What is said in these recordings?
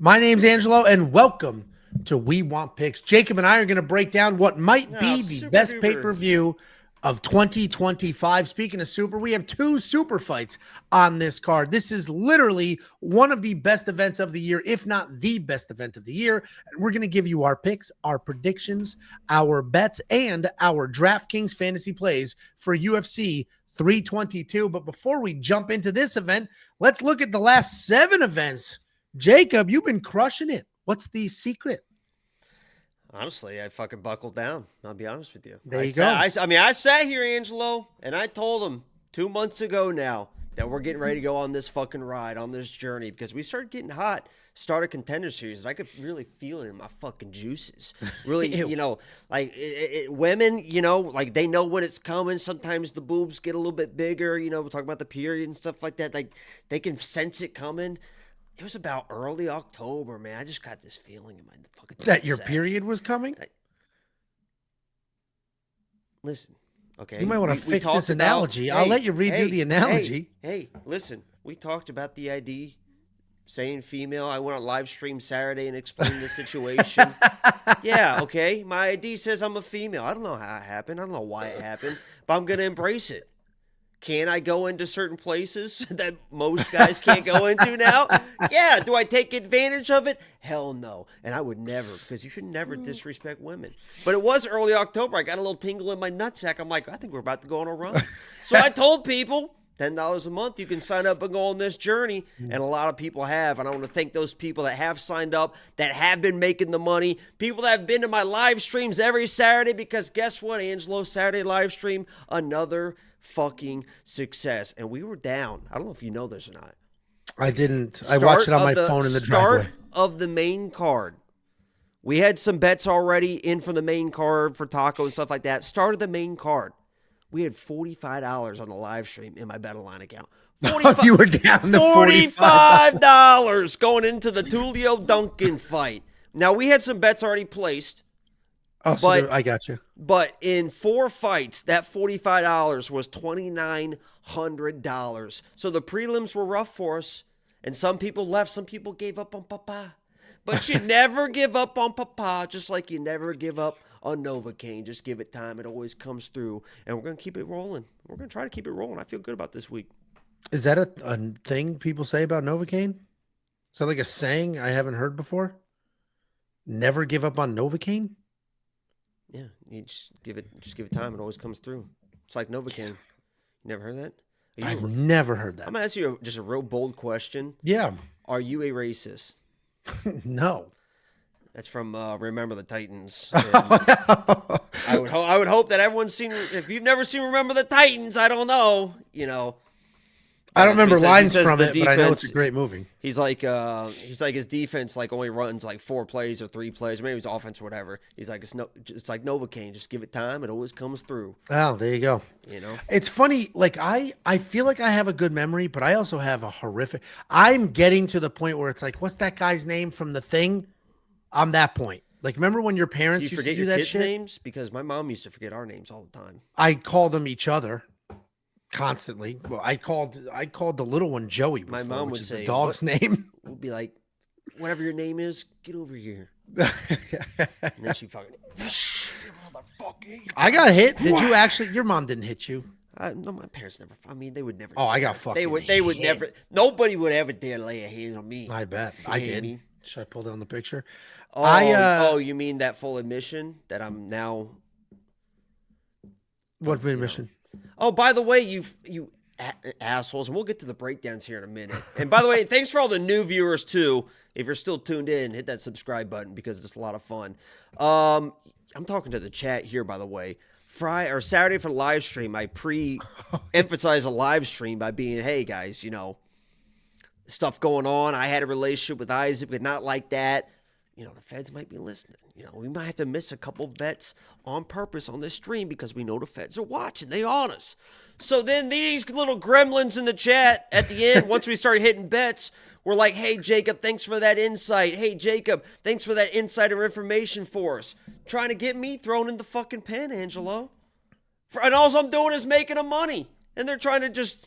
My name's Angelo, and welcome to We Want Picks. Jacob and I are going to break down what might be the best pay-per-view of 2025. Speaking of super, we have two super fights on this card. This is literally one of the best events of the year, if not the best event of the year. And we're going to give you our picks, our predictions, our bets, and our DraftKings Fantasy Plays for UFC 322. But before we jump into this event, let's look at the last 7 events. Jacob, you've been crushing it. What's the secret? Honestly, I fucking buckled down. I'll be honest with you. There you go. I sat here, Angelo, and I told him 2 months ago now that we're getting ready to go on this fucking ride, on this journey, because we started getting hot, started Contender Series, and I could really feel it in my fucking juices. Really, like women, like they know when it's coming. Sometimes the boobs get a little bit bigger, we're talking about the period and stuff like that. Like they can sense it coming. It was about early October, man. I just got this feeling in my fucking that your period was coming. Listen, okay. You might want to fix this analogy. I'll let you redo the analogy. Hey, listen. We talked about the ID saying female. I went on live stream Saturday and explained the situation. Yeah, okay. My ID says I'm a female. I don't know how it happened. I don't know why it happened, but I'm going to embrace it. Can I go into certain places that most guys can't go into now? Yeah. Do I take advantage of it? Hell no. And I would never, because you should never disrespect women. But it was early October. I got a little tingle in my nutsack. I'm like, I think we're about to go on a run. So I told people, $10 a month, you can sign up and go on this journey. And a lot of people have. And I want to thank those people that have signed up, that have been making the money, people that have been to my live streams every Saturday, because guess what, Angelo? Saturday live stream, another fucking success. And we were down. I don't know if you know this or not. I didn't. I watched it on my phone in the driveway. Start of the main card. We had some bets already in for the main card for taco and stuff like that. Start of the main card. We had $45 on the live stream in my BetOnline account. You were down to $45 going into the Tulio Duncan fight. Now, we had some bets already placed. Oh, so I got you. But in 4 fights, that $45 was $2,900. So the prelims were rough for us, and some people left. Some people gave up on Papa. But you never give up on Papa, just like you never give up on Novocaine. Just give it time. It always comes through, and we're going to keep it rolling. We're going to try to keep it rolling. I feel good about this week. Is that a thing people say about Novocaine? Is that like a saying I haven't heard before? Never give up on Novocaine? Yeah, you just give it time. It always comes through. It's like Novocaine. You never heard that? I've never heard that. I'm going to ask you just a real bold question. Yeah. Are you a racist? No. That's from Remember the Titans. I would hope that everyone's seen. If you've never seen Remember the Titans, I don't know. I don't remember lines from it, but I know it's a great movie. He's like his defense only runs 4 plays or 3 plays, or maybe it's offense or whatever. He's like, it's like Novocaine, just give it time, it always comes through. Oh, there you go. It's funny, I feel like I have a good memory, but I also have a horrific. I'm getting to the point where it's like, what's that guy's name from The Thing? I'm that point. Remember when your parents used to do that shit? Names? Because my mom used to forget our names all the time. I called them each other. Constantly. Well, I called the little one Joey before, my mom which would is say, the dog's name. Would be like, whatever your name is, get over here. And then she fucking, I got hit. Did you actually? Your mom didn't hit you. No, my parents never. I mean, they would never. Oh, I got fucking. They would never. Nobody would ever dare lay a hand on me. I bet. I did. Should I pull down the picture? Oh, you mean that full admission that I'm now? What admission? Oh, by the way, you assholes, and we'll get to the breakdowns here in a minute. And by the way, thanks for all the new viewers, too. If you're still tuned in, hit that subscribe button because it's a lot of fun. I'm talking to the chat here, by the way. Friday or Saturday for the live stream, I emphasize a live stream by being, hey, guys, stuff going on. I had a relationship with Isaac, but not like that. The feds might be listening. We might have to miss a couple of bets on purpose on this stream because we know the feds are watching. They on us. So then these little gremlins in the chat at the end, once we started hitting bets, were like, hey, Jacob, thanks for that insight. Hey, Jacob, thanks for that insider information for us. Trying to get me thrown in the fucking pen, Angelo. And all I'm doing is making them money. And they're trying to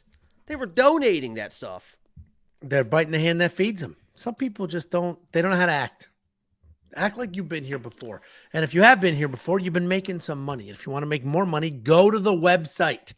they were donating that stuff. They're biting the hand that feeds them. Some people just don't know how to act. Act like you've been here before. And if you have been here before, you've been making some money. If you want to make more money, go to the website.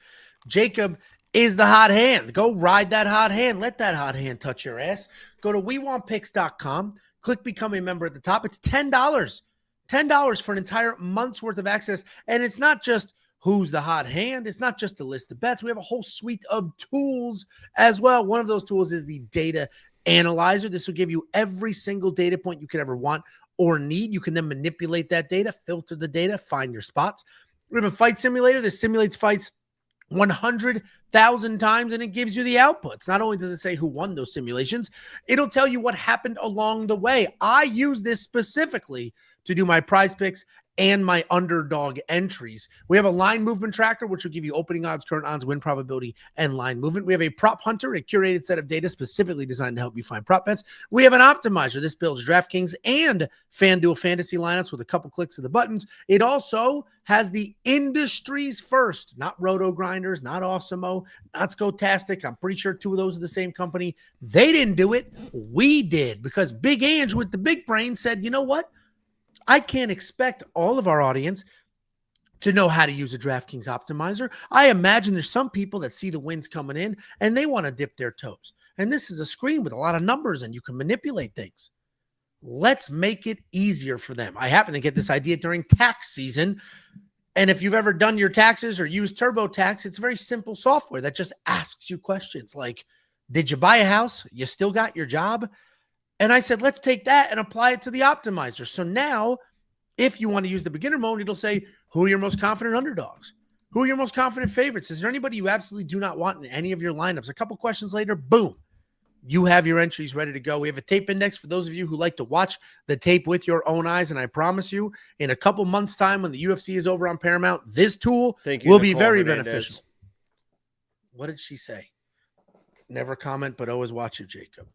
Jacob is the hot hand. Go ride that hot hand. Let that hot hand touch your ass. Go to WeWantPicks.com. Click Become a Member at the top. It's $10. $10 for an entire month's worth of access. And it's not just who's the hot hand. It's not just a list of bets. We have a whole suite of tools as well. One of those tools is the data analyzer. This will give you every single data point you could ever want or need. You can then manipulate that data, filter the data, find your spots. We have a fight simulator. This simulates fights 100,000 times, and it gives you the outputs. Not only does it say who won those simulations, it'll tell you what happened along the way. I use this specifically to do my prize picks and my underdog entries. We have a line movement tracker, which will give you opening odds, current odds, win probability, and line movement. We have a prop hunter, a curated set of data specifically designed to help you find prop bets. We have an optimizer. This builds DraftKings and FanDuel fantasy lineups with a couple clicks of the buttons. It also has the industry's first, not Roto Grinders, not Awesemo, not Skotastic. I'm pretty sure two of those are the same company. They didn't do it. We did, because Big Ange with the big brain said, you know what? I can't expect all of our audience to know how to use a DraftKings optimizer. I imagine there's some people that see the wins coming in and they want to dip their toes. And this is a screen with a lot of numbers and you can manipulate things. Let's make it easier for them. I happen to get this idea during tax season. And if you've ever done your taxes or used TurboTax, it's very simple software that just asks you questions like, did you buy a house? You still got your job? And I said, let's take that and apply it to the optimizer. So now, if you want to use the beginner mode, it'll say, who are your most confident underdogs? Who are your most confident favorites? Is there anybody you absolutely do not want in any of your lineups? A couple questions later, boom, you have your entries ready to go. We have a tape index for those of you who like to watch the tape with your own eyes. And I promise you, in a couple months' time, when the UFC is over on Paramount, this tool will be very beneficial. What did she say? Never comment, but always watch it, Jacob.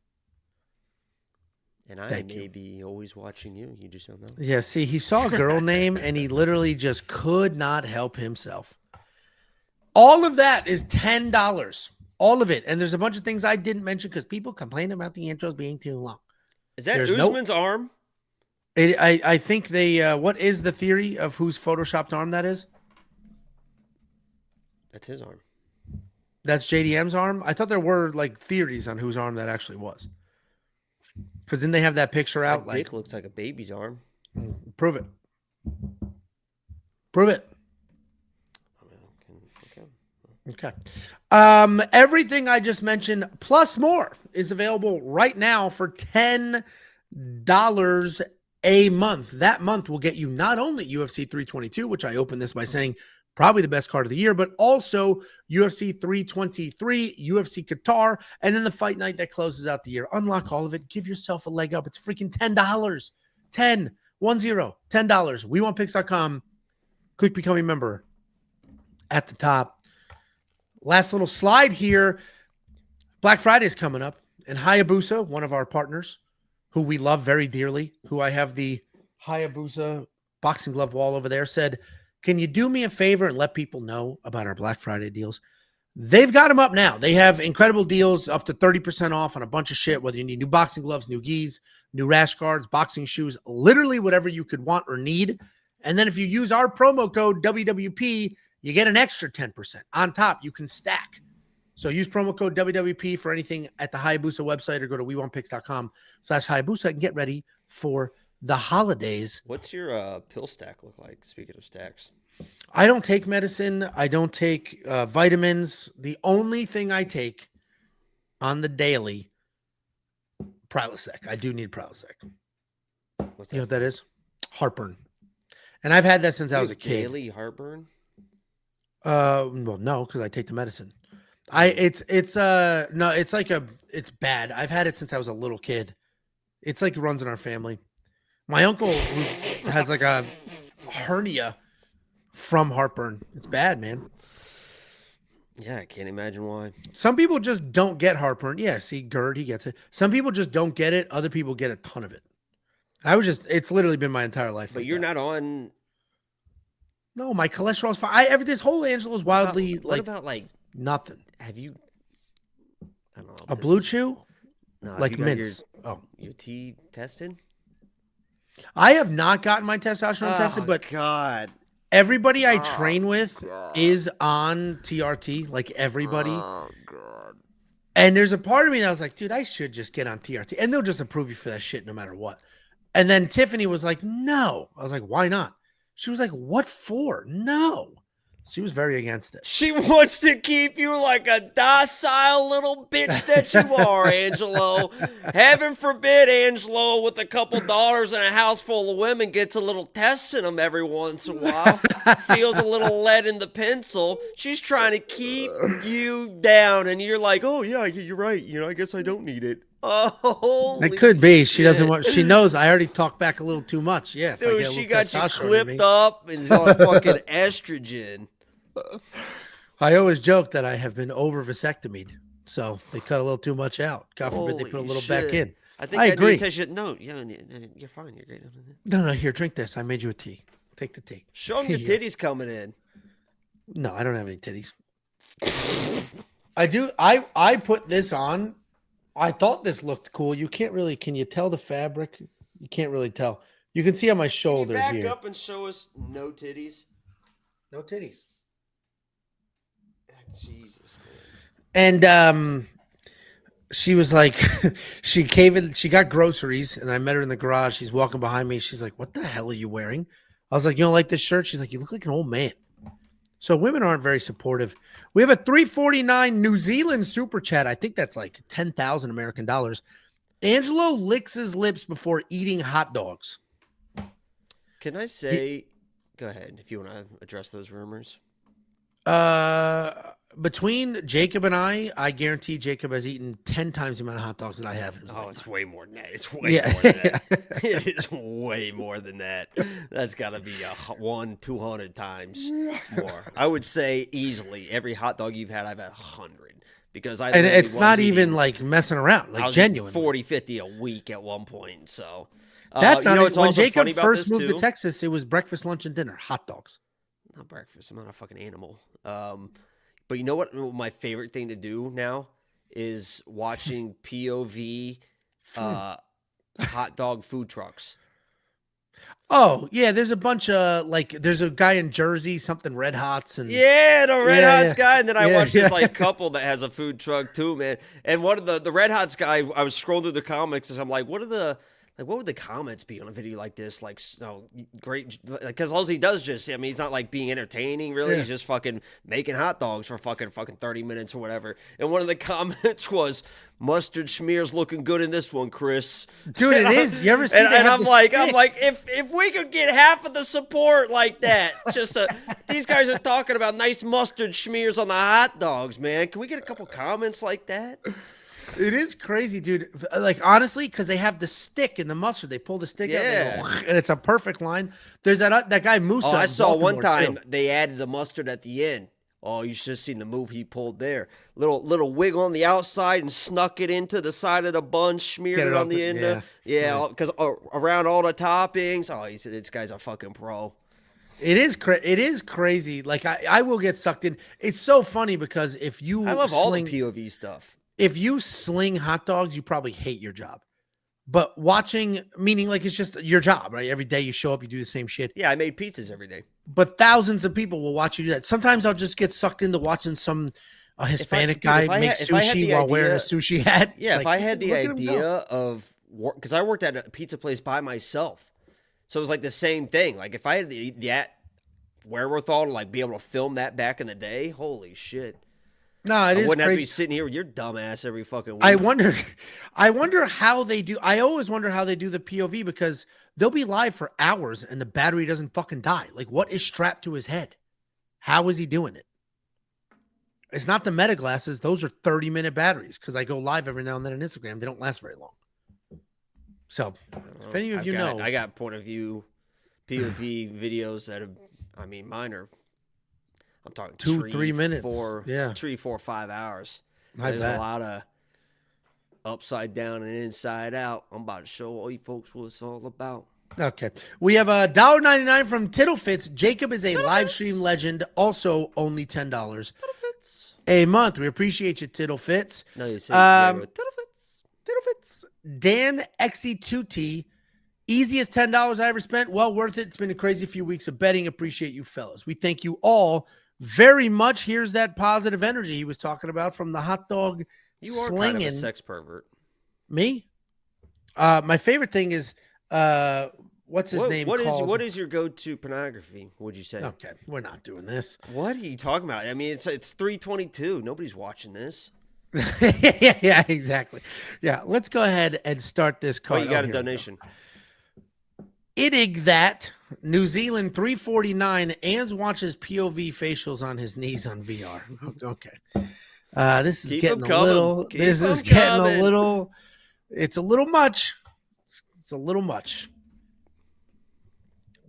And I may be always watching you. You just don't know. Yeah, see, he saw a girl name, and he literally just could not help himself. All of that is $10. All of it. And there's a bunch of things I didn't mention because people complain about the intros being too long. Is that Usman's arm? I think they, what is the theory of whose Photoshopped arm that is? That's his arm. That's JDM's arm? I thought there were, like, theories on whose arm that actually was. Because then they have that picture out. Like, dick looks like a baby's arm. Prove it. Prove it. Okay. Everything I just mentioned plus more is available right now for $10 a month. That month will get you not only UFC 322, which I opened this by saying probably the best card of the year, but also UFC 323, UFC Qatar, and then the fight night that closes out the year. Unlock all of it. Give yourself a leg up. It's freaking $10. $10. WeWantPicks.com. Click Become a Member at the top. Last little slide here. Black Friday is coming up, and Hayabusa, one of our partners, who we love very dearly, who I have the Hayabusa boxing glove wall over there, said, can you do me a favor and let people know about our Black Friday deals? They've got them up now. They have incredible deals up to 30% off on a bunch of shit, whether you need new boxing gloves, new gis, new rash guards, boxing shoes, literally whatever you could want or need. And then if you use our promo code WWP, you get an extra 10% on top. You can stack. So use promo code WWP for anything at the Hayabusa website or go to WeWantPicks.com/Hayabusa and get ready for the holidays. What's your pill stack look like? Speaking of stacks, I don't take medicine. I don't take vitamins. The only thing I take on the daily, Prilosec. I do need Prilosec. What's that? You know what that is? Heartburn. And I've had that since I was a kid. Daily heartburn? Well, no, because I take the medicine. It's bad. I've had it since I was a little kid. It's like it runs in our family. My uncle who has like a hernia from heartburn. It's bad, man. Yeah, I can't imagine why. Some people just don't get heartburn. Yeah, see, Gerd, he gets it. Some people just don't get it. Other people get a ton of it. It's literally been my entire life. But like you're not on. No, my cholesterol's fine. This whole Angelo's wildly what about like nothing. Have you? I don't know. A Blue Chew? No, like mints. Oh, Your T tested? I have not gotten my testosterone tested, but God, everybody I train with is on TRT, like everybody. Oh God. And there's a part of me that was like, dude, I should just get on TRT, and they'll just approve you for that shit no matter what. And then Tiffany was like, no. I was like, why not? She was like, what for? No. She was very against it. She wants to keep you like a docile little bitch that you are, Angelo. Heaven forbid Angelo, with a couple dollars and a house full of women, gets a little test in him every once in a while. Feels a little lead in the pencil. She's trying to keep you down, and you're like, oh, yeah, you're right. I guess I don't need it. Oh, it could be. She doesn't want. She knows I already talked back a little too much. Yeah, dude, she got you clipped up and is on fucking estrogen. I always joke that I have been over vasectomied, so they cut a little too much out. God forbid they put a little back in. I think I agree. No, you're fine. You're great. No, here, drink this. I made you a tea. Take the tea. Show them your titties coming in. No, I don't have any titties. I do. I put this on. I thought this looked cool. You can't really. Can you tell the fabric? You can't really tell. You can see on my shoulder back here. Back up and show us no titties. No titties. Jesus, man. And she was like, she got groceries, and I met her in the garage. She's walking behind me. She's like, what the hell are you wearing? I was like, you don't like this shirt? She's like, you look like an old man. So women aren't very supportive. We have a $3.49 New Zealand super chat. I think that's like 10,000 American dollars. Angelo licks his lips before eating hot dogs. Can I say, go ahead, if you want to address those rumors. Between Jacob and I guarantee Jacob has eaten 10 times the amount of hot dogs that I have. It's way more than that. It's way more than that. It is way more than that. That's got to be 200 times more. I would say easily every hot dog you've had, I've had 100. Because and it's not even like messing around, like genuine. 40, 50 a week at one point. So that's not it. When Jacob first moved to Texas, it was breakfast, lunch, and dinner, hot dogs. Not breakfast. I'm not a fucking animal. But you know what? My favorite thing to do now is watching POV hot dog food trucks. Oh, yeah. There's a bunch of there's a guy in Jersey, something Red Hots. And yeah, the Red Hots guy. And then I watched this couple that has a food truck too, man. And one of the Red Hots guy, I was scrolling through the comics and I'm like, what would the comments be on a video like this? Great, because all he does he's not like being entertaining, really. Yeah. He's just fucking making hot dogs for fucking 30 minutes or whatever. And one of the comments was, mustard smears looking good in this one, Chris. Dude, it is. You ever see that? And I'm like, if we could get half of the support like that, these guys are talking about nice mustard smears on the hot dogs, man. Can we get a couple comments like that? It is crazy, dude. Like, honestly, because they have the stick and the mustard. They pull the stick out and it's a perfect line. There's that guy, Musa. Oh, I saw one time they added the mustard at the end. Oh, you should have seen the move he pulled there. Little wig on the outside and snuck it into the side of the bun, smeared it on the end. Yeah, because around all the toppings. Oh, he said this guy's a fucking pro. It is crazy. Like, I will get sucked in. It's so funny because if you I love all the POV stuff. If you sling hot dogs, you probably hate your job. But watching, meaning like it's just your job, right? Every day you show up, you do the same shit. Yeah, I made pizzas every day. But thousands of people will watch you do that. Sometimes I'll just get sucked into watching a Hispanic guy make sushi while wearing a sushi hat. Yeah, if I had the idea of, because I worked at a pizza place by myself. So it was like the same thing. Like if I had the wherewithal to be able to film that back in the day, holy shit. No, it is. I wouldn't crazy. have to be sitting here with your dumb ass every fucking week. I wonder how they do. I always wonder how they do the POV because they'll be live for hours and the battery doesn't fucking die. Like, what is strapped to his head? How is he doing it? It's not the Meta glasses. Those are 30-minute batteries because I go live every now and then on Instagram. They don't last very long. So, if any of you know. I got point of view POV videos that have, mine are. I'm talking 2-3 minutes. 3, 4, 5 hours. There's a lot of upside down and inside out. I'm about to show all you folks what it's all about. Okay. We have $1.99 from Tittlefits. Jacob is a live stream legend. Also only $10 a month. We appreciate you, Tittlefits. No, you say Tittlefits. Dan Exituti. Easiest $10 I ever spent. Well worth it. It's been a crazy few weeks of betting. Appreciate you fellas. We thank you all very much. Here's that positive energy he was talking about from the hot dog you are slinging. Kind of a sex pervert. Me? My favorite thing is what's his name called? What is your go-to pornography, would you say? Okay, we're not doing this. What are you talking about? I mean, it's 3:22. Nobody's watching this. yeah, exactly. Yeah, let's go ahead and start this card. Oh, you got a donation. Idig that New Zealand 349. Ans watches POV facials on his knees on VR. Okay. This is getting a little. This is getting a little. It's a little much. It's a little much.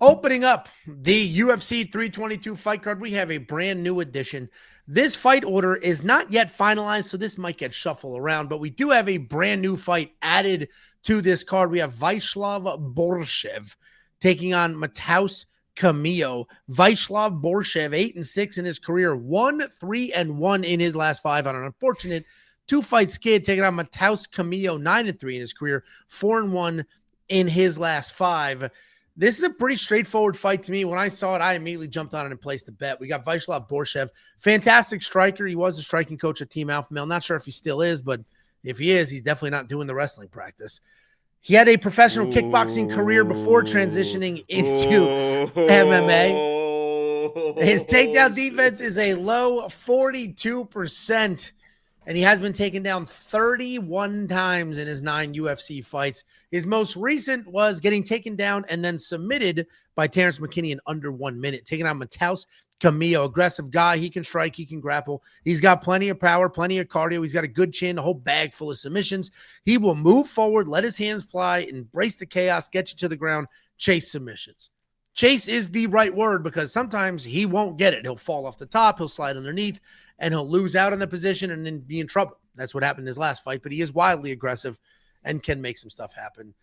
Opening up the UFC 322 fight card, we have a brand new addition. This fight order is not yet finalized, so this might get shuffled around, but we do have a brand new fight added to this card. We have Viacheslav Borshchev taking on Matheus Camilo. Viacheslav Borshchev, 8-6 in his career, 1-3-1 in his last 5 on an unfortunate 2-fight skid, taking on Matheus Camilo, 9-3 in his career, 4-1 in his last 5. This is a pretty straightforward fight to me. When I saw it, I immediately jumped on it and placed the bet. We got Viacheslav Borshchev, fantastic striker. He was a striking coach at Team Alpha Male. Not sure if he still is, but if he is, he's definitely not doing the wrestling practice. He had a professional kickboxing career before transitioning into MMA. His takedown defense is a low 42%, and he has been taken down 31 times in his 9 UFC fights. His most recent was getting taken down and then submitted by Terrence McKinney in under 1 minute, taking on Matheus Camilo, aggressive guy. He can strike, he can grapple. He's got plenty of power, plenty of cardio. He's got a good chin, a whole bag full of submissions. He will move forward, let his hands fly, embrace the chaos, get you to the ground, chase submissions. Chase is the right word because sometimes he won't get it. He'll fall off the top, he'll slide underneath, and he'll lose out on the position and then be in trouble. That's what happened in his last fight, but he is wildly aggressive and can make some stuff happen.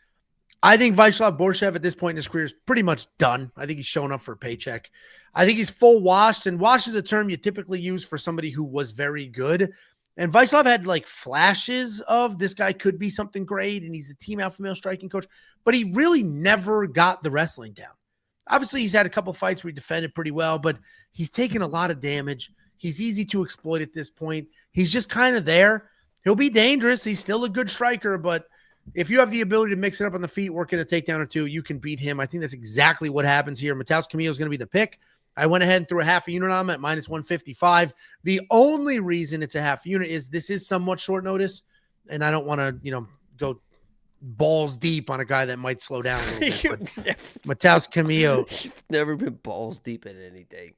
I think Viacheslav Borshchev at this point in his career is pretty much done. I think he's showing up for a paycheck. I think he's full washed, and wash is a term you typically use for somebody who was very good. And Viacheslav had like flashes of this guy could be something great, and he's the Team Alpha Male striking coach, but he really never got the wrestling down. Obviously, he's had a couple fights where he defended pretty well, but he's taken a lot of damage. He's easy to exploit at this point. He's just kind of there. He'll be dangerous. He's still a good striker, but if you have the ability to mix it up on the feet, work in a takedown or two, you can beat him. I think that's exactly what happens here. Matheus Camilo is going to be the pick. I went ahead and threw a half a unit on him at minus 155. The only reason it's a half unit is this is somewhat short notice, and I don't want to, go balls deep on a guy that might slow down a little bit. Matheus Camilo. You've never been balls deep in anything.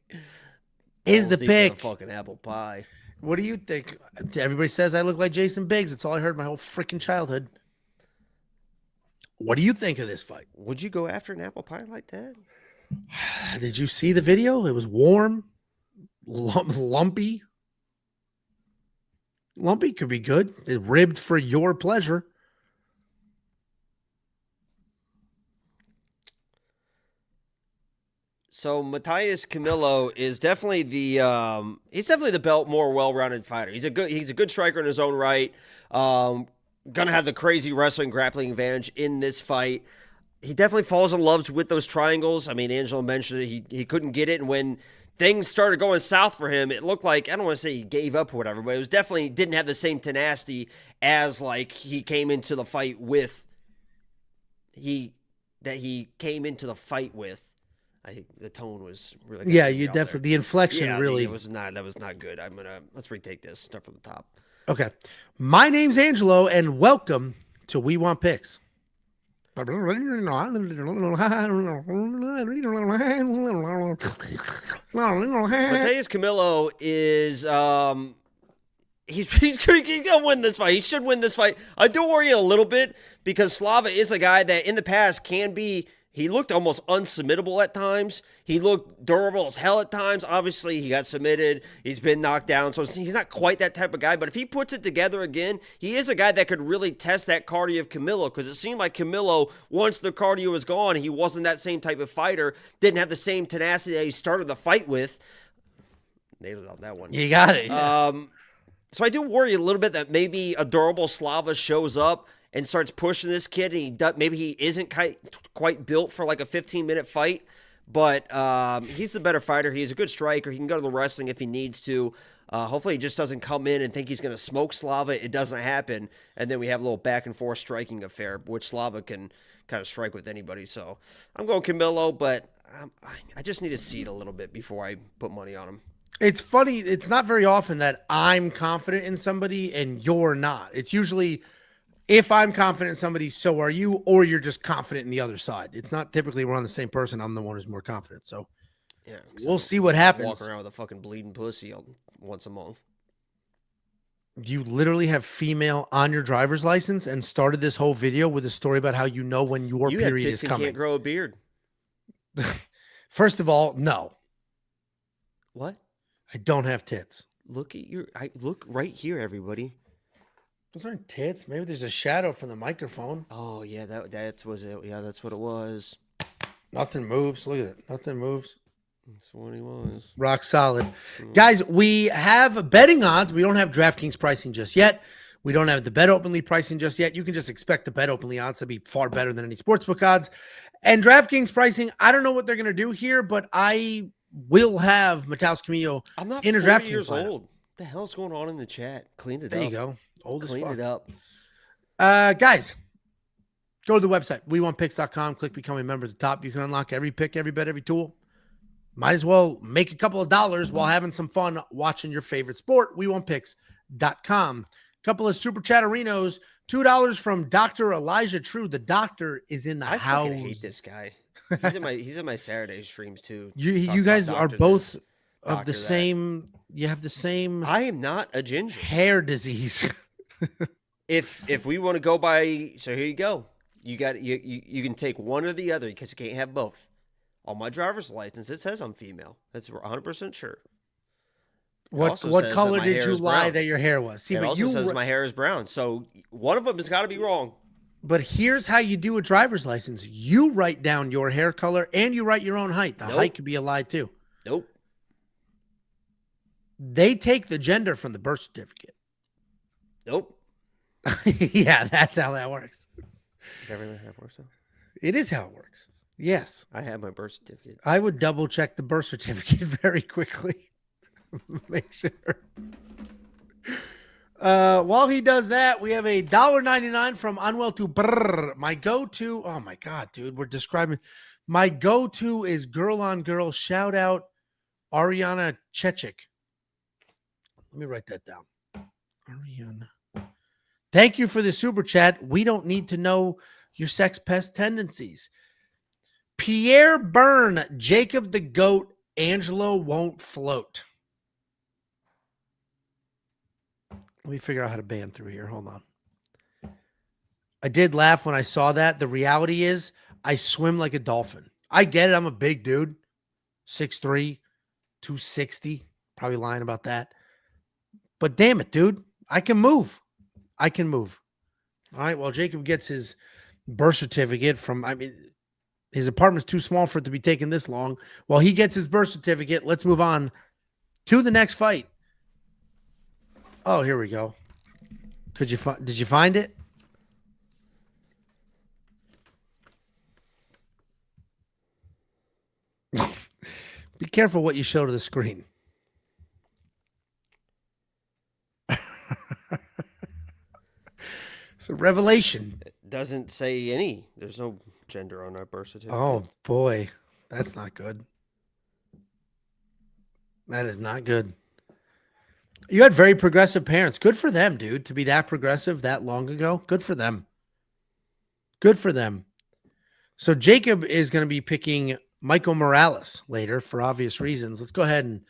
Is the pick. Fucking apple pie. What do you think? Everybody says I look like Jason Biggs. It's all I heard my whole freaking childhood. What do you think of this fight? Would you go after an apple pie like that? Did you see the video? It was warm, lumpy. Lumpy could be good. It ribbed for your pleasure. So Matheus Camilo is definitely the more well-rounded fighter. He's a good striker in his own right. Gonna have the crazy wrestling grappling advantage in this fight. He definitely falls in love with those triangles. I mean, Angelo mentioned it. He couldn't get it, and when things started going south for him, it looked like, I don't want to say he gave up or whatever, but it was definitely didn't have the same tenacity as like he came into the fight with. He came into the fight with. I think the tone was really you definitely the inflection really that was not good. Let's retake this. Start from the top. Okay. My name's Angelo, and welcome to We Want Picks. Matheus Camilo is he's gonna win this fight. He should win this fight. I do worry a little bit because Slava is a guy that in the past can be. He looked almost unsubmittable at times. He looked durable as hell at times. Obviously, he got submitted. He's been knocked down, so he's not quite that type of guy. But if he puts it together again, he is a guy that could really test that cardio of Camilo, because it seemed like Camilo, once the cardio was gone, he wasn't that same type of fighter, didn't have the same tenacity that he started the fight with. Nailed it on that one. You got it. Yeah. So I do worry a little bit that maybe a durable Slava shows up and starts pushing this kid, and maybe he isn't quite built for like a 15-minute fight, but he's the better fighter. He's a good striker. He can go to the wrestling if he needs to. Hopefully he just doesn't come in and think he's going to smoke Slava. It doesn't happen, and then we have a little back-and-forth striking affair, which Slava can kind of strike with anybody. So I'm going Camilo, but I just need to see it a little bit before I put money on him. It's funny. It's not very often that I'm confident in somebody and you're not. It's usually if I'm confident in somebody, so are you, or you're just confident in the other side. It's not typically we're on the same person. I'm the one who's more confident. So yeah, we'll see what happens. Walk around with a fucking bleeding pussy once a month. You literally have female on your driver's license and started this whole video with a story about how you know when your period is coming. You can't grow a beard. First of all, no. What? I don't have tits. Look right here, everybody. Those aren't tits. Maybe there's a shadow from the microphone. Oh yeah, that's was it. Yeah, that's what it was. Nothing moves. Look at it. Nothing moves. That's what he was. Rock solid. Guys, we have betting odds. We don't have DraftKings pricing just yet. We don't have the Bet Openly pricing just yet. You can just expect the Bet Openly odds to be far better than any sportsbook odds. And DraftKings pricing, I don't know what they're going to do here, but I will have Matheus Camilo I'm not in a 40 DraftKings years lineup. old. What the hell's going on in the chat? Cleaned it up. There you go. Old as fuck. Clean it up. Guys, go to the website, WeWantPicks.com. Click Become a Member at the top. You can unlock every pick, every bet, every tool. Might as well make a couple of dollars while having some fun watching your favorite sport. WeWantPicks.com. Couple of super chatterinos. $2 from Dr. Elijah True. The doctor is in the house. I hate this guy. He's in my Saturday streams too. You guys are both of the same. You have the same. I am not a ginger. Hair disease. If we want to go by, so here you go. You can take one or the other because you can't have both. On my driver's license, it says I'm female. That's 100% sure. What color did you lie that your hair was? See, it also says my hair is brown. So one of them has got to be wrong. But here's how you do a driver's license. You write down your hair color and you write your own height. The height could be a lie too. Nope. They take the gender from the birth certificate. Nope. Yeah, that's how that works. Is that really how it works? Though? It is how it works. Yes. I have my birth certificate. I would double check the birth certificate very quickly. Make sure. While he does that, we have a $1.99 from Unwell to Brrr. My go-to, oh my God, dude, we're describing. My go-to is girl on girl. Shout out Ariana Chechik. Let me write that down. Ariana. Thank you for the super chat. We don't need to know your sex pest tendencies. Pierre Byrne, Jacob the Goat, Angelo won't float. Let me figure out how to ban through here. Hold on. I did laugh when I saw that. The reality is I swim like a dolphin. I get it. I'm a big dude. 6'3", 260. Probably lying about that. But damn it, dude. I can move. I can move. All right. Well, Jacob gets his birth certificate from, his apartment's too small for it to be taking this long. While he gets his birth certificate, let's move on to the next fight. Oh, here we go. Did you find it? Be careful what you show to the screen. It's a revelation. It doesn't say any. There's no gender on our birth certificate. Oh, boy. That's not good. That is not good. You had very progressive parents. Good for them, dude, to be that progressive that long ago. Good for them. Good for them. So Jacob is going to be picking Michael Morales later for obvious reasons. Let's go ahead and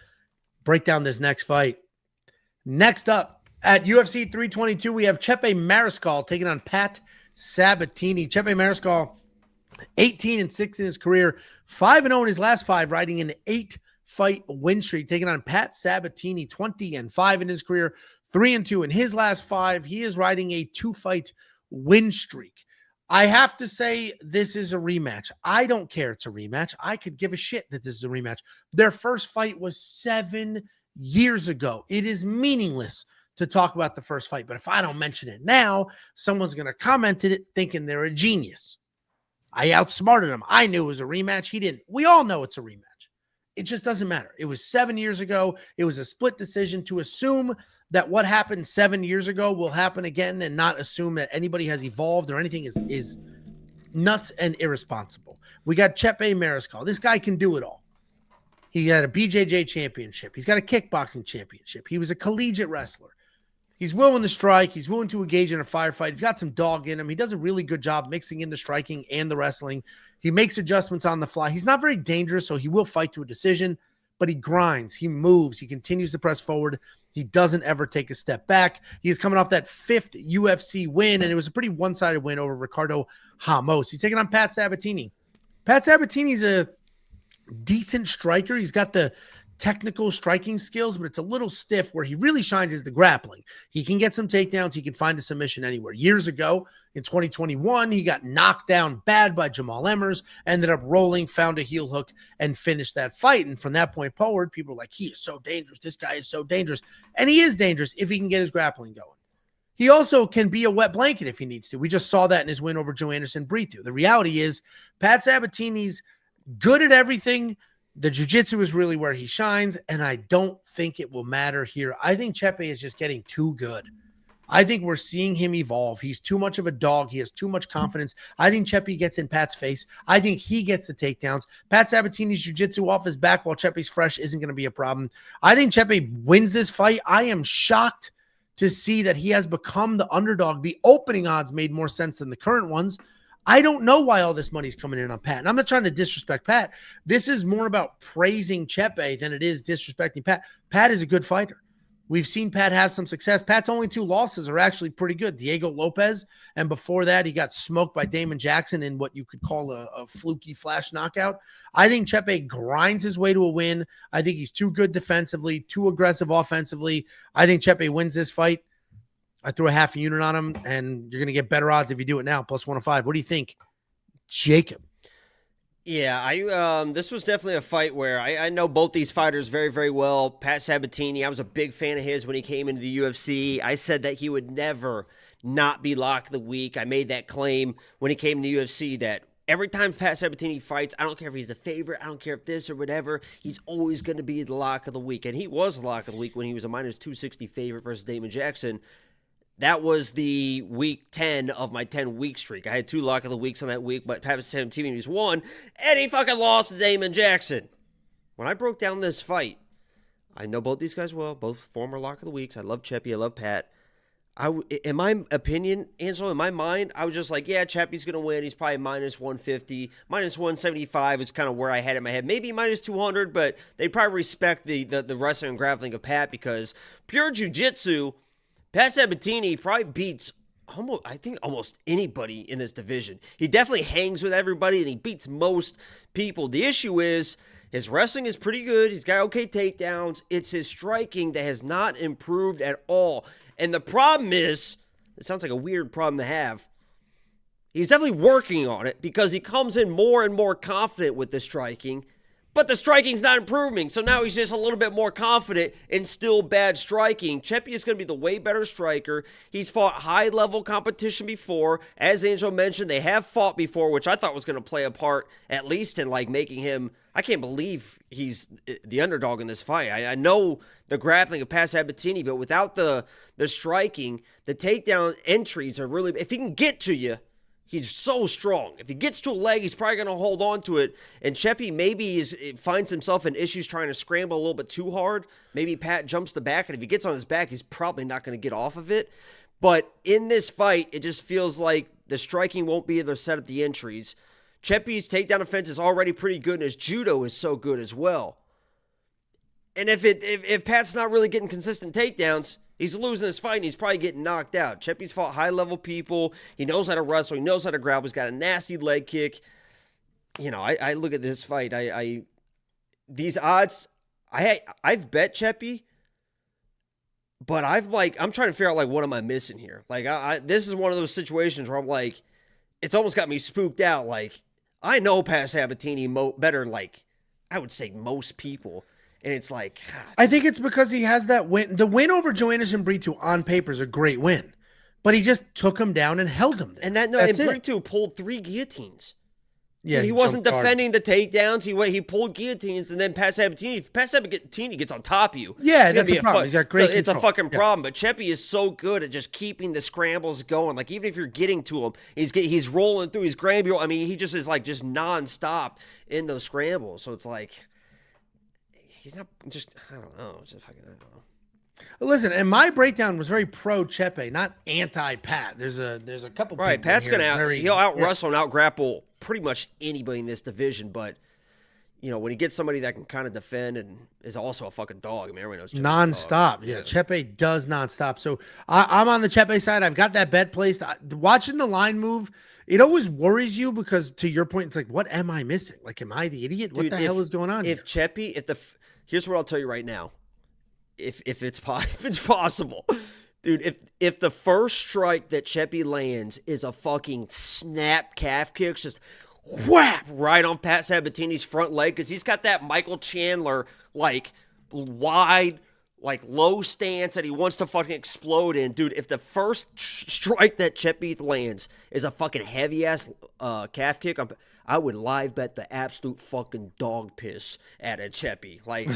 break down this next fight. Next up at UFC 322, we have Chepe Mariscal taking on Pat Sabatini. Chepe Mariscal, 18-6 in his career, 5-0 in his last 5, riding an 8-fight win streak, taking on Pat Sabatini, 20-5 in his career, 3-2 in his last 5. He is riding a 2-fight win streak. I have to say this is a rematch. I don't care it's a rematch. I could give a shit that this is a rematch. Their first fight was 7 years ago. It is meaningless to talk about the first fight. But if I don't mention it now, someone's going to comment it thinking they're a genius. I outsmarted him. I knew it was a rematch. He didn't. We all know it's a rematch. It just doesn't matter. It was 7 years ago. It was a split decision. To assume that what happened 7 years ago will happen again and not assume that anybody has evolved or anything is nuts and irresponsible. We got Chepe Mariscal. This guy can do it all. He had a BJJ championship. He's got a kickboxing championship. He was a collegiate wrestler. He's willing to strike. He's willing to engage in a firefight. He's got some dog in him. He does a really good job mixing in the striking and the wrestling. He makes adjustments on the fly. He's not very dangerous, so he will fight to a decision, but he grinds. He moves. He continues to press forward. He doesn't ever take a step back. He is coming off that 5th UFC win, and it was a pretty one-sided win over Ricardo Ramos. He's taking on Pat Sabatini. Pat Sabatini's a decent striker. He's got the technical striking skills, but it's a little stiff. Where he really shines is the grappling. He can get some takedowns. He can find a submission anywhere. Years ago in 2021, he got knocked down bad by Jamal Emmers, ended up rolling, found a heel hook, and finished that fight. And from that point forward, people are like, he is so dangerous. This guy is so dangerous. And he is dangerous if he can get his grappling going. He also can be a wet blanket if he needs to. We just saw that in his win over Joe Anderson Brito. The reality is Pat Sabatini's good at everything. The jiu-jitsu is really where he shines, and I don't think it will matter here. I think Chepe is just getting too good. I think we're seeing him evolve. He's too much of a dog. He has too much confidence. I think Chepe gets in Pat's face. I think he gets the takedowns. Pat Sabatini's jiu-jitsu off his back while Chepe's fresh isn't going to be a problem. I think Chepe wins this fight. I am shocked to see that he has become the underdog. The opening odds made more sense than the current ones. I don't know why all this money's coming in on Pat. And I'm not trying to disrespect Pat. This is more about praising Chepe than it is disrespecting Pat. Pat is a good fighter. We've seen Pat have some success. Pat's only 2 losses are actually pretty good. Diego Lopez, and before that, he got smoked by Damon Jackson in what you could call a fluky flash knockout. I think Chepe grinds his way to a win. I think he's too good defensively, too aggressive offensively. I think Chepe wins this fight. I threw a half a unit on him, and you're going to get better odds if you do it now, plus 105. What do you think, Jacob? Yeah, this was definitely a fight where I know both these fighters very, very well. Pat Sabatini, I was a big fan of his when he came into the UFC. I said that he would never not be lock of the week. I made that claim when he came to the UFC that every time Pat Sabatini fights, I don't care if he's the favorite, I don't care if this or whatever, he's always going to be the lock of the week. And he was the lock of the week when he was a minus 260 favorite versus Damon Jackson. That was the week 10 of my 10-week streak. I had 2 lock of the weeks on that week, but Pat Sabatini was 1, and he fucking lost to Damon Jackson. When I broke down this fight, I know both these guys well, both former lock of the weeks. I love Chepe, I love Pat. In my opinion, Angelo, in my mind, I was just like, yeah, Chepe's going to win. He's probably minus 150. Minus 175 is kind of where I had it in my head. Maybe minus 200, but they probably respect the wrestling and grappling of Pat because pure jiu-jitsu, Pat Sabatini probably beats almost anybody in this division. He definitely hangs with everybody, and he beats most people. The issue is his wrestling is pretty good. He's got okay takedowns. It's his striking that has not improved at all. And the problem is, it sounds like a weird problem to have, he's definitely working on it because he comes in more and more confident with the striking, but the striking's not improving. So now he's just a little bit more confident in still bad striking. Chepe is going to be the way better striker. He's fought high-level competition before. As Angel mentioned, they have fought before, which I thought was going to play a part at least in like making him, I can't believe he's the underdog in this fight. I know the grappling of Pat Sabatini, but without the striking, the takedown entries are really, if he can get to you, he's so strong. If he gets to a leg, he's probably going to hold on to it. And Chepe maybe finds himself in issues trying to scramble a little bit too hard. Maybe Pat jumps the back, and if he gets on his back, he's probably not going to get off of it. But in this fight, it just feels like the striking won't be able to set up the entries. Chepe's takedown offense is already pretty good, and his judo is so good as well. And if Pat's not really getting consistent takedowns, he's losing his fight, and he's probably getting knocked out. Chepe's fought high-level people. He knows how to wrestle. He knows how to grapple. He's got a nasty leg kick. You know, I look at this fight. These odds, I've bet Chepe, but I'm trying to figure out, like, what am I missing here? Like, this is one of those situations where I'm like, it's almost got me spooked out. Like, I know Pat Sabatini better than, like, I would say most people. And it's like, God. I think it's because he has that win. The win over Joanderson Brito on paper is a great win, but he just took him down and held him there. And and Brito pulled 3 guillotines. Yeah, he wasn't defending the takedowns. He pulled guillotines, and then Pat Sabatini gets on top of you. Yeah, that's a problem. He's got great It's a fucking problem. But Chepe is so good at just keeping the scrambles going. Like, even if you're getting to him, he's rolling through. He's grabbing. I mean, he just is like just nonstop in those scrambles. So it's like he's not just. I don't know. It's just fucking. I don't know. Listen, and my breakdown was very pro Chepe, not anti Pat. There's a couple. Right, Pat's gonna he'll out wrestle and out grapple pretty much anybody in this division, but when he gets somebody that can kind of defend and is also a fucking dog, I mean, everyone knows Chepe's nonstop. Yeah, Chepe does nonstop. So I'm on the Chepe side. I've got that bet placed. Watching the line move, it always worries you because, to your point, it's like, what am I missing? Like, am I the idiot? What the hell is going on? If Chepe, here's what I'll tell you right now. If it's possible, dude, if the first strike that Chepe lands is a fucking snap calf kick, just whap right on Pat Sabatini's front leg, because he's got that Michael Chandler like wide, like low stance that he wants to fucking explode in, dude. If the first strike that Chepe lands is a fucking heavy ass calf kick, I would live bet the absolute fucking dog piss at a Chepe. Like,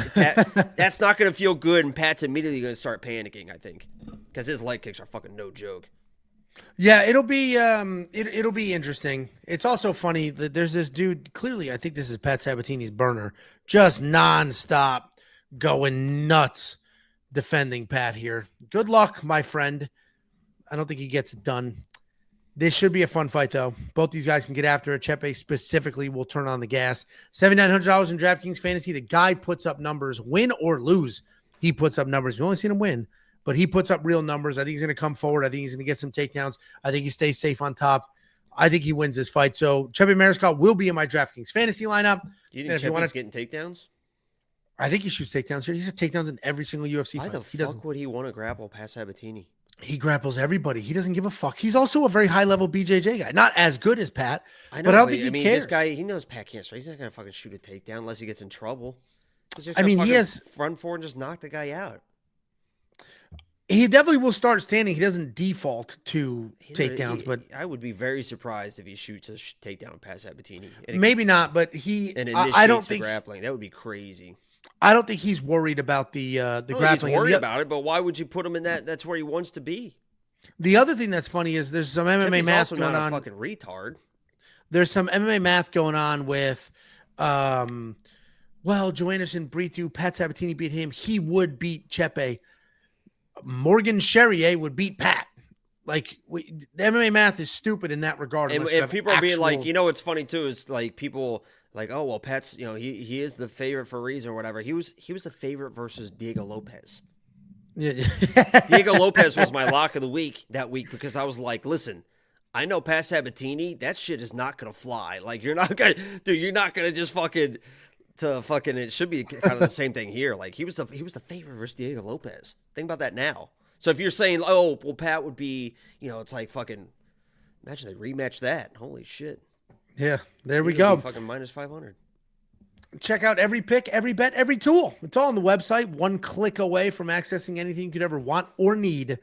that's not going to feel good, and Pat's immediately going to start panicking, I think, because his leg kicks are fucking no joke. Yeah, it'll be it'll be interesting. It's also funny that there's this dude, clearly I think this is Pat Sabatini's burner, just nonstop going nuts defending Pat here. Good luck, my friend. I don't think he gets it done. This should be a fun fight, though. Both these guys can get after it. Chepe specifically will turn on the gas. $7,900 in DraftKings Fantasy. The guy puts up numbers, win or lose. He puts up numbers. We've only seen him win, but he puts up real numbers. I think he's going to come forward. I think he's going to get some takedowns. I think he stays safe on top. I think he wins this fight. So Chepe Mariscal will be in my DraftKings Fantasy lineup. You think Chepe's getting takedowns? I think he shoots takedowns here. He's a takedowns in every single UFC fight. Why the fuck would he want to grapple past Sabatini? He grapples everybody. He doesn't give a fuck. He's also a very high-level BJJ guy. Not as good as Pat, but I don't think he cares. This guy, he knows Pat can't strike. He's not going to fucking shoot a takedown unless he gets in trouble. I mean, he has run forward and just knock the guy out. He definitely will start standing. He doesn't default to takedowns, but I would be very surprised if he shoots a takedown past Sabatini. Maybe not, but I don't think grappling. That would be crazy. I don't think he's worried about the grappling. He's worried about it, but why would you put him in that? That's where he wants to be. The other thing that's funny is there's some MMA math going on. Not a fucking retard. There's some MMA math going on with, Joanderson Brito, Pat Sabatini beat him. He would beat Chepe. Morgan Charrier would beat Pat. Like, the MMA math is stupid in that regard. And people are being like, what's funny too is like people like, oh well, Pat's, he is the favorite for a reason or whatever. He was the favorite versus Diego Lopez. Yeah. Diego Lopez was my lock of the week that week because I was like, listen, I know Pat Sabatini, that shit is not gonna fly. Like, you're not gonna just it should be kind of the same thing here. Like, he was the favorite versus Diego Lopez. Think about that now. So if you're saying, oh, well, Pat would be, it's like fucking, imagine they rematch that. Holy shit. Yeah, there we go. Fucking minus 500. Check out every pick, every bet, every tool. It's all on the website. One click away from accessing anything you could ever want or need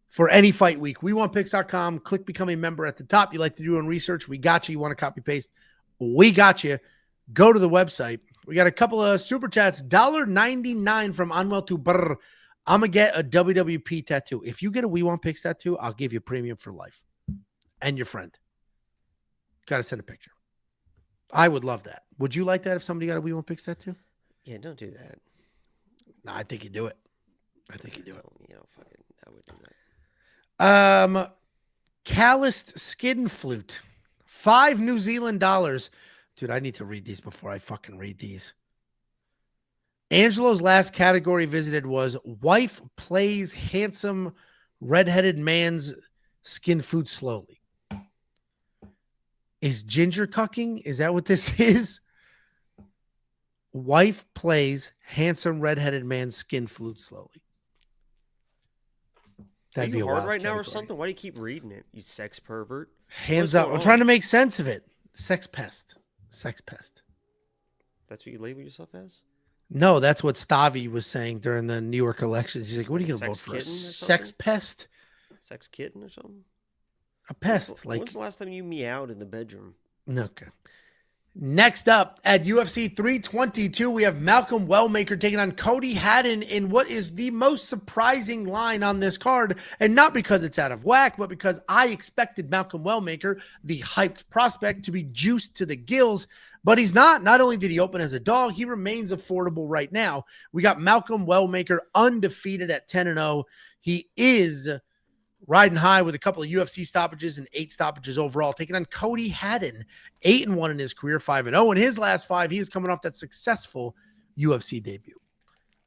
for any fight week. WeWantPicks.com. Click become a member at the top. You like to do your own research. We got you. You want to copy paste? We got you. Go to the website. We got a couple of super chats. $1.99 from Unwell to Brr. I'm going to get a WWP tattoo. If you get a We Want Picks tattoo, I'll give you premium for life. And your friend. Got to send a picture. I would love that. Would you like that if somebody got a We Want Picks tattoo? Yeah, don't do that. No, I think you do it. I think you do it. I would do that. Calloused skin flute. $5 New Zealand dollars. Dude, I need to read these before I fucking read these. Angelo's last category visited was wife plays handsome redheaded man's skin food slowly. Is ginger cucking? Is that what this is? Wife plays handsome redheaded man's skin flute slowly. That'd be hard right now or something? Why do you keep reading it, you sex pervert? Hands up. I'm trying to make sense of it. Sex pest. Sex pest. That's what you label yourself as? No, that's what Stavi was saying during the New York elections. He's like, what are you going to vote for? A sex pest? Sex kitten or something? A pest. When's the last time you meowed in the bedroom? Okay. Next up at UFC 322, we have Malcolm Wellmaker taking on Cody Haddon in what is the most surprising line on this card. And not because it's out of whack, but because I expected Malcolm Wellmaker, the hyped prospect, to be juiced to the gills. But he's not. Not only did he open as a dog, he remains affordable right now. We got Malcolm Wellmaker undefeated at 10-0. He is riding high with a couple of UFC stoppages and 8 stoppages overall, taking on Cody Haddon, 8-1 in his career, 5-0 in his last 5. He is coming off that successful UFC debut.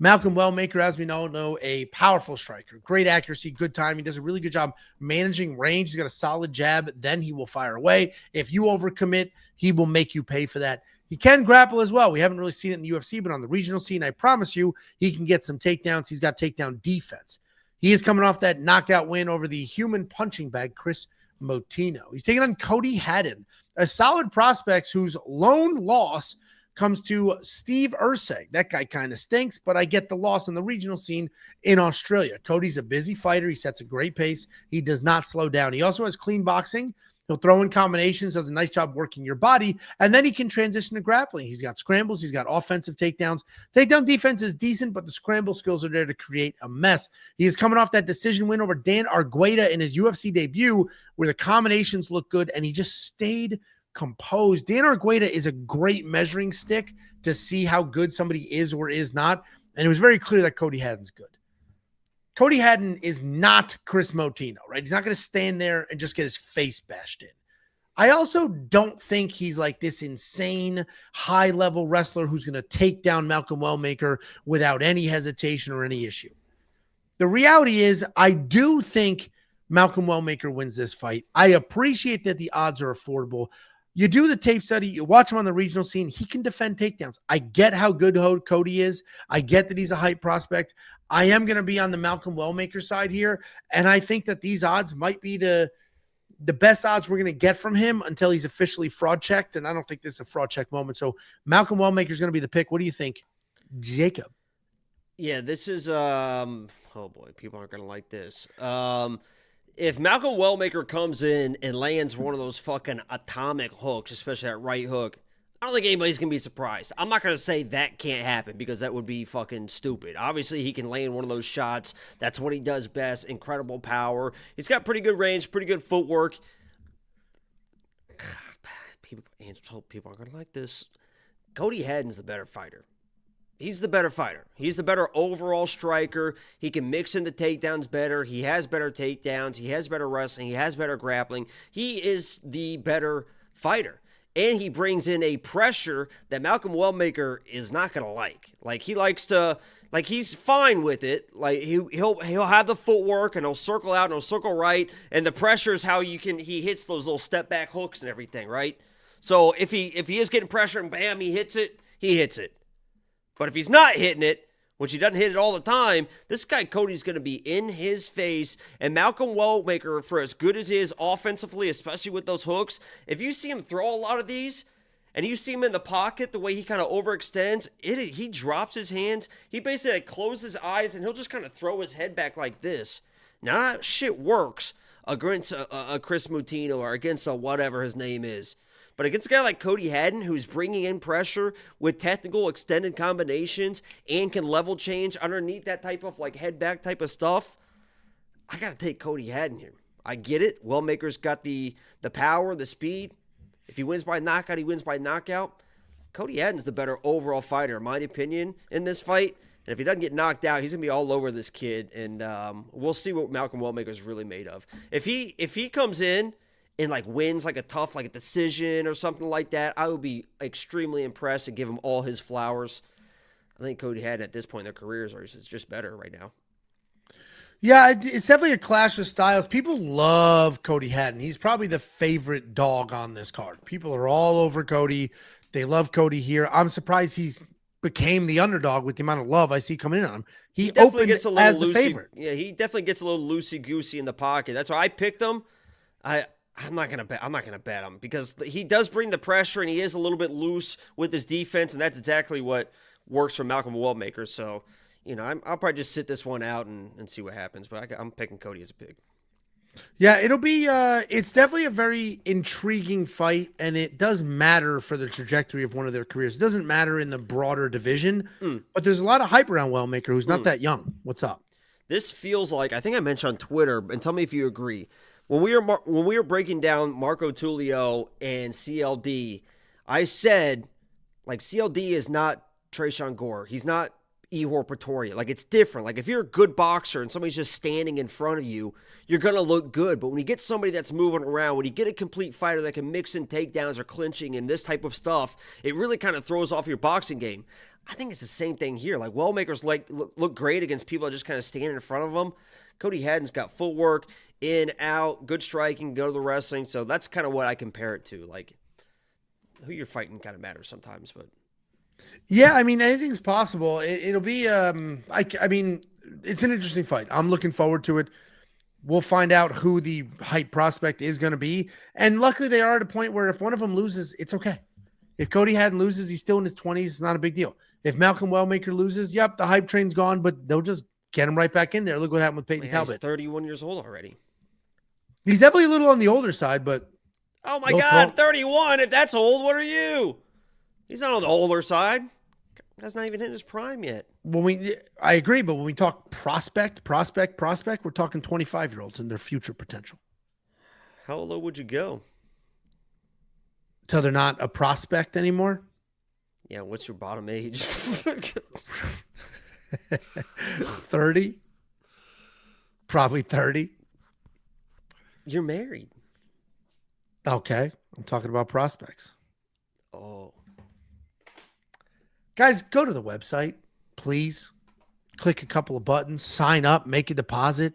Malcolm Wellmaker, as we know, a powerful striker, great accuracy, good time. He does a really good job managing range. He's got a solid jab, then he will fire away. If you overcommit, he will make you pay for that. He can grapple as well. We haven't really seen it in the UFC, but on the regional scene, I promise you, he can get some takedowns. He's got takedown defense. He is coming off that knockout win over the human punching bag, Chris Motino. He's taking on Cody Haddon, a solid prospect whose lone loss comes to Steve Urseg. That guy kind of stinks, but I get the loss on the regional scene in Australia. Cody's a busy fighter. He sets a great pace. He does not slow down. He also has clean boxing. He'll throw in combinations, does a nice job working your body, and then he can transition to grappling. He's got scrambles. He's got offensive takedowns. Takedown defense is decent, but the scramble skills are there to create a mess. He is coming off that decision win over Dan Argueta in his UFC debut, where the combinations look good, and he just stayed composed. Dan Argueta is a great measuring stick to see how good somebody is or is not, and it was very clear that Cody Haddon's good. Cody Haddon is not Chris Motino, right? He's not going to stand there and just get his face bashed in. I also don't think he's like this insane high-level wrestler who's going to take down Malcolm Wellmaker without any hesitation or any issue. The reality is, I do think Malcolm Wellmaker wins this fight. I appreciate that the odds are affordable. You do the tape study, you watch him on the regional scene, he can defend takedowns. I get how good Cody is. I get that he's a hype prospect. I am going to be on the Malcolm Wellmaker side here, and I think that these odds might be the best odds we're going to get from him until he's officially fraud checked, and I don't think this is a fraud check moment. So Malcolm Wellmaker is going to be the pick. What do you think, Jacob? Yeah, this is oh boy, people aren't going to like this. If Malcolm Wellmaker comes in and lands one of those fucking atomic hooks, especially that right hook, I don't think anybody's going to be surprised. I'm not going to say that can't happen because that would be fucking stupid. Obviously, he can land one of those shots. That's what he does best. Incredible power. He's got pretty good range, pretty good footwork. People aren't going to like this. Cody Haddon's the better fighter. He's the better fighter. He's the better overall striker. He can mix in the takedowns better. He has better takedowns. He has better wrestling. He has better grappling. He is the better fighter. And he brings in a pressure that Malcolm Wellmaker is not going to like. Like, he likes to, like, he's fine with it. Like, he'll have the footwork, and he'll circle out, and he'll circle right. And the pressure is how he hits those little step back hooks and everything, right? So if he is getting pressure and bam, he hits it, he hits it. But if he's not hitting it, which he doesn't hit it all the time, this guy Cody's going to be in his face. And Malcolm Wellmaker, for as good as he is offensively, especially with those hooks, if you see him throw a lot of these, and you see him in the pocket, the way he kind of overextends, he drops his hands. He basically closes his eyes, and he'll just kind of throw his head back like this. Now, that shit works against a Chris Motino or against a whatever his name is. But against a guy like Cody Haddon, who's bringing in pressure with technical extended combinations and can level change underneath that type of like head back type of stuff, I got to take Cody Haddon here. I get it. Wellmaker's got the power, the speed. If he wins by knockout, he wins by knockout. Cody Haddon's the better overall fighter, in my opinion, in this fight. And if he doesn't get knocked out, he's going to be all over this kid. And we'll see what Malcolm Wellmaker's really made of. If he comes in and like wins like a tough, like a decision or something like that, I would be extremely impressed and give him all his flowers. I think Cody Haddon at this point in their careers is just better right now. Yeah, it's definitely a clash of styles. People love Cody Haddon. He's probably the favorite dog on this card. People are all over Cody. They love Cody here. I'm surprised he's became the underdog with the amount of love I see coming in on him. He opened gets a little as the favorite. Yeah, he definitely gets a little loosey-goosey in the pocket. That's why I picked him. I'm not gonna bet him because he does bring the pressure and he is a little bit loose with his defense, and that's exactly what works for Malcolm Wellmaker. So, I'll probably just sit this one out and see what happens. But I'm picking Cody as a pick. Yeah, it'll be it's definitely a very intriguing fight, and it does matter for the trajectory of one of their careers. It doesn't matter in the broader division, but there's a lot of hype around Wellmaker, who's not that young. What's up? This feels like, I think I mentioned on Twitter, and tell me if you agree. When we were breaking down Marco Tulio and CLD, I said, like, CLD is not Tresean Gore. He's not Ihor Pretoria. Like, it's different. Like, if you're a good boxer and somebody's just standing in front of you, you're going to look good. But when you get somebody that's moving around, when you get a complete fighter that can mix in takedowns or clinching and this type of stuff, it really kind of throws off your boxing game. I think it's the same thing here. Like, Wellmaker's look great against people that just kind of stand in front of them. Cody Haddon's got full work, in, out, good striking, go to the wrestling. So that's kind of what I compare it to. Like, who you're fighting kind of matters sometimes, but. Yeah, I mean, anything's possible. It'll be, I mean, it's an interesting fight. I'm looking forward to it. We'll find out who the hype prospect is going to be. And luckily they are at a point where if one of them loses, it's okay. If Cody Haddon loses, he's still in his 20s. It's not a big deal. If Malcolm Wellmaker loses, yep, the hype train's gone, but they'll just get him right back in there. Look what happened with Peyton Talbot. He's 31 years old already. He's definitely a little on the older side, but. Oh my God, 31. If that's old, what are you? He's not on the older side. That's not even in his prime yet. I agree, but when we talk prospect, we're talking 25-year-olds and their future potential. How low would you go? Till they're not a prospect anymore? Yeah, what's your bottom age? 30? Probably 30. You're married. Okay, I'm talking about prospects. Oh. Guys, go to the website, please. Click a couple of buttons, sign up, make a deposit.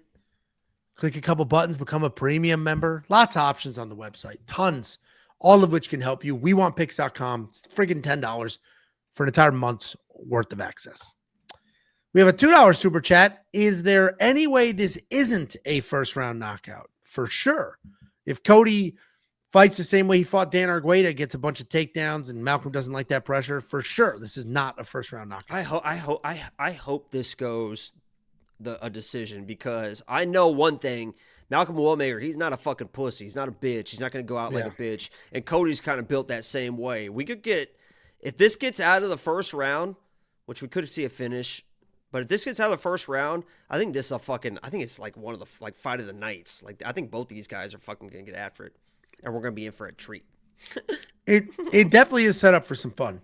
Click a couple buttons, become a premium member. Lots of options on the website. Tons. All of which can help you. WeWantPicks.com. It's friggin' $10 for an entire month's worth of access. We have a $2 super chat. Is there any way this isn't a first-round knockout? For sure. If Cody fights the same way he fought Dan Argueta, gets a bunch of takedowns, and Malcolm doesn't like that pressure, for sure, this is not a first-round knockout. I hope this goes a decision, because I know one thing. Malcolm Wellmaker, he's not a fucking pussy. He's not a bitch. He's not going to go out like a bitch. And Cody's kind of built that same way. We could get, if this gets out of the first round, which we could see a finish, but if this gets out of the first round, I think this is I think it's like one of the fight of the nights. Like, I think both of these guys are fucking going to get after it. And we're going to be in for a treat. It definitely is set up for some fun.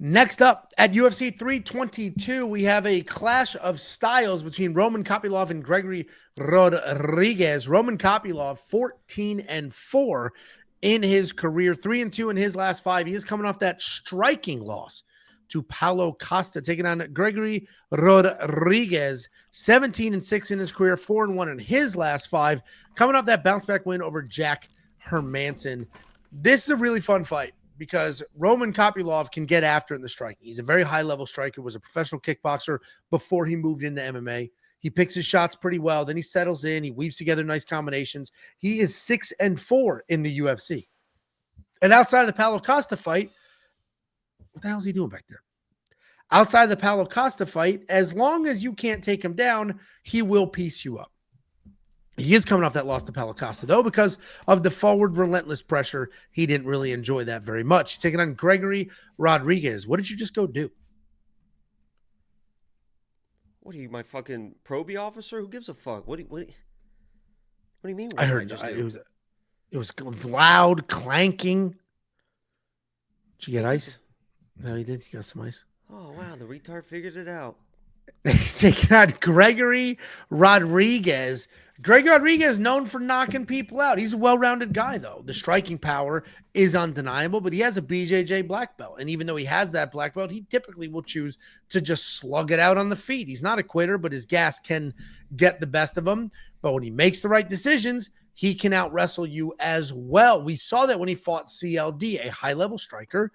Next up, at UFC 322, we have a clash of styles between Roman Kopylov and Gregory Rodrigues. Roman Kopylov, 14-4 in his career, 3-2 in his last 5. He is coming off that striking loss to Paulo Costa, taking on Gregory Rodrigues, 17-6 in his career, 4-1 in his last 5, coming off that bounce back win over Jack Hermanson. This is a really fun fight, because Roman Kopylov can get after in the striking. He's a very high-level striker, was a professional kickboxer before he moved into MMA. He picks his shots pretty well. Then he settles in. He weaves together nice combinations. He is 6-4 in the UFC. And outside of the Paulo Costa fight, what the hell is he doing back there? Outside of the Paulo Costa fight, as long as you can't take him down, he will piece you up. He is coming off that loss to Paulo Costa, though, because of the forward relentless pressure. He didn't really enjoy that very much. He's taking on Gregory Rodrigues. What did you just go do? What are you, my fucking probie officer? Who gives a fuck? What do you mean? I heard it was loud clanking. Did you get ice? No, you did. You got some ice. Oh wow, the retard figured it out. He's taking on Gregory Rodrigues. Gregory Rodrigues, known for knocking people out. He's a well-rounded guy, though. The striking power is undeniable, but he has a BJJ black belt. And even though he has that black belt, he typically will choose to just slug it out on the feet. He's not a quitter, but his gas can get the best of him. But when he makes the right decisions, he can out-wrestle you as well. We saw that when he fought CLD, a high-level striker.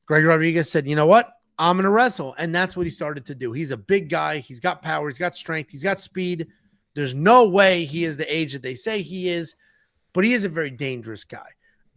Gregory Rodrigues said, you know what? I'm going to wrestle. And that's what he started to do. He's a big guy. He's got power. He's got strength. He's got speed. There's no way he is the age that they say he is, but he is a very dangerous guy.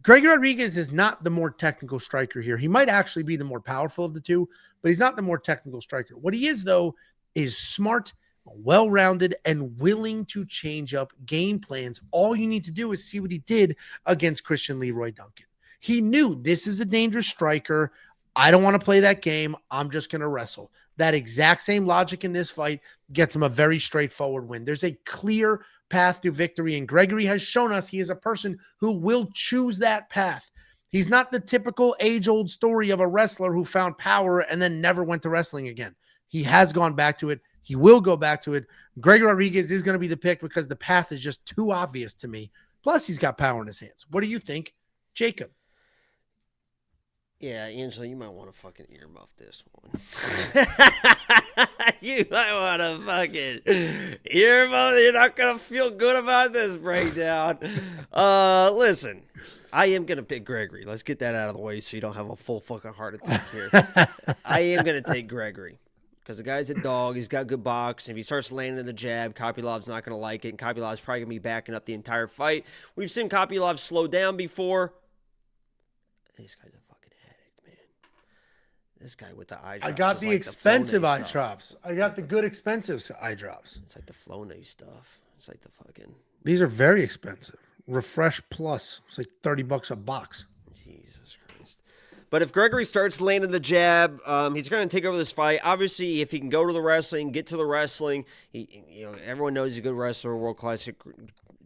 Gregory Rodrigues is not the more technical striker here. He might actually be the more powerful of the two, but he's not the more technical striker. What he is, though, is smart, well-rounded, and willing to change up game plans. All you need to do is see what he did against Christian Leroy Duncan. He knew this is a dangerous striker. I don't want to play that game. I'm just going to wrestle. That exact same logic in this fight gets him a very straightforward win. There's a clear path to victory, and Gregory has shown us he is a person who will choose that path. He's not the typical age-old story of a wrestler who found power and then never went to wrestling again. He has gone back to it. He will go back to it. Gregory Rodrigues is going to be the pick because the path is just too obvious to me. Plus, he's got power in his hands. What do you think, Jacob? Yeah, Angelo, you might want to fucking earmuff this one. You might want to fucking earmuff. You're not going to feel good about this breakdown. Listen, I am going to pick Gregory. Let's get that out of the way so you don't have a full fucking heart attack here. I am going to take Gregory because the guy's a dog. He's got good box. If he starts landing the jab, Kopylov's not going to like it, and Kopylov's probably going to be backing up the entire fight. We've seen Kopylov slow down before. This guy's a fucking addict, man. This guy with the eye drops. I got the like expensive the eye drops. I got the good expensive eye drops. It's like the Flonase stuff. It's like the fucking... These are very expensive. Refresh Plus. It's like $30 a box. Jesus Christ. But if Gregory starts landing the jab, he's going to take over this fight. Obviously, if he can go to the wrestling, get to the wrestling, everyone knows he's a good wrestler, world-class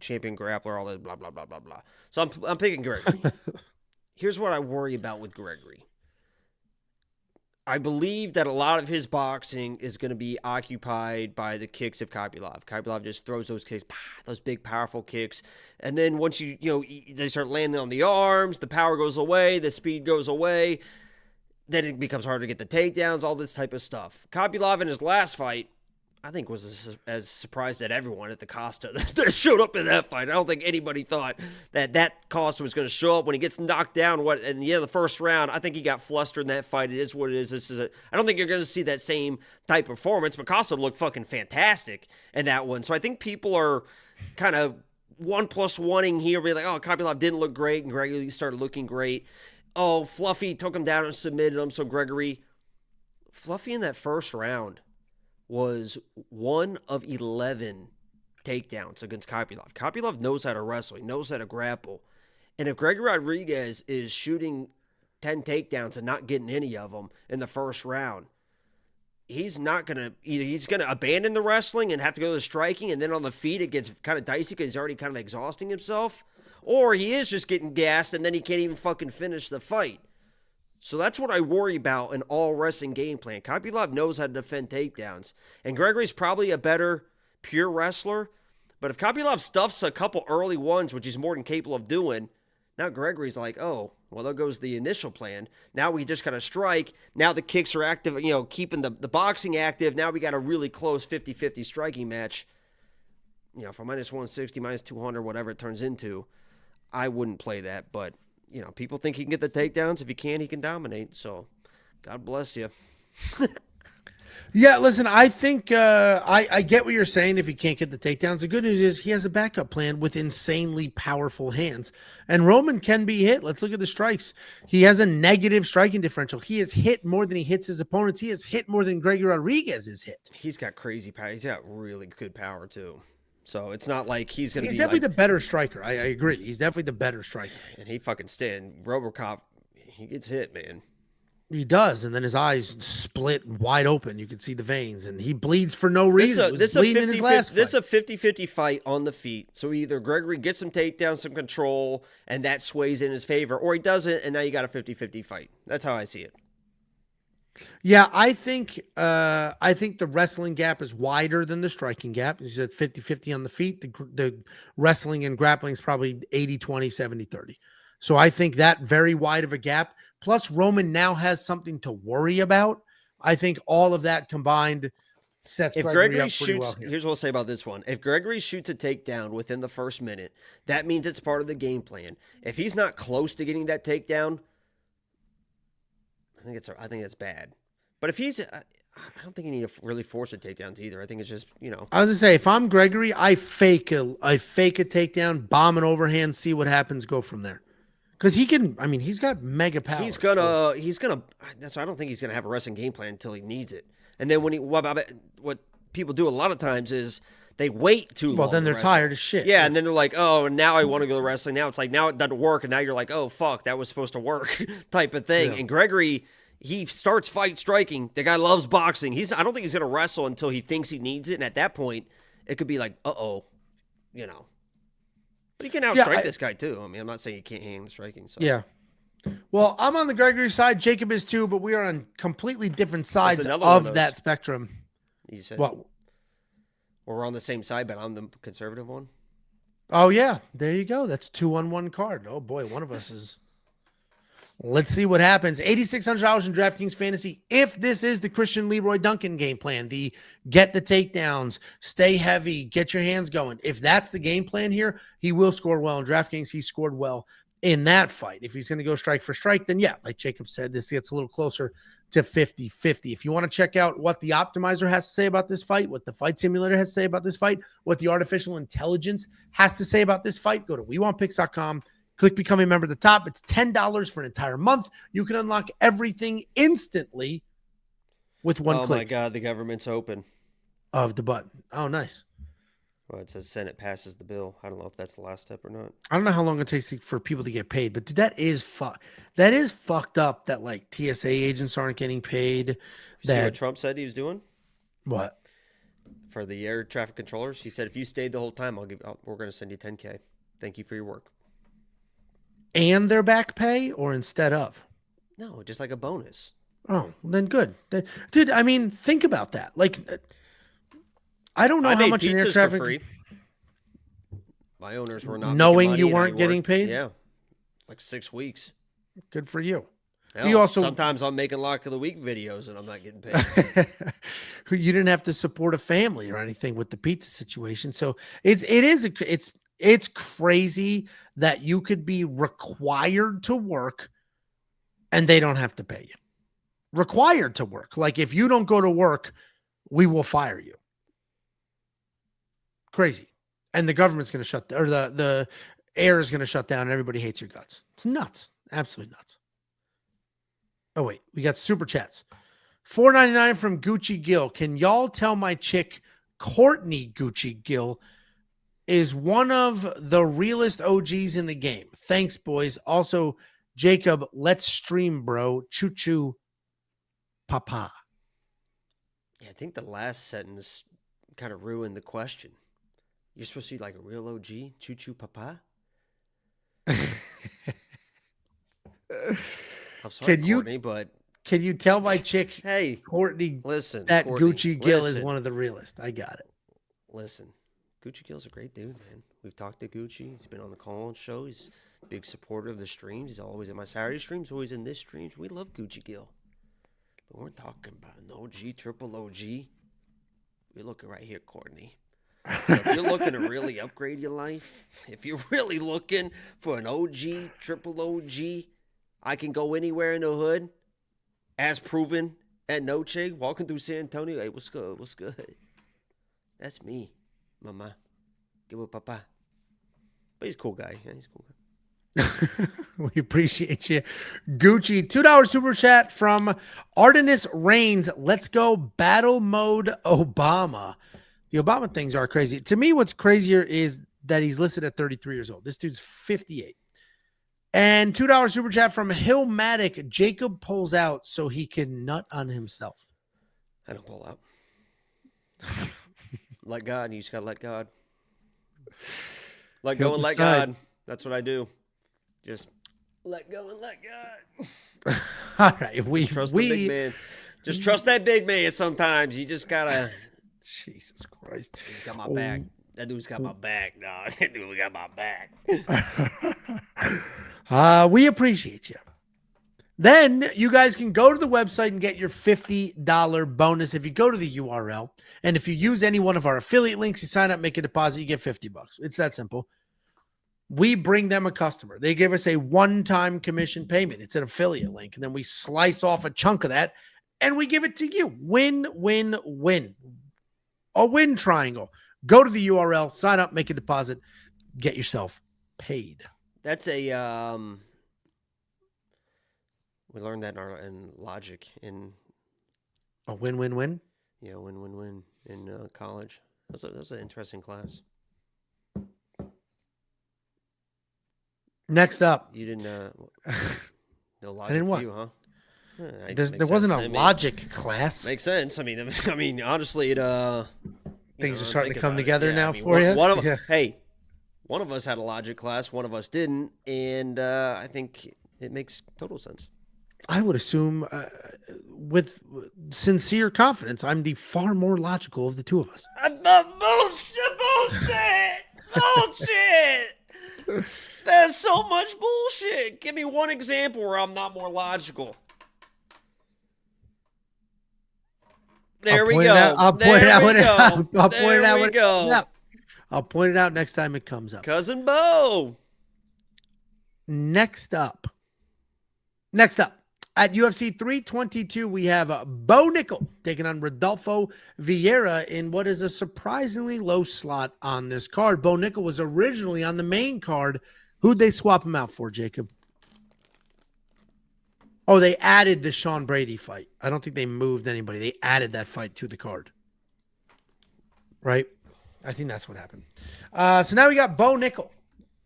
champion grappler, all that blah, blah, blah, blah, blah. So I'm picking Gregory. Here's what I worry about with Gregory. I believe that a lot of his boxing is going to be occupied by the kicks of Kopylov. Kopylov just throws those kicks, those big, powerful kicks. And then once they start landing on the arms, the power goes away, the speed goes away. Then it becomes harder to get the takedowns, all this type of stuff. Kopylov in his last fight, I think, was as surprised at everyone at the Costa that showed up in that fight. I don't think anybody thought that Costa was going to show up when he gets knocked down. In the end of the first round, I think he got flustered in that fight. It is what it is. I don't think you're going to see that same type of performance, but Costa looked fucking fantastic in that one. So I think people are kind of 1+1ing here, be like, oh, Kopylov didn't look great, and Gregory started looking great. Oh, Fluffy took him down and submitted him, so Fluffy in that first round was 1 of 11 takedowns against Kopylov. Kopylov knows how to wrestle. He knows how to grapple. And if Gregory Rodrigues is shooting 10 takedowns and not getting any of them in the first round, he's not going to... Either he's going to abandon the wrestling and have to go to the striking, and then on the feet it gets kind of dicey because he's already kind of exhausting himself, or he is just getting gassed and then he can't even fucking finish the fight. So that's what I worry about in all wrestling game plan. Kopylov knows how to defend takedowns. And Gregory's probably a better pure wrestler. But if Kopylov stuffs a couple early ones, which he's more than capable of doing, now Gregory's like, oh, well, there goes the initial plan. Now we just got to strike. Now the kicks are active, keeping the boxing active. Now we got a really close 50-50 striking match. For -160, -200, whatever it turns into, I wouldn't play that, but... people think he can get the takedowns. If he can, he can dominate. So, God bless you. Yeah, listen, I think I get what you're saying if he can't get the takedowns. The good news is he has a backup plan with insanely powerful hands. And Roman can be hit. Let's look at the strikes. He has a negative striking differential. He has hit more than he hits his opponents. He has hit more than Gregory Rodrigues has hit. He's got crazy power. He's got really good power, too. So it's not like he's going to be... He's definitely the better striker. I agree. He's definitely the better striker. And he fucking Robocop, he gets hit, man. He does, and then his eyes split wide open. You can see the veins, and he bleeds for no reason. This is a 50-50 fight on the feet. So either Gregory gets some takedowns, some control, and that sways in his favor, or he doesn't, and now you got a 50-50 fight. That's how I see it. Yeah, I think the wrestling gap is wider than the striking gap. He's at 50-50 on the feet. The wrestling and grappling is probably 80-20, 70-30. So I think that very wide of a gap. Plus, Roman now has something to worry about. I think all of that combined sets Gregory up pretty well here. Here's what I'll say about this one. If Gregory shoots a takedown within the first minute, that means it's part of the game plan. If he's not close to getting that takedown, I think it's bad. But if he's, I don't think you need to really force the takedowns either. I think it's just, I was gonna say, if I'm Gregory, I fake a takedown, bomb an overhand, see what happens, go from there. Because he can. I mean, he's got mega power. He's gonna. That's why I don't think he's gonna have a wrestling game plan until he needs it. And then when what people do a lot of times is they wait too long. Well, then they're tired as shit. Yeah, and then they're like, oh, now I want to go to wrestling. Now it's like, now it doesn't work, and now you're like, oh fuck, that was supposed to work, type of thing. Yeah. And Gregory, he starts fight striking. The guy loves boxing. I don't think he's gonna wrestle until he thinks he needs it. And at that point, it could be like, you know. But he can outstrike this guy too. I mean, I'm not saying he can't handle striking. So. Yeah. Well, I'm on the Gregory side. Jacob is too, but we are on completely different sides of that spectrum. You said what? We're on the same side, but I'm the conservative one. Oh yeah, there you go. That's 2-on-1 card. Oh boy, one of us is. Let's see what happens. $8,600 in DraftKings Fantasy. If this is the Christian Leroy Duncan game plan, the get the takedowns, stay heavy, get your hands going. If that's the game plan here, he will score well in DraftKings. He scored well in that fight. If he's going to go strike for strike, then yeah, like Jacob said, this gets a little closer to 50-50. If you want to check out what the optimizer has to say about this fight, what the fight simulator has to say about this fight, what the artificial intelligence has to say about this fight, go to WeWantPicks.com. Click Become a Member at the top. It's $10 for an entire month. You can unlock everything instantly with one click. Oh, my God. The government's open. Of the button. Oh, nice. Well, it says Senate passes the bill. I don't know if that's the last step or not. I don't know how long it takes for people to get paid, but dude, that is fucked up that, like, TSA agents aren't getting paid. See what Trump said he was doing? What? For the air traffic controllers? He said, if you stayed the whole time, we're going to send you $10K. Thank you for your work. And their back pay or instead of? No, just like a bonus. Oh, then good. Dude, I mean, think about that. Like, I don't know how much an air traffic... For free. My owners were not knowing you weren't getting paid? Yeah. Like 6 weeks. Good for you. Hell, you also sometimes I'm making lock of the week videos and I'm not getting paid. You didn't have to support a family or anything with the pizza situation. So it's crazy that you could be required to work and they don't have to pay you. Required to work. Like, if you don't go to work, we will fire you. Crazy. And the government's going to shut down, or the air is going to shut down and everybody hates your guts. It's nuts. Absolutely nuts. Oh, wait. We got super chats. $4.99 from Gucci Gill. Can y'all tell my chick, Courtney Gucci Gill, is one of the realest OGs in the game? Thanks, boys. Also, Jacob, let's stream, bro. Choo-choo, papa. Yeah, I think the last sentence kind of ruined the question. You're supposed to be like a real OG? Choo-choo, papa? I'm sorry, Courtney, but... Can you tell my chick, hey, Courtney, listen, that Courtney, Gucci Gill is one of the realest? I got it. Listen. Gucci Gill's a great dude, man. We've talked to Gucci. He's been on the call-in show. He's a big supporter of the streams. He's always in my Saturday streams, always in this streams. We love Gucci Gill. But we're talking about an OG, triple OG. We're looking right here, Courtney. So if you're looking to really upgrade your life, if you're really looking for an OG, triple OG, I can go anywhere in the hood, as proven at Noche, walking through San Antonio. Hey, what's good? What's good? That's me. Mama, give a papa. But he's a cool guy. Yeah, he's a cool guy. We appreciate you. Gucci, $2 super chat from Artemis Reigns. Let's go battle mode Obama. The Obama things are crazy. To me, what's crazier is that he's listed at 33 years old. This dude's 58. And $2 super chat from Hillmatic. Jacob pulls out so he can nut on himself. I don't pull out. Let God. You just got to let God. Let go and let God. That's what I do. Just let go and let God. All right. Just trust the big man. Just trust that big man sometimes. You just got to. Jesus Christ. He's got my back. That dude's got my back, dog. That dude got my back. We appreciate you. Then you guys can go to the website and get your $50 bonus if you go to the URL. And if you use any one of our affiliate links, you sign up, make a deposit, you get $50. It's that simple. We bring them a customer. They give us a one-time commission payment. It's an affiliate link. And then we slice off a chunk of that and we give it to you. Win, win, win. A win triangle. Go to the URL, sign up, make a deposit, get yourself paid. That's a We learned that in logic in A win-win-win? yeah, win-win-win in college. That was an interesting class. Next up. You didn't no logic I didn't for what? you, huh? There wasn't a logic class. Makes sense. I mean, honestly, it Things are starting to come together now for you. Hey, one of us had a logic class, one of us didn't, and I think it makes total sense. I would assume, with sincere confidence, I'm the far more logical of the two of us. Bullshit! There's so much bullshit. Give me one example where I'm not more logical. There we go. I'll point it out when go. I'll point it out next time it comes up. Cousin Bo. Next up, at UFC 322, we have Bo Nickal taking on Rodolfo Vieira in what is a surprisingly low slot on this card. Bo Nickal was originally on the main card. Who'd they swap him out for, Jacob? Oh, they added the Sean Brady fight. I don't think they moved anybody. They added that fight to the card. Right? I think that's what happened. So now we got Bo Nickal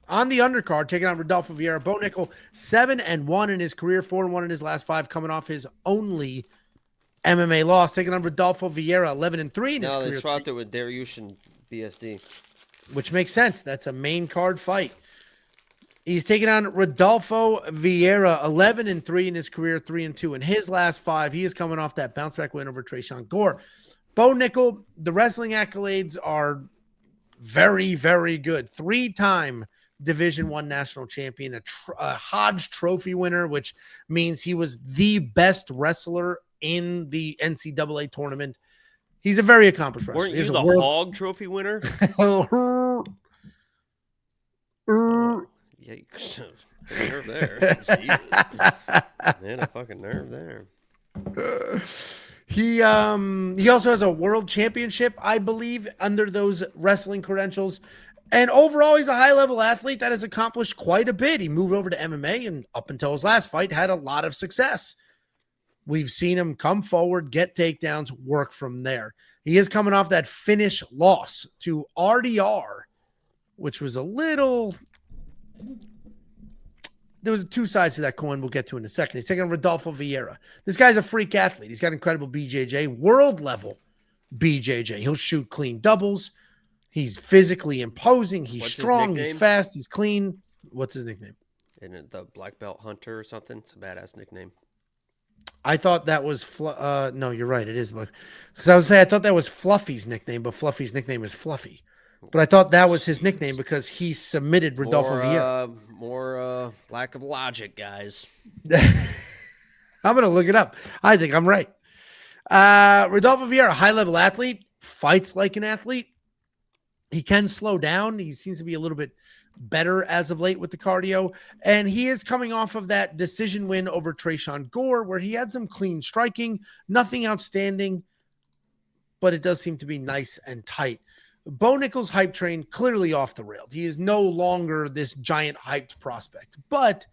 on the undercard, taking on Rodolfo Vieira. Bo Nickal, 7-1 in his career, 4-1 in his last 5, coming off his only MMA loss. Taking on Rodolfo Vieira, 11-3 in his career. No, they swapped it with Dariush and BSD. Which makes sense. That's a main card fight. He's taking on Rodolfo Vieira, 11-3 in his career, 3-2 in his last 5. He is coming off that bounce-back win over Tresean Gore. Bo Nickal, the wrestling accolades are very, very good. 3-time Division I national champion, a Hodge Trophy winner, which means he was the best wrestler in the NCAA tournament. He's a very accomplished wrestler. Weren't you the Hog Trophy winner? Yikes. Nerve there. Jesus. Man, a fucking nerve there. He also has a world championship, I believe, under those wrestling credentials. And overall, he's a high-level athlete that has accomplished quite a bit. He moved over to MMA and up until his last fight had a lot of success. We've seen him come forward, get takedowns, work from there. He is coming off that finish loss to RDR, which was a little... There was two sides to that coin we'll get to in a second. He's taking on Rodolfo Vieira. This guy's a freak athlete. He's got incredible BJJ, world-level BJJ. He'll shoot clean doubles. He's physically imposing. He's strong. He's fast. He's clean. What's his nickname? Isn't it the Black Belt Hunter or something? It's a badass nickname. I thought that was no, you're right. It is, because I was saying I thought that was Fluffy's nickname, but Fluffy's nickname is Fluffy. But I thought that was his nickname because he submitted Rodolfo Vieira. More lack of logic, guys. I'm gonna look it up. I think I'm right. Rodolfo Vieira, high-level athlete, fights like an athlete. He can slow down. He seems to be a little bit better as of late with the cardio. And he is coming off of that decision win over Tresean Gore, where he had some clean striking, nothing outstanding, but it does seem to be nice and tight. Bo Nickal's hype train clearly off the rails. He is no longer this giant hyped prospect, but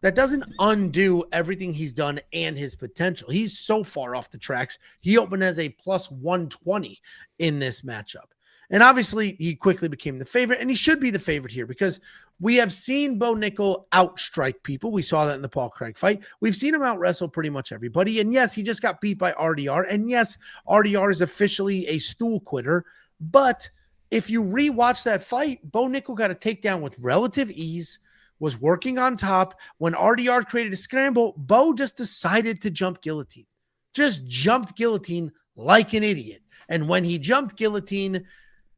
that doesn't undo everything he's done and his potential. He's so far off the tracks. He opened as a plus 120 in this matchup. And obviously, he quickly became the favorite, and he should be the favorite here because we have seen Bo Nickal outstrike people. We saw that in the Paul Craig fight. We've seen him out-wrestle pretty much everybody. And yes, he just got beat by RDR. And yes, RDR is officially a stool quitter. But if you rewatch that fight, Bo Nickal got a takedown with relative ease, was working on top. When RDR created a scramble, Bo just decided to jump guillotine. Just jumped guillotine like an idiot. And when he jumped guillotine,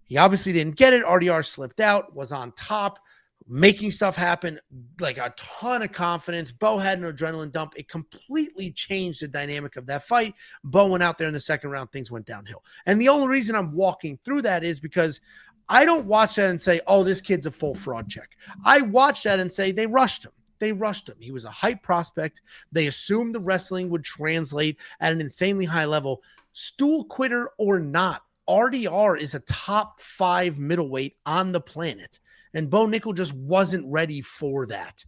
he obviously didn't get it. RDR slipped out, was on top, making stuff happen, like a ton of confidence. Bo had an adrenaline dump. It completely changed the dynamic of that fight. Bo went out there in the second round. Things went downhill. And the only reason I'm walking through that is because I don't watch that and say, oh, this kid's a full fraud check. I watch that and say they rushed him. They rushed him. He was a hype prospect. They assumed the wrestling would translate at an insanely high level. Stool quitter or not, RDR is a top 5 middleweight on the planet. And Bo Nickal just wasn't ready for that.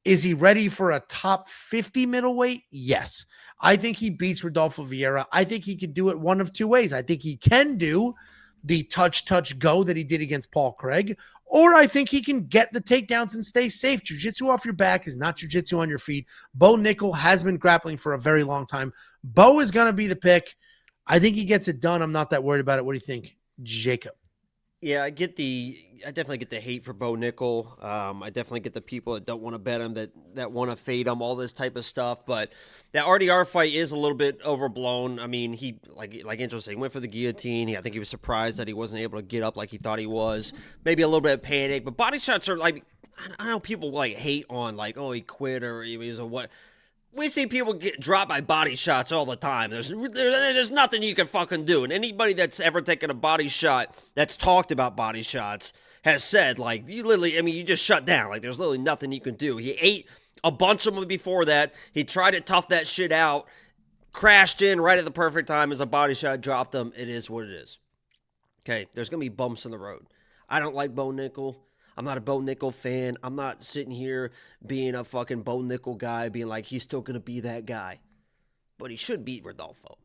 Is he ready for a top 50 middleweight? Yes. I think he beats Rodolfo Vieira. I think he could do it one of two ways. I think he can do the touch, go that he did against Paul Craig, or I think he can get the takedowns and stay safe. Jiu-jitsu off your back is not jiu-jitsu on your feet. Bo Nickal has been grappling for a very long time. Bo is going to be the pick. I think he gets it done. I'm not that worried about it. What do you think, Jacob? Yeah, I definitely get the hate for Bo Nickal. I definitely get the people that don't want to bet him, that want to fade him, all this type of stuff. But that RDR fight is a little bit overblown. I mean, he, like Angelo said, he went for the guillotine. I think he was surprised that he wasn't able to get up like he thought he was. Maybe a little bit of panic. But body shots are like, I know people like hate on like, oh, he quit or he was a what. We see people get dropped by body shots all the time. There's nothing you can fucking do. And anybody that's ever taken a body shot that's talked about body shots has said, like, you literally, I mean, you just shut down. Like, there's literally nothing you can do. He ate a bunch of them before that. He tried to tough that shit out, crashed in right at the perfect time as a body shot dropped him. It is what it is. Okay, there's going to be bumps in the road. I don't like Bo Nickal. I'm not a Bo Nickal fan. I'm not sitting here being a fucking Bo Nickal guy, being like, he's still going to be that guy. But he should beat Rodolfo.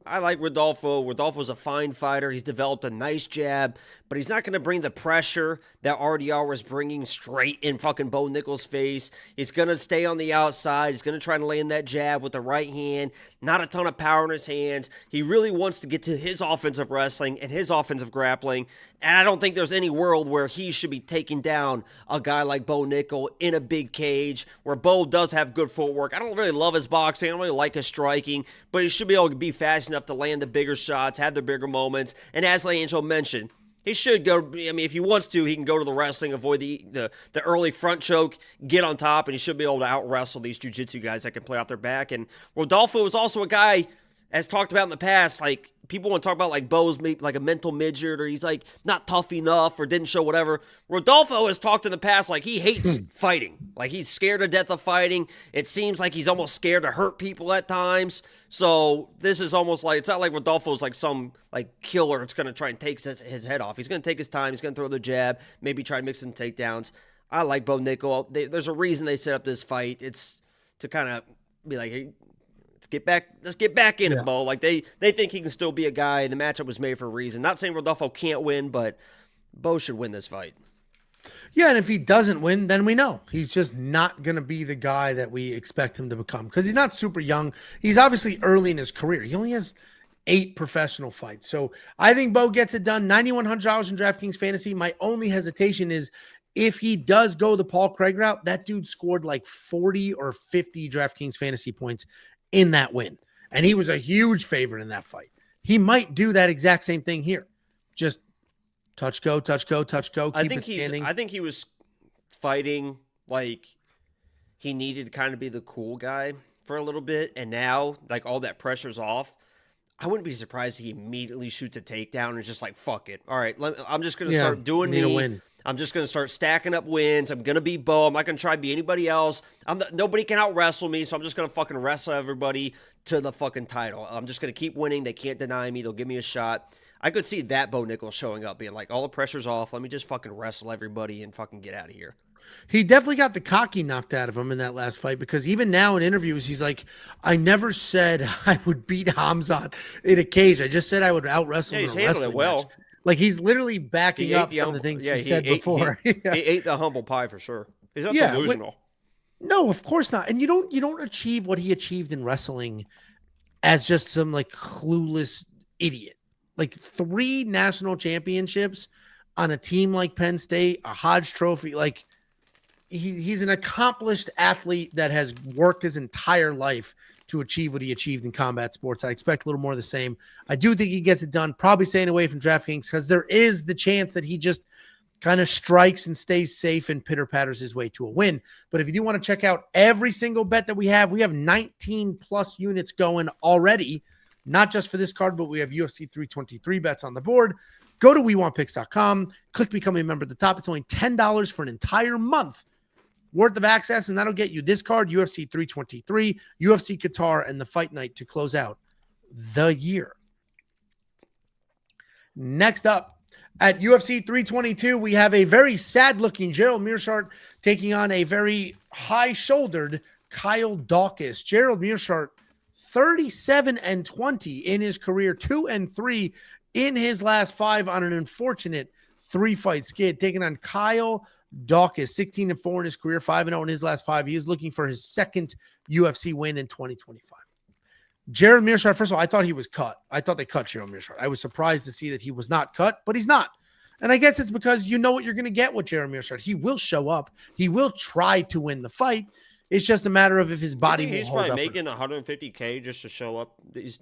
I like Rodolfo. Rodolfo's a fine fighter. He's developed a nice jab, but he's not going to bring the pressure that RDR was bringing straight in fucking Bo Nickal's face. He's going to stay on the outside. He's going to try to land that jab with the right hand. Not a ton of power in his hands. He really wants to get to his offensive wrestling and his offensive grappling, and I don't think there's any world where he should be taking down a guy like Bo Nickal in a big cage, where Bo does have good footwork. I don't really love his boxing. I don't really like his striking, but he should be able to be fast enough to land the bigger shots, have the bigger moments. And as Angel mentioned, he should go, I mean, if he wants to, he can go to the wrestling, avoid the early front choke, get on top, and he should be able to out-wrestle these jiu-jitsu guys that can play off their back. And Rodolfo is also a guy, as talked about in the past, like, people want to talk about, like, Bo's maybe like a mental midget, or he's, like, not tough enough, or didn't show whatever. Rodolfo has talked in the past like he hates fighting. Like, he's scared to death of fighting. It seems like he's almost scared to hurt people at times. So this is almost like, it's not like Rodolfo's like some, like, killer that's going to try and take his head off. He's going to take his time. He's going to throw the jab, maybe try and mix some takedowns. I like Bo Nickal. There's a reason they set up this fight. It's to kind of be like, hey, let's get back in it, Bo. Like, they think he can still be a guy, and the matchup was made for a reason. Not saying Rodolfo can't win, but Bo should win this fight. Yeah, and if he doesn't win, then we know he's just not going to be the guy that we expect him to become, because he's not super young. He's obviously early in his career. He only has 8 professional fights. So I think Bo gets it done. $9,100 in DraftKings Fantasy. My only hesitation is if he does go the Paul Craig route, that dude scored like 40 or 50 DraftKings Fantasy points in that win. And he was a huge favorite in that fight. He might do that exact same thing here. Just touch, go, touch, go, touch, go. I think he was fighting like he needed to kind of be the cool guy for a little bit. And now, like, all that pressure's off. I wouldn't be surprised if he immediately shoots a takedown and is just like, fuck it. All right, I'm just going to start doing me. I'm just going to start stacking up wins. I'm going to be Bo. I'm not going to try to be anybody else. Nobody can out-wrestle me, so I'm just going to fucking wrestle everybody to the fucking title. I'm just going to keep winning. They can't deny me. They'll give me a shot. I could see that Bo Nickal showing up, being like, all the pressure's off. Let me just fucking wrestle everybody and fucking get out of here. He definitely got the cocky knocked out of him in that last fight, because even now in interviews, he's like, I never said I would beat Hamzat in a cage. I just said I would out-wrestle him in a wrestling match. Like, he's literally backing up some of the things he said before. He ate the humble pie for sure. He's not delusional. No, of course not. And you don't achieve what he achieved in wrestling as just some, like, clueless idiot. Like, 3 national championships on a team like Penn State, a Hodge Trophy. Like, he's an accomplished athlete that has worked his entire life to achieve what he achieved in combat sports. I expect a little more of the same. I do think he gets it done, probably staying away from DraftKings, because there is the chance that he just kind of strikes and stays safe and pitter-patters his way to a win. But if you do want to check out every single bet that we have 19 plus units going already, not just for this card, but we have UFC 323 bets on the board. Go to WeWantPicks.com, click Become a Member at the top. It's only $10 for an entire month worth of access, and that'll get you this card, UFC 323, UFC Qatar, and the Fight Night to close out the year. Next up, At UFC 322, we have a very sad-looking Gerald Meerschaert taking on a very high-shouldered Kyle Daukaus. Gerald Meerschaert, 37-20 in his career, 2-3 in his last 5 on an unfortunate 3-fight skid, taking on Kyle Daukaus, 16-4 in his career, 5-0 in his last 5. He is looking for his second UFC win in 2025. Gerald Meerschaert, first of all, I thought he was cut. I thought they cut Gerald Meerschaert. I was surprised to see that he was not cut, but he's not. And I guess it's because you know what you're going to get with Gerald Meerschaert. He will show up. He will try to win the fight. It's just a matter of if his body will hold up. He's probably making $150K just to show up this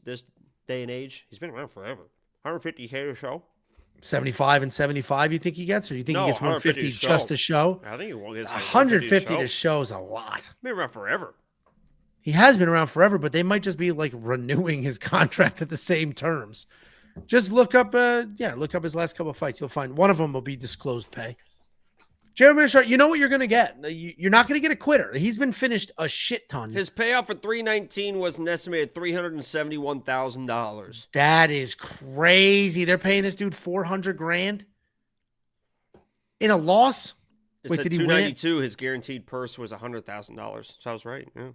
day and age. He's been around forever. $150K to show? 75 and 75 you think he gets? Or you think he gets 150 just to show? I think he will get 150 to show is a lot. He's been around forever. He has been around forever, but they might just be like renewing his contract at the same terms. Just look up his last couple of fights. You'll find one of them will be disclosed pay. Gerald Meerschaert, you know what you're going to get. You're not going to get a quitter. He's been finished a shit ton. His payout for 319 was an estimated $371,000. That is crazy. They're paying this dude $400,000 in a loss. It's at 292. His guaranteed purse was $100,000. So I was right. Yeah.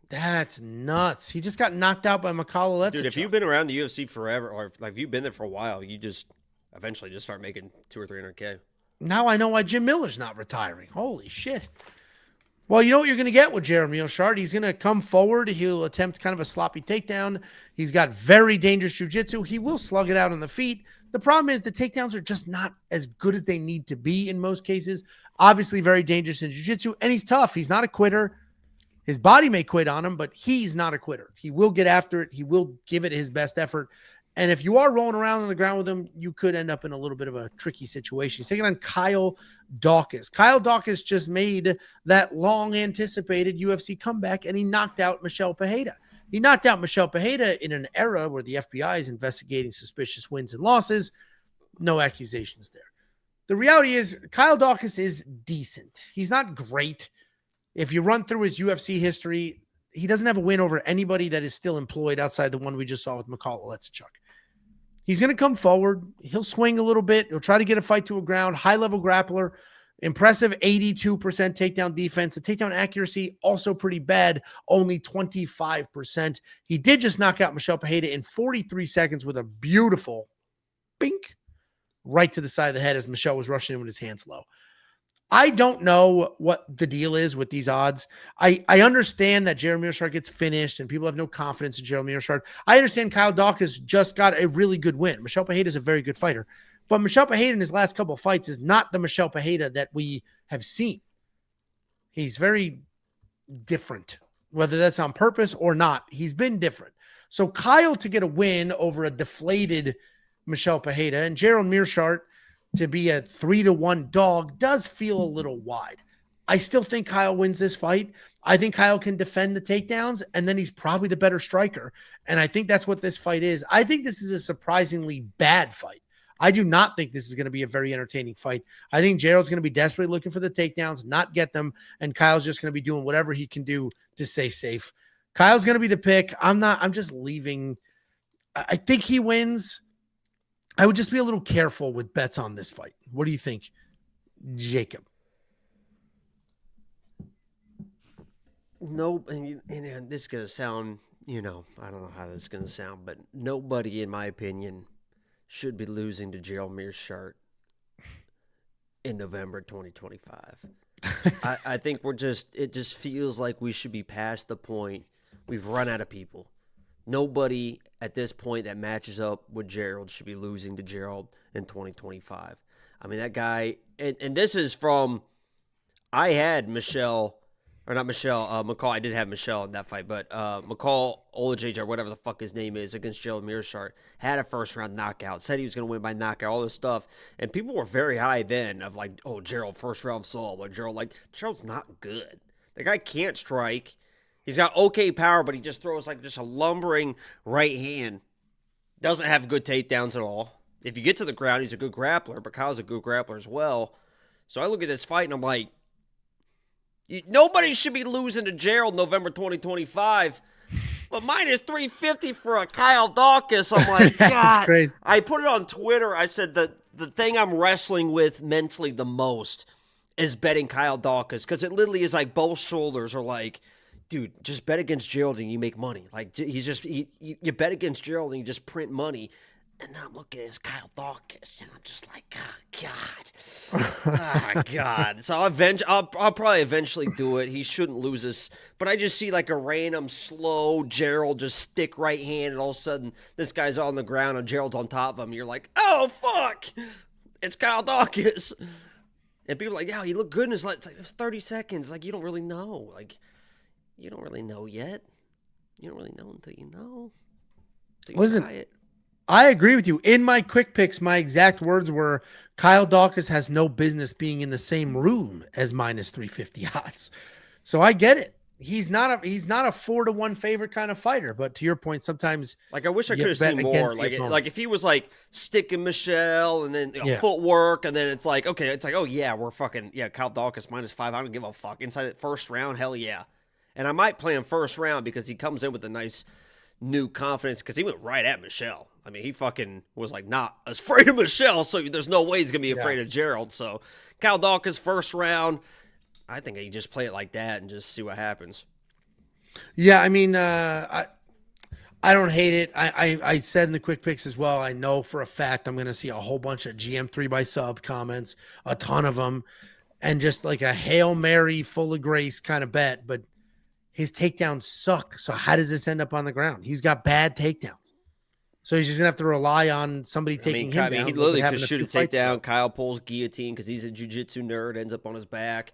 That's nuts. He just got knocked out by Makhachev. Dude, if you've been around the UFC forever, or if you've been there for a while, you just eventually just start making $200,000 or $300K. Now I know why Jim Miller's not retiring. Holy shit. Well, you know what you're going to get with Gerald Meerschaert. He's going to come forward. He'll attempt kind of a sloppy takedown. He's got very dangerous jiu-jitsu. He will slug it out on the feet. The problem is the takedowns are just not as good as they need to be in most cases. Obviously very dangerous in jiu-jitsu, and he's tough. He's not a quitter. His body may quit on him, but he's not a quitter. He will get after it. He will give it his best effort. And if you are rolling around on the ground with him, you could end up in a little bit of a tricky situation. He's taking on Kyle Daukaus. Kyle Daukaus just made that long-anticipated UFC comeback, and he knocked out Michel Pereira. He knocked out Michel Pereira in an era where the FBI is investigating suspicious wins and losses. No accusations there. The reality is Kyle Daukaus is decent. He's not great. If you run through his UFC history, he doesn't have a win over anybody that is still employed outside the one we just saw with Makhachev. He's going to come forward. He'll swing a little bit. He'll try to get a fight to a ground. High-level grappler. Impressive 82% takedown defense. The takedown accuracy also pretty bad, only 25%. He did just knock out Michel Pereira in 43 seconds with a beautiful bink right to the side of the head as Michel was rushing in with his hands low. I don't know what the deal is with these odds. I understand that Gerald Meerschaert gets finished and people have no confidence in Gerald Meerschaert. I understand Kyle Daukaus just got a really good win. Michel Pereira is a very good fighter. But Michel Pereira in his last couple of fights is not the Michel Pereira that we have seen. He's very different, whether that's on purpose or not. He's been different. So Kyle to get a win over a deflated Michel Pereira and Gerald Meerschaert to be a 3-1 dog does feel a little wide. I still think Kyle wins this fight. I think Kyle can defend the takedowns, and then he's probably the better striker. And I think that's what this fight is. I think this is a surprisingly bad fight. I do not think this is going to be a very entertaining fight. I think Gerald's going to be desperately looking for the takedowns, not get them, and Kyle's just going to be doing whatever he can do to stay safe. Kyle's going to be the pick. I'm just leaving. I think he wins. I would just be a little careful with bets on this fight. What do you think, Jacob? No, and this is going to sound, I don't know how this is going to sound, but nobody, in my opinion, should be losing to Gerald Meerschaert in November 2025. I think it just feels like we should be past the point. We've run out of people. Nobody at this point that matches up with Gerald should be losing to Gerald in 2025. I mean, that guy, and this is from, I had McCall. I did have Michel in that fight, but McCall Olajay, or whatever the fuck his name is, against Gerald Meerschaert, had a first-round knockout, said he was going to win by knockout, all this stuff. And people were very high then of like, oh, Gerald, first-round solve. Gerald's not good. The guy can't strike. He's got okay power, but he just throws just a lumbering right hand. Doesn't have good takedowns at all. If you get to the ground, he's a good grappler, but Kyle's a good grappler as well. So I look at this fight, and I'm like, nobody should be losing to Gerald November 2025. But minus 350 for a Kyle Daukaus. I'm like, God. Crazy. I put it on Twitter. I said the thing I'm wrestling with mentally the most is betting Kyle Daukaus, because it literally is like both shoulders are like, dude, just bet against Gerald and you make money. Like, you bet against Gerald and you just print money. And then I'm looking at his Kyle Daukaus, and I'm just like, oh, God. Oh, God. So I'll probably eventually do it. He shouldn't lose this. But I just see like a random slow Gerald just stick right hand, and all of a sudden this guy's on the ground and Gerald's on top of him. You're like, oh, fuck. It's Kyle Daukaus. And people are like, yeah, he looked good in his life. It's like, it was 30 seconds. Like, you don't really know. Like, you don't really know yet. You don't really know until you know. Until you try it. I agree with you. In my quick picks, my exact words were Kyle Daukaus has no business being in the same room as minus 350 odds. So I get it. He's not a 4-1 favorite kind of fighter. But to your point, sometimes like I wish I could have seen more. Like if he was like sticking Michelle and then footwork, and then it's like, okay, it's like, oh yeah, we're fucking Kyle Daukaus minus 5. I don't give a fuck. Inside that first round, hell yeah. And I might play him first round because he comes in with a nice new confidence, because he went right at Michelle. I mean, he fucking was like not afraid of Michelle, so there's no way he's going to be afraid of Gerald. So Kyle Daukaus first round, I think you just play it like that and just see what happens. Yeah, I mean, I don't hate it. I said in the quick picks as well, I know for a fact I'm going to see a whole bunch of GM 3x sub comments, a ton of them, and just like a Hail Mary full of grace kind of bet, but his takedowns suck. So how does this end up on the ground? He's got bad takedowns. So he's just going to have to rely on somebody taking him down. He literally could shoot a takedown. Kyle pulls guillotine because he's a jiu-jitsu nerd, ends up on his back,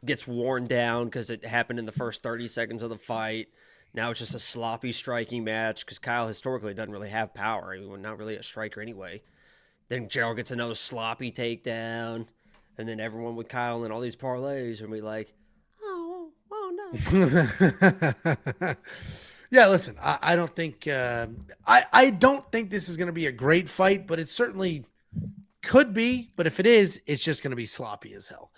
gets worn down because it happened in the first 30 seconds of the fight. Now it's just a sloppy striking match because Kyle historically doesn't really have power. I mean, not really a striker anyway. Then Gerald gets another sloppy takedown, and then everyone with Kyle and all these parlays are going to be like, oh no. Yeah, listen, I don't think I don't think this is going to be a great fight, but it certainly could be. But if it is, it's just going to be sloppy as hell.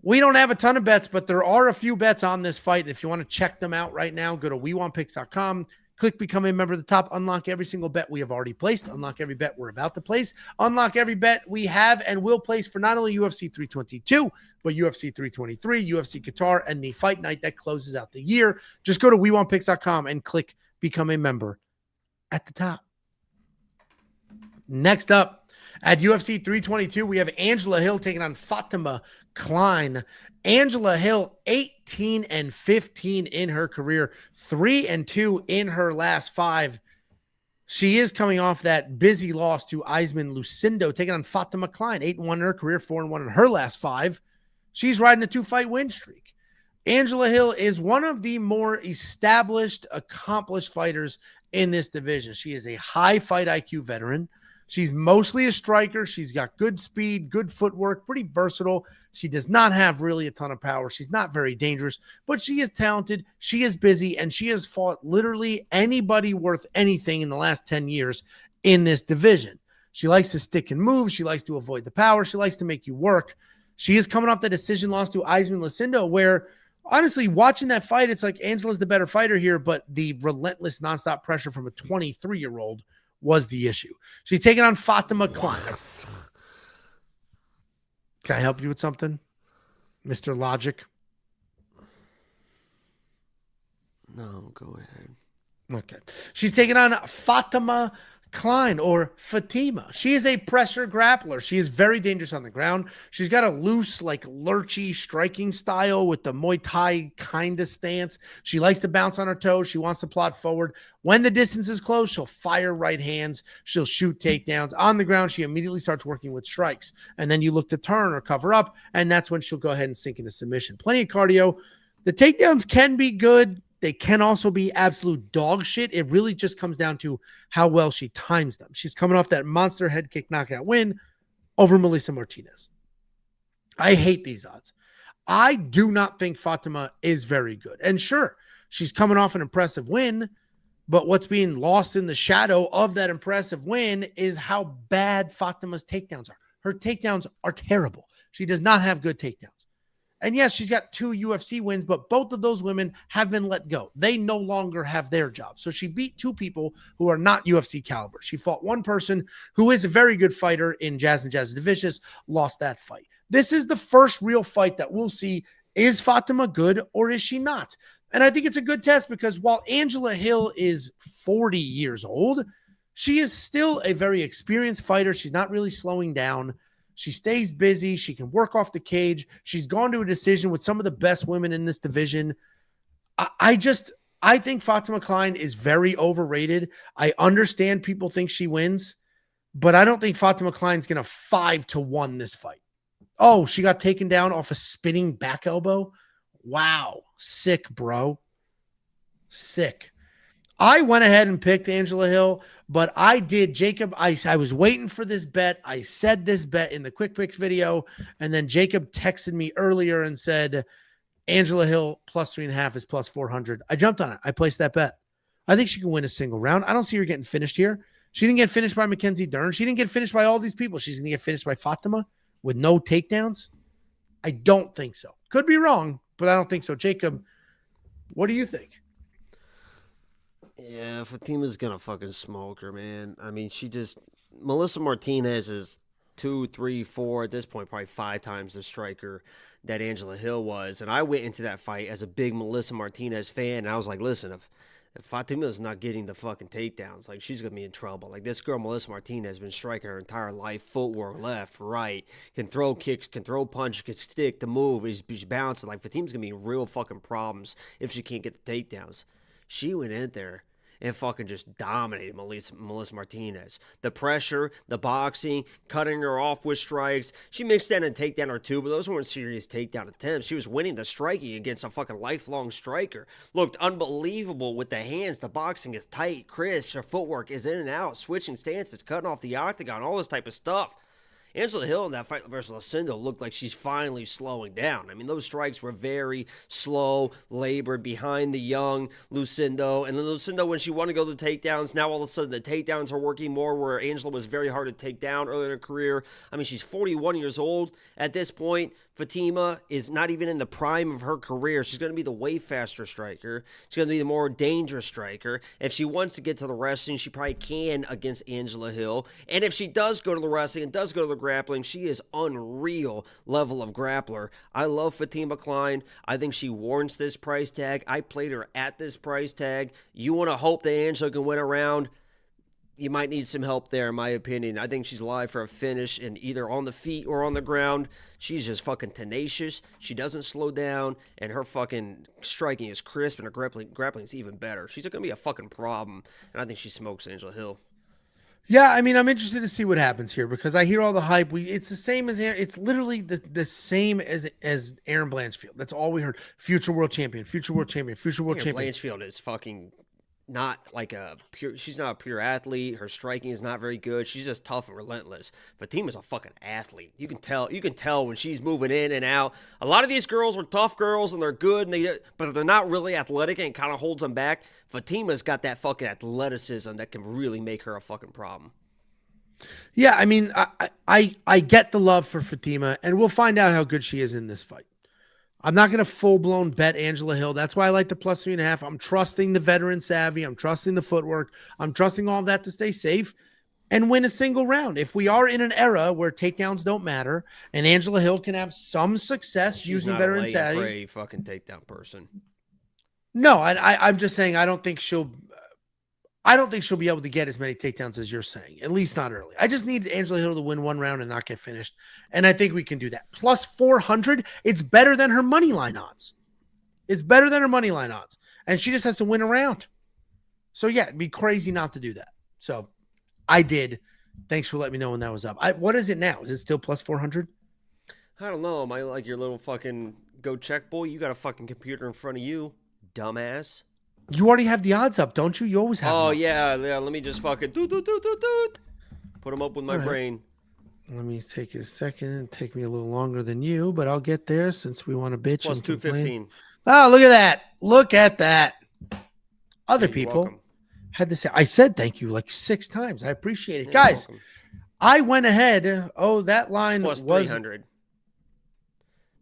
We don't have a ton of bets, but there are a few bets on this fight. If you want to check them out right now, go to WeWantPicks.com. Click Become a Member at the top. Unlock every single bet we have already placed. Unlock every bet we're about to place. Unlock every bet we have and will place for not only UFC 322, but UFC 323, UFC Qatar, and the fight night that closes out the year. Just go to WeWantPicks.com and click Become a Member at the top. Next up, at UFC 322, we have Angela Hill taking on Fatima Kline. Angela Hill, 18-15 in her career, 3-2 in her last 5. She is coming off that busy loss to Eisman Lucindo, taking on Fatima Kline, 8-1 in her career, 4-1 in her last 5. She's riding a 2-fight win streak. Angela Hill is one of the more established, accomplished fighters in this division. She is a high fight IQ veteran. She's mostly a striker. She's got good speed, good footwork, pretty versatile. She does not have really a ton of power. She's not very dangerous, but she is talented. She is busy, and she has fought literally anybody worth anything in the last 10 years in this division. She likes to stick and move. She likes to avoid the power. She likes to make you work. She is coming off the decision loss to Eisman Lucindo, where honestly, watching that fight, it's like Angela's the better fighter here, but the relentless nonstop pressure from a 23-year-old was the issue. She's taking on Fatima Kline. Can I help you with something, Mr. Logic? No, go ahead. Okay. She's taking on Fatima Kline, or Fatima. She is a pressure grappler. She is very dangerous on the ground. She's got a loose, like lurchy striking style with the Muay Thai kind of stance. She likes to bounce on her toes. She wants to plot forward. When the distance is close, she'll fire right hands. She'll shoot takedowns. On the ground, she immediately starts working with strikes. And then you look to turn or cover up, and that's when she'll go ahead and sink into submission. Plenty of cardio. The takedowns can be good. They can also be absolute dog shit. It really just comes down to how well she times them. She's coming off that monster head kick knockout win over Melissa Martinez. I hate these odds. I do not think Fatima is very good. And sure, she's coming off an impressive win, but what's being lost in the shadow of that impressive win is how bad Fatima's takedowns are. Her takedowns are terrible. She does not have good takedowns. And yes, she's got 2 UFC wins, but both of those women have been let go. They no longer have their job. So she beat 2 people who are not UFC caliber. She fought one person who is a very good fighter in Jasmine Jasudavicius, lost that fight. This is the first real fight that we'll see. Is Fatima good or is she not? And I think it's a good test because while Angela Hill is 40 years old, she is still a very experienced fighter. She's not really slowing down. She stays busy. She can work off the cage. She's gone to a decision with some of the best women in this division. I think Fatima Kline is very overrated. I understand people think she wins, but I don't think Fatima Kline's going to 5-1 this fight. Oh, she got taken down off a spinning back elbow. Wow. Sick, bro. Sick. I went ahead and picked Angela Hill, but I did, Jacob, I was waiting for this bet. I said this bet in the Quick Picks video, and then Jacob texted me earlier and said, Angela Hill plus 3.5 is plus 400. I jumped on it. I placed that bet. I think she can win a single round. I don't see her getting finished here. She didn't get finished by Mackenzie Dern. She didn't get finished by all these people. She's going to get finished by Fatima with no takedowns. I don't think so. Could be wrong, but I don't think so. Jacob, what do you think? Yeah, Fatima's gonna fucking smoke her, man. I mean, Melissa Martinez is 2, 3, 4, at this point, probably 5 times the striker that Angela Hill was. And I went into that fight as a big Melissa Martinez fan, and I was like, listen, if Fatima's not getting the fucking takedowns, like, she's gonna be in trouble. Like, this girl, Melissa Martinez, has been striking her entire life, footwork, left, right, can throw kicks, can throw punches, can stick, to move, she's bouncing. Like, Fatima's gonna be in real fucking problems if she can't get the takedowns. She went in there and fucking just dominated Melissa Martinez. The pressure, the boxing, cutting her off with strikes. She mixed in a takedown or 2, but those weren't serious takedown attempts. She was winning the striking against a fucking lifelong striker. Looked unbelievable with the hands. The boxing is tight, crisp. Her footwork is in and out, switching stances, cutting off the octagon, all this type of stuff. Angela Hill in that fight versus Lucinda looked like she's finally slowing down. I mean, those strikes were very slow, labored behind the young Lucinda. And then Lucinda, when she wanted to go to the takedowns, now all of a sudden the takedowns are working more, where Angela was very hard to take down early in her career. I mean, she's 41 years old at this point. Fatima is not even in the prime of her career. She's going to be the way faster striker. She's going to be the more dangerous striker. If she wants to get to the wrestling, she probably can against Angela Hill. And if she does go to the wrestling and does go to the grappling, she is unreal level of grappler. I love Fatima Kline. I think she warrants this price tag. I played her at this price tag. You want to hope that Angela can win a round? You might need some help there, in my opinion. I think she's live for a finish, and either on the feet or on the ground. She's just fucking tenacious. She doesn't slow down, and her fucking striking is crisp, and her grappling is even better. She's going to be a fucking problem, and I think she smokes Angela Hill. Yeah, I mean, I'm interested to see what happens here because I hear all the hype. It's the same as Aaron. It's literally the same as Aaron Blanchfield. That's all we heard. Future world champion, future world champion, future world champion. Blanchfield is fucking not like she's not a pure athlete. Her striking is not very good. She's just tough and relentless. Fatima's a fucking athlete. You can tell when she's moving in and out. A lot of these girls are tough girls and they're good, but they're not really athletic, and it kind of holds them back. Fatima's got that fucking athleticism that can really make her a fucking problem. Yeah, I mean, I get the love for Fatima, and we'll find out how good she is in this fight. I'm not going to full-blown bet Angela Hill. That's why I like the plus 3.5. I'm trusting the veteran savvy. I'm trusting the footwork. I'm trusting all of that to stay safe and win a single round. If we are in an era where takedowns don't matter and Angela Hill can have some success using veteran savvy. She's not a fucking takedown person. No, I'm just saying I don't think she'll be able to get as many takedowns as you're saying, at least not early. I just need Angela Hill to win one round and not get finished, and I think we can do that. Plus 400, it's better than her money line odds. It's better than her money line odds, and she just has to win a round. So, yeah, it'd be crazy not to do that. So, I did. Thanks for letting me know when that was up. What is it now? Is it still plus 400? I don't know. Am I like your little fucking go check boy? You got a fucking computer in front of you, dumbass. You already have the odds up, don't you? You always have. Oh, yeah. Let me just fucking put them up with my brain. Let me take a second. It'll take me a little longer than you, but I'll get there since we want to bitch. Plus 215. Oh, look at that. Look at that. Other people welcome. Had to say, I said thank you like 6 times. I appreciate it. Guys, I went ahead. Oh, that line plus was 300.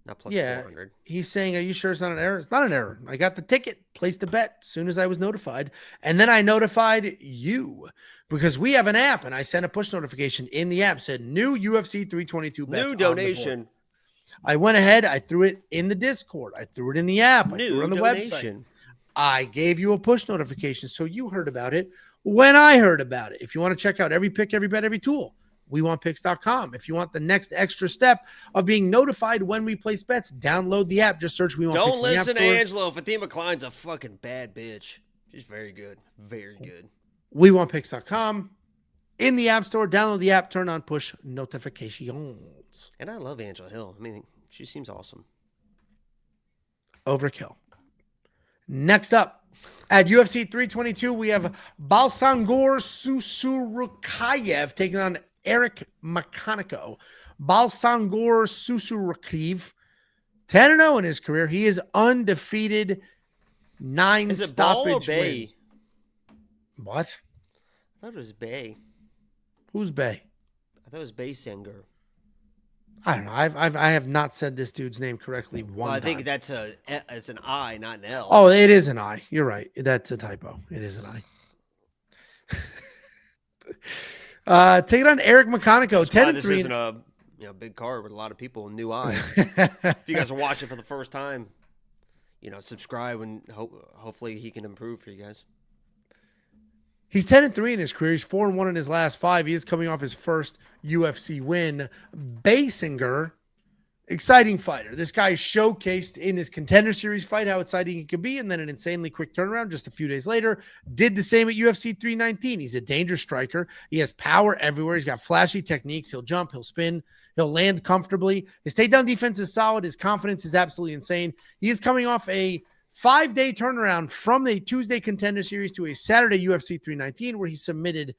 Not plus Yeah, 400. he's saying, are you sure it's not an error? It's not an error. I got the ticket, placed the bet as soon as I was notified. And then I notified you because we have an app, and I sent a push notification in the app, said new UFC 322 bets. New donation. I went ahead. I threw it in the Discord. I threw it in the app. I threw New it on the donation. website. I gave you a push notification, so you heard about it when I heard about it. If you want to check out every pick, every bet, every tool, WeWantPicks.com. If you want the next extra step of being notified when we place bets, download the app. Just search We Want Picks. Don't listen to Angelo. Fatima Kline's a fucking bad bitch. She's very good. Very good. WeWantPicks.com. In the App Store, download the app, turn on push notifications. And I love Angela Hill. I mean, she seems awesome. Overkill. Next up, at UFC 322, we have Baisangur Susurkaev taking on Eric McConico. Baisangur Susurkaev, 10-0 in his career. He is undefeated, 9 Is it stoppage Ball or Bay? wins. What? I thought it was Bay. Who's Bay? I thought it was Baisangur. I don't know. I have not said this dude's name correctly one I time. think that's it's an I, not an L. Oh, it is an I. You're right. That's a typo. It is an I. Taking on Eric McConico, 10-3. This isn't a big card with a lot of people with new eyes. If you guys are watching for the first time, subscribe and hopefully he can improve for you guys. He's 10-3 in his career. He's 4-1 in his last 5. He is coming off his first UFC win. Baisangur, exciting fighter. This guy showcased in his Contender Series fight how exciting he could be, and then an insanely quick turnaround just a few days later. Did the same at UFC 319. He's a dangerous striker. He has power everywhere. He's got flashy techniques. He'll jump. He'll spin. He'll land comfortably. His takedown defense is solid. His confidence is absolutely insane. He is coming off a 5-day turnaround from the Tuesday Contender Series to a Saturday UFC 319 where he submitted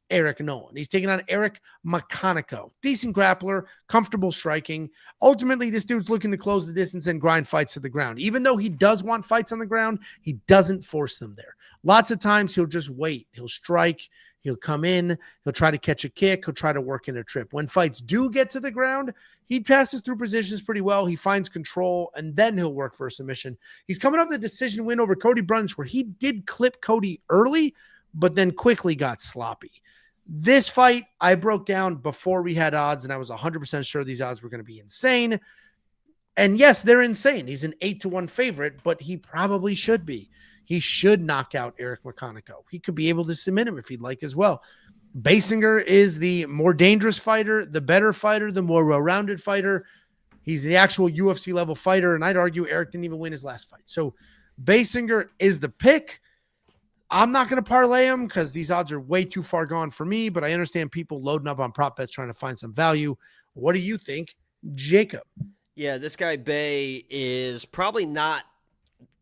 Eric Nolan. He's taking on Eric McConico. Decent grappler, comfortable striking. Ultimately, this dude's looking to close the distance and grind fights to the ground. Even though he does want fights on the ground, he doesn't force them there. Lots of times he'll just wait. He'll strike. He'll come in. He'll try to catch a kick. He'll try to work in a trip. When fights do get to the ground, he passes through positions pretty well. He finds control, and then he'll work for a submission. He's coming off the decision win over Cody Brunch, where he did clip Cody early, but then quickly got sloppy. This fight, I broke down before we had odds, and I was 100% sure these odds were going to be insane. And yes, they're insane. He's an 8-1 favorite, but he probably should be. He should knock out Eric McConico. He could be able to submit him if he'd like as well. Baisangur is the more dangerous fighter, the better fighter, the more well-rounded fighter. He's the actual UFC level fighter, and I'd argue Eric didn't even win his last fight. So Baisangur is the pick. I'm not going to parlay him because these odds are way too far gone for me, but I understand people loading up on prop bets trying to find some value. What do you think, Jacob? Yeah, this guy Bay is probably not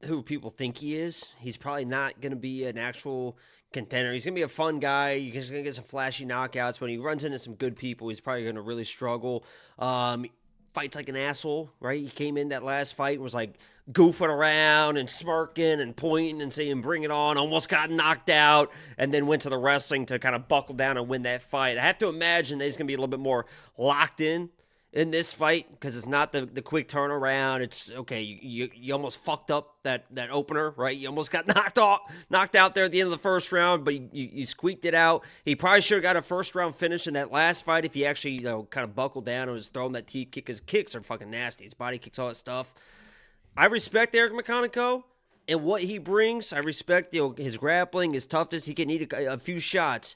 who people think he is. He's probably not going to be an actual contender. He's going to be a fun guy. He's going to get some flashy knockouts. When he runs into some good people, he's probably going to really struggle. Fights like an asshole, right? He came in that last fight and was like goofing around and smirking and pointing and saying, bring it on, almost got knocked out, and then went to the wrestling to kind of buckle down and win that fight. I have to imagine that he's going to be a little bit more locked in this fight because it's not the quick turnaround. It's okay. You almost fucked up that opener, right? You almost got knocked out there at the end of the first round, but you squeaked it out. He probably should have got a first round finish in that last fight if he actually kind of buckled down and was throwing that teep kick. His kicks are fucking nasty. His body kicks, all that stuff. I respect Eric McConico and what he brings. I respect his grappling, his toughness. He can eat a few shots.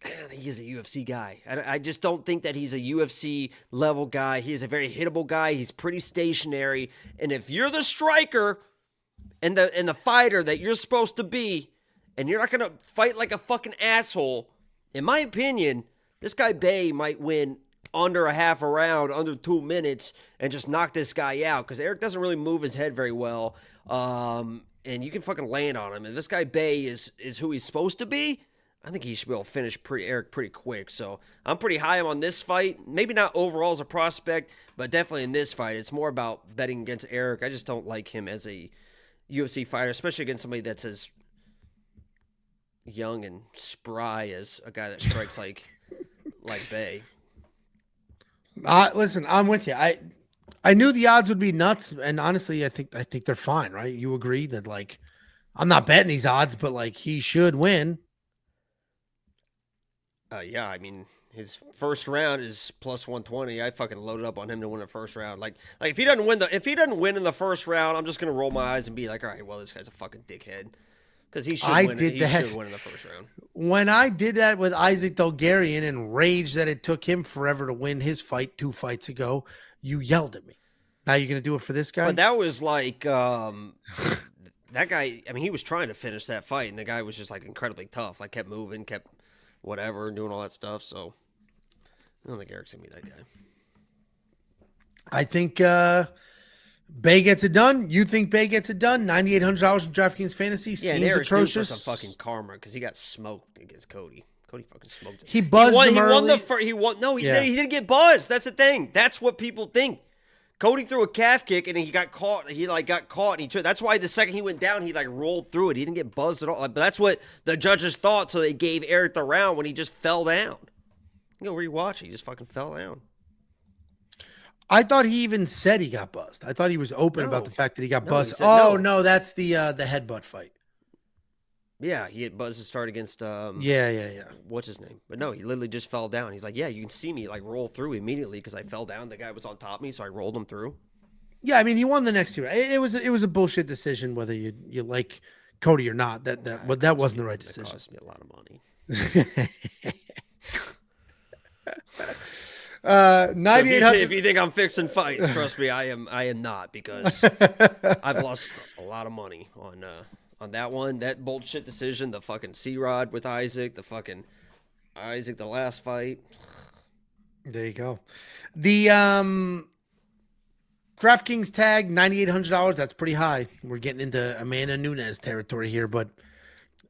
I think he's a UFC guy. I just don't think that he's a UFC level guy. He is a very hittable guy. He's pretty stationary. And if you're the striker and the fighter that you're supposed to be, and you're not going to fight like a fucking asshole, in my opinion, this guy Bay might win under a half a round, under 2 minutes, and just knock this guy out. Because Eric doesn't really move his head very well. And you can fucking land on him. And this guy Bay is who he's supposed to be. I think he should be able to finish Eric pretty quick. So I'm pretty high on this fight. Maybe not overall as a prospect, but definitely in this fight. It's more about betting against Eric. I just don't like him as a UFC fighter, especially against somebody that's as young and spry as a guy that strikes like Bay. Listen, I'm with you. I knew the odds would be nuts, and honestly, I think they're fine, right? You agree that like I'm not betting these odds, but like he should win. Yeah, I mean his first round is plus 120. I fucking loaded up on him to win the first round. Like if he doesn't win in the first round, I'm just gonna roll my eyes and be like, all right, well this guy's a fucking dickhead because he should win. He should win in the first round. When I did that with Isaac Dolgarian and raged that it took him forever to win his fight 2 fights ago, you yelled at me. Now you're gonna do it for this guy? But that was like that guy. I mean, he was trying to finish that fight, and the guy was just like incredibly tough. Like kept moving, kept whatever, doing all that stuff. So I don't think Eric's gonna be that guy. I think Bay gets it done. You think Bay gets it done? $9,800 in DraftKings Fantasy seems atrocious. Some fucking karma because he got smoked against Cody. Cody fucking smoked him. He buzzed him early. He won. No, he didn't get buzzed. That's the thing. That's what people think. Cody threw a calf kick and he got caught. He got caught and that's why the second he went down, he rolled through it. He didn't get buzzed at all. But that's what the judges thought. So they gave Eric the round when he just fell down. You go rewatch it. He just fucking fell down. I thought he even said he got buzzed. I thought he was open about the fact that he got buzzed. No, that's the headbutt fight. Yeah, he had buzzed to start against Yeah. What's his name? But no, he literally just fell down. He's like, yeah, you can see me roll through immediately because I fell down. The guy was on top of me, so I rolled him through. Yeah, I mean, he won the next 2. It was a bullshit decision whether you like Cody or not. That wasn't the right decision. It cost me a lot of money. 9,800. If you think I'm fixing fights, trust me, I am not because I've lost a lot of money on that one, that bullshit decision, the fucking C-Rod with Isaac, the fucking Isaac, the last fight. There you go. The DraftKings tag, $9,800. That's pretty high. We're getting into Amanda Nunes territory here, but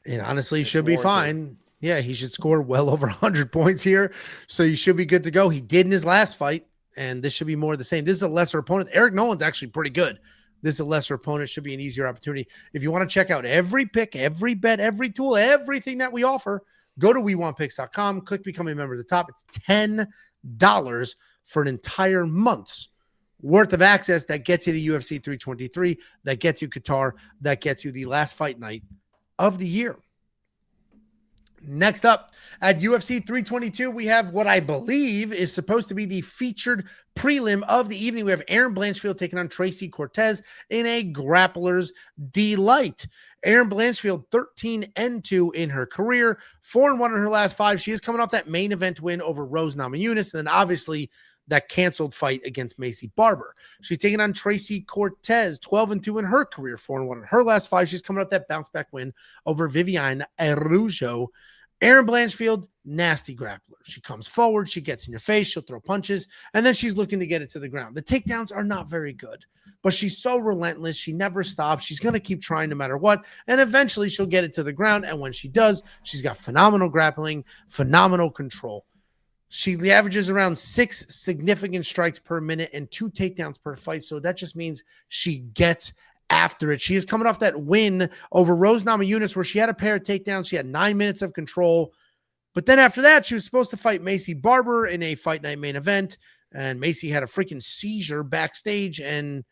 it honestly should be fine. Yeah, he should score well over 100 points here, so he should be good to go. He did in his last fight, and this should be more of the same. This is a lesser opponent. Eric Nolan's actually pretty good. This is a lesser opponent. Should be an easier opportunity. If you want to check out every pick, every bet, every tool, everything that we offer, go to WeWantPicks.com. Click Become a Member at the top. It's $10 for an entire month's worth of access. That gets you to UFC 323. That gets you Qatar. That gets you the last fight night of the year. Next up at UFC 322, we have what I believe is supposed to be the featured prelim of the evening. We have Erin Blanchfield taking on Tracy Cortez in a grappler's delight. Erin Blanchfield, 13-2 in her career, 4-1 in her last 5. She is coming off that main event win over Rose Namajunas, and then obviously that canceled fight against Maycee Barber. She's taking on Tracy Cortez, 12-2 in her career, 4-1 in her last 5. She's coming off that bounce back win over Viviane Araújo. Erin Blanchfield, nasty grappler. She comes forward, she gets in your face, she'll throw punches, and then she's looking to get it to the ground. The takedowns are not very good, but she's so relentless. She never stops. She's going to keep trying no matter what, and eventually she'll get it to the ground, and when she does, she's got phenomenal grappling, phenomenal control. She averages around 6 significant strikes per minute and 2 takedowns per fight, so that just means she gets after it. She is coming off that win over Rose Namajunas where she had a pair of takedowns. She had 9 minutes of control. But then after that, she was supposed to fight Maycee Barber in a fight night main event. And Maycee had a freaking seizure backstage. And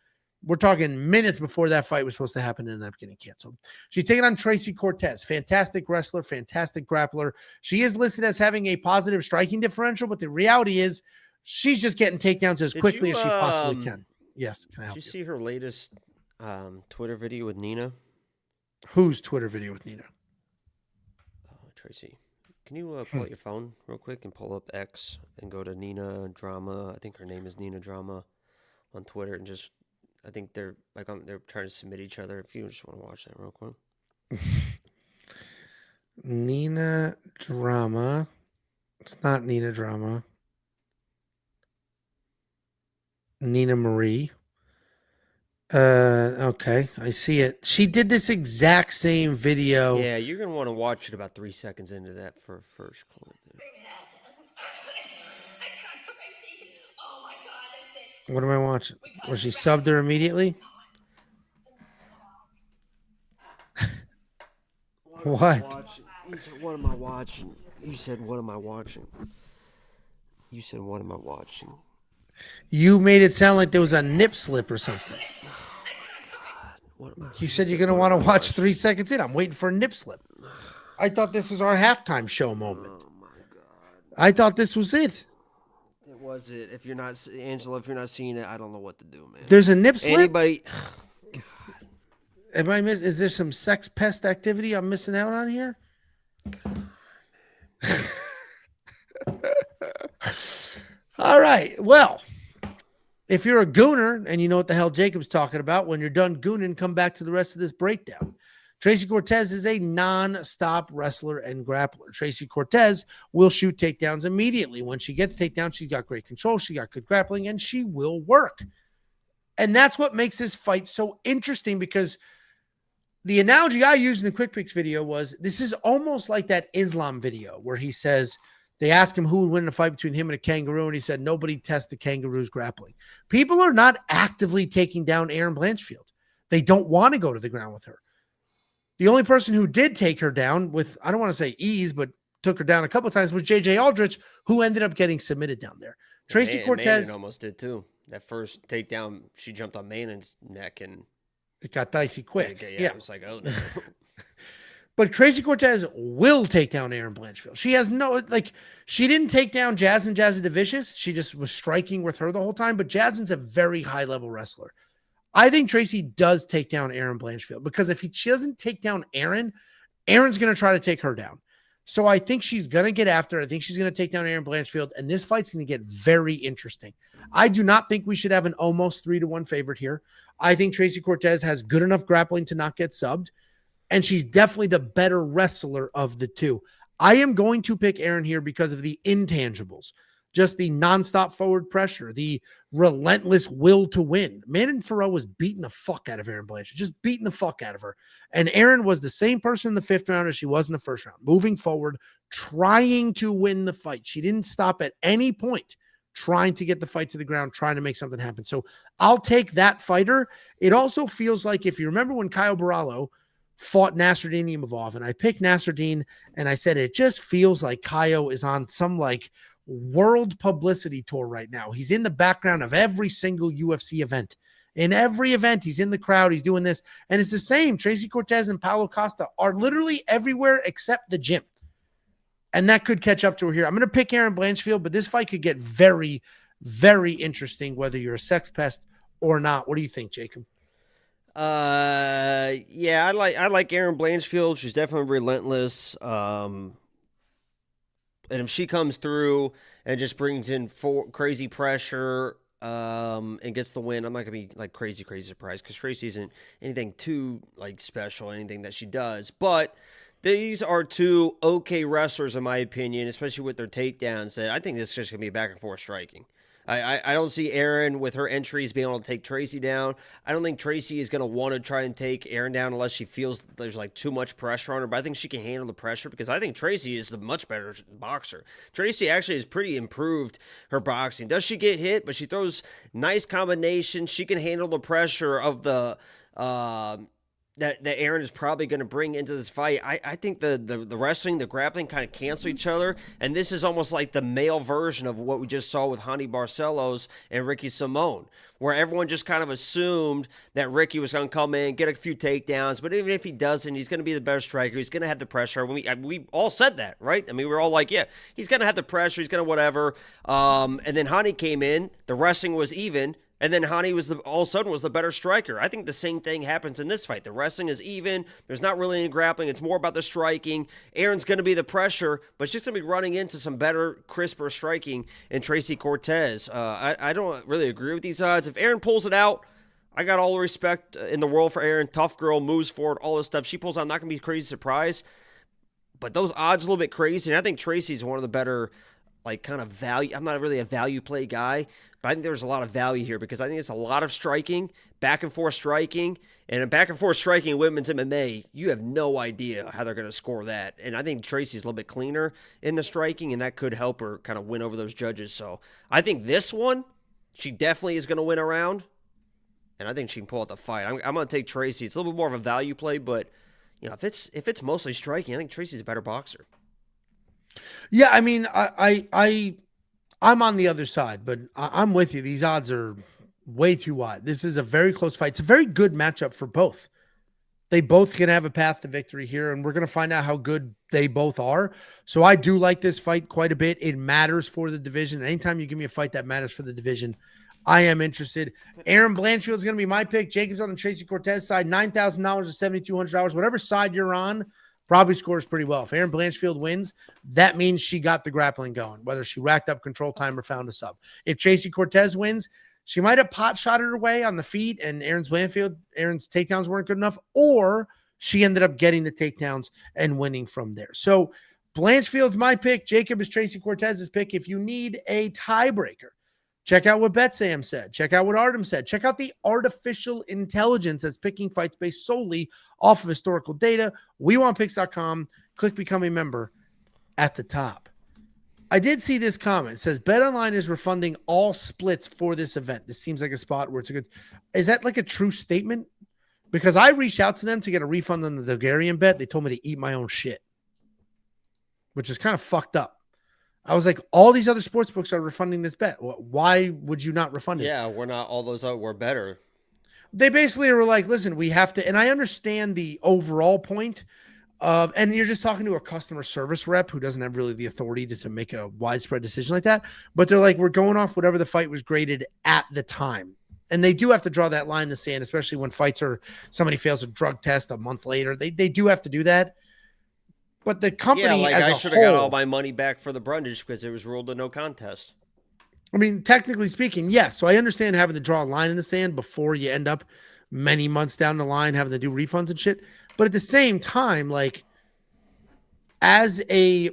we're talking minutes before that fight was supposed to happen and ended up getting canceled. She's taking on Tracy Cortez. Fantastic wrestler, fantastic grappler. She is listed as having a positive striking differential, but the reality is she's just getting takedowns as quickly as she possibly can. Yes. Can I help you? Did you see her latest Twitter video with Nina? Whose Twitter video with Nina? Tracy. Can you pull out your phone real quick and pull up X and go to Nina Drama? I think her name is Nina Drama on Twitter, and just I think they're they're trying to submit each other. If you just want to watch that real quick. Nina Drama. It's not Nina Drama. Nina Marie. Okay, I see it. She did this exact same video. Yeah, you're gonna want to watch it about 3 seconds into that for first clip. What am I watching? Was she subbed her immediately? What? You said, what am I watching? You said, what am I watching? You said, what am I watching? You made it sound like there was a nip slip or something. What am I? You said you're going to want to watch 3 seconds in. I'm waiting for a nip slip. I thought this was our halftime show moment. Oh my God. I thought this was it. It was it. If you're not, Angela, if you're not seeing it, I don't know what to do, man. There's a nip slip? Anybody? Am I is there some sex pest activity I'm missing out on here? All right. Well, if you're a gooner and you know what the hell Jacob's talking about, when you're done gooning, come back to the rest of this breakdown. Tracy Cortez is a non-stop wrestler and grappler. Tracy Cortez will shoot takedowns immediately. When she gets takedowns, she's got great control, she got good grappling, and she will work. And that's what makes this fight so interesting, because the analogy I used in the Quick Picks video was, this is almost like that Islam video where he says, they asked him who would win in a fight between him and a kangaroo, and he said, nobody tests the kangaroo's grappling. People are not actively taking down Erin Blanchfield. They don't want to go to the ground with her. The only person who did take her down with, I don't want to say ease, but took her down a couple of times was JJ Aldrich, who ended up getting submitted down there. Tracy Cortez almost did too. That first takedown, she jumped on Manon's neck and it got dicey quick. Yeah. It was like, oh no. But Tracy Cortez will take down Erin Blanchfield. She has no, she didn't take down Jazzy DeVicious. She just was striking with her the whole time. But Jasmine's a very high-level wrestler. I think Tracy does take down Erin Blanchfield, because if she doesn't take down Erin, Erin's going to try to take her down. So I think she's going to get after. I think she's going to take down Erin Blanchfield, and this fight's going to get very interesting. I do not think we should have an almost 3-1 favorite here. I think Tracy Cortez has good enough grappling to not get subbed, and she's definitely the better wrestler of the two. I am going to pick Erin here because of the intangibles, just the nonstop forward pressure, the relentless will to win. Manon Farrow was beating the fuck out of Erin Blanchfield, just beating the fuck out of her. And Erin was the same person in the 5th round as she was in the 1st round, moving forward, trying to win the fight. She didn't stop at any point trying to get the fight to the ground, trying to make something happen. So I'll take that fighter. It also feels like, if you remember when Kyle Barallo fought Nasruddin Imavov, and I picked Nasruddin, and I said, it just feels like Kyle is on some world publicity tour right now. He's in the background of every single UFC event. In every event, he's in the crowd. He's doing this. And it's the same. Tracy Cortez and Paulo Costa are literally everywhere except the gym. And that could catch up to her here. I'm going to pick Erin Blanchfield, but this fight could get very, very interesting, whether you're a sex pest or not. What do you think, Jacob? Yeah, I like Erin Blanchfield. She's definitely relentless. And if she comes through and just brings in crazy pressure and gets the win, I'm not going to be crazy surprised, because Tracy isn't anything too special, anything that she does. But these are two okay wrestlers, in my opinion, especially with their takedowns, that I think this is just going to be back and forth striking. I don't see Erin with her entries being able to take Tracy down. I don't think Tracy is going to want to try and take Erin down unless she feels there's too much pressure on her. But I think she can handle the pressure, because I think Tracy is the much better boxer. Tracy actually has pretty improved her boxing. Does she get hit? But she throws nice combinations. She can handle the pressure of the that Erin is probably going to bring into this fight. I think the wrestling, the grappling kind of cancel each other, and this is almost like the male version of what we just saw with Hani Barcelos and Ricky Simone, where everyone just kind of assumed that Ricky was going to come in, get a few takedowns, but even if he doesn't, he's going to be the better striker. He's going to have the pressure. We all said that, right? I mean, we were all like, yeah, he's going to have the pressure. He's going to whatever. And then Hani came in. The wrestling was even. And then Hani all of a sudden was the better striker. I think the same thing happens in this fight. The wrestling is even. There's not really any grappling. It's more about the striking. Erin's going to be the pressure, but she's going to be running into some better, crisper striking in Tracy Cortez. I don't really agree with these odds. If Erin pulls it out, I got all the respect in the world for Erin. Tough girl, moves forward, all this stuff. She pulls out, I'm not going to be crazy surprised. But those odds are a little bit crazy, and I think Tracy's one of the better kind of value. I'm not really a value play guy, but I think there's a lot of value here, because I think it's a lot of striking, back and forth striking, and in back and forth striking in women's MMA, you have no idea how they're going to score that. And I think Tracy's a little bit cleaner in the striking, and that could help her kind of win over those judges. So I think this one, she definitely is going to win a round, and I think she can pull out the fight. I'm going to take Tracy. It's a little bit more of a value play, but if it's mostly striking, I think Tracy's a better boxer. Yeah, I mean, I I'm on the other side, but I'm with you. These odds are way too wide. This is a very close fight. It's a very good matchup for both. They both can have a path to victory here, and we're going to find out how good they both are. So I do like this fight quite a bit. It matters for the division. Anytime you give me a fight that matters for the division, I am interested. Aaron Blanchfield's going to be my pick. Jacob's on the Tracy Cortez side, $9,000 or $7,200. Whatever side you're on, probably scores pretty well. If Aaron Blanchfield wins, that means she got the grappling going, whether she racked up control time or found a sub. If Tracy Cortez wins, she might have pot-shotted her way on the feet, and Aaron's takedowns weren't good enough, or she ended up getting the takedowns and winning from there. So Blanchfield's my pick. Jacob is Tracy Cortez's pick. If you need a tiebreaker, check out what BetSam said. Check out what Artem said. Check out the artificial intelligence that's picking fights based solely off of historical data. WeWantPicks.com. Click Become a Member at the top. I did see this comment. It says, BetOnline is refunding all splits for this event. This seems like a spot where it's a good... Is that like a true statement? Because I reached out to them to get a refund on the Bulgarian bet. They told me to eat my own shit, which is kind of fucked up. I was like, all these other sports books are refunding this bet. Why would you not refund it? Yeah, we're not all those out. We're better. They basically were like, listen, we have to... And I understand the overall point, and you're just talking to a customer service rep who doesn't have really the authority to make a widespread decision like that. But they're like, we're going off whatever the fight was graded at the time. And they do have to draw that line in the sand, especially when fights are, somebody fails a drug test a month later. They do have to do that. But the company, I should have got all my money back for the Brundage because it was ruled a no contest. I mean, technically speaking, yes. So I understand having to draw a line in the sand before you end up many months down the line having to do refunds and shit. But at the same time, like, as a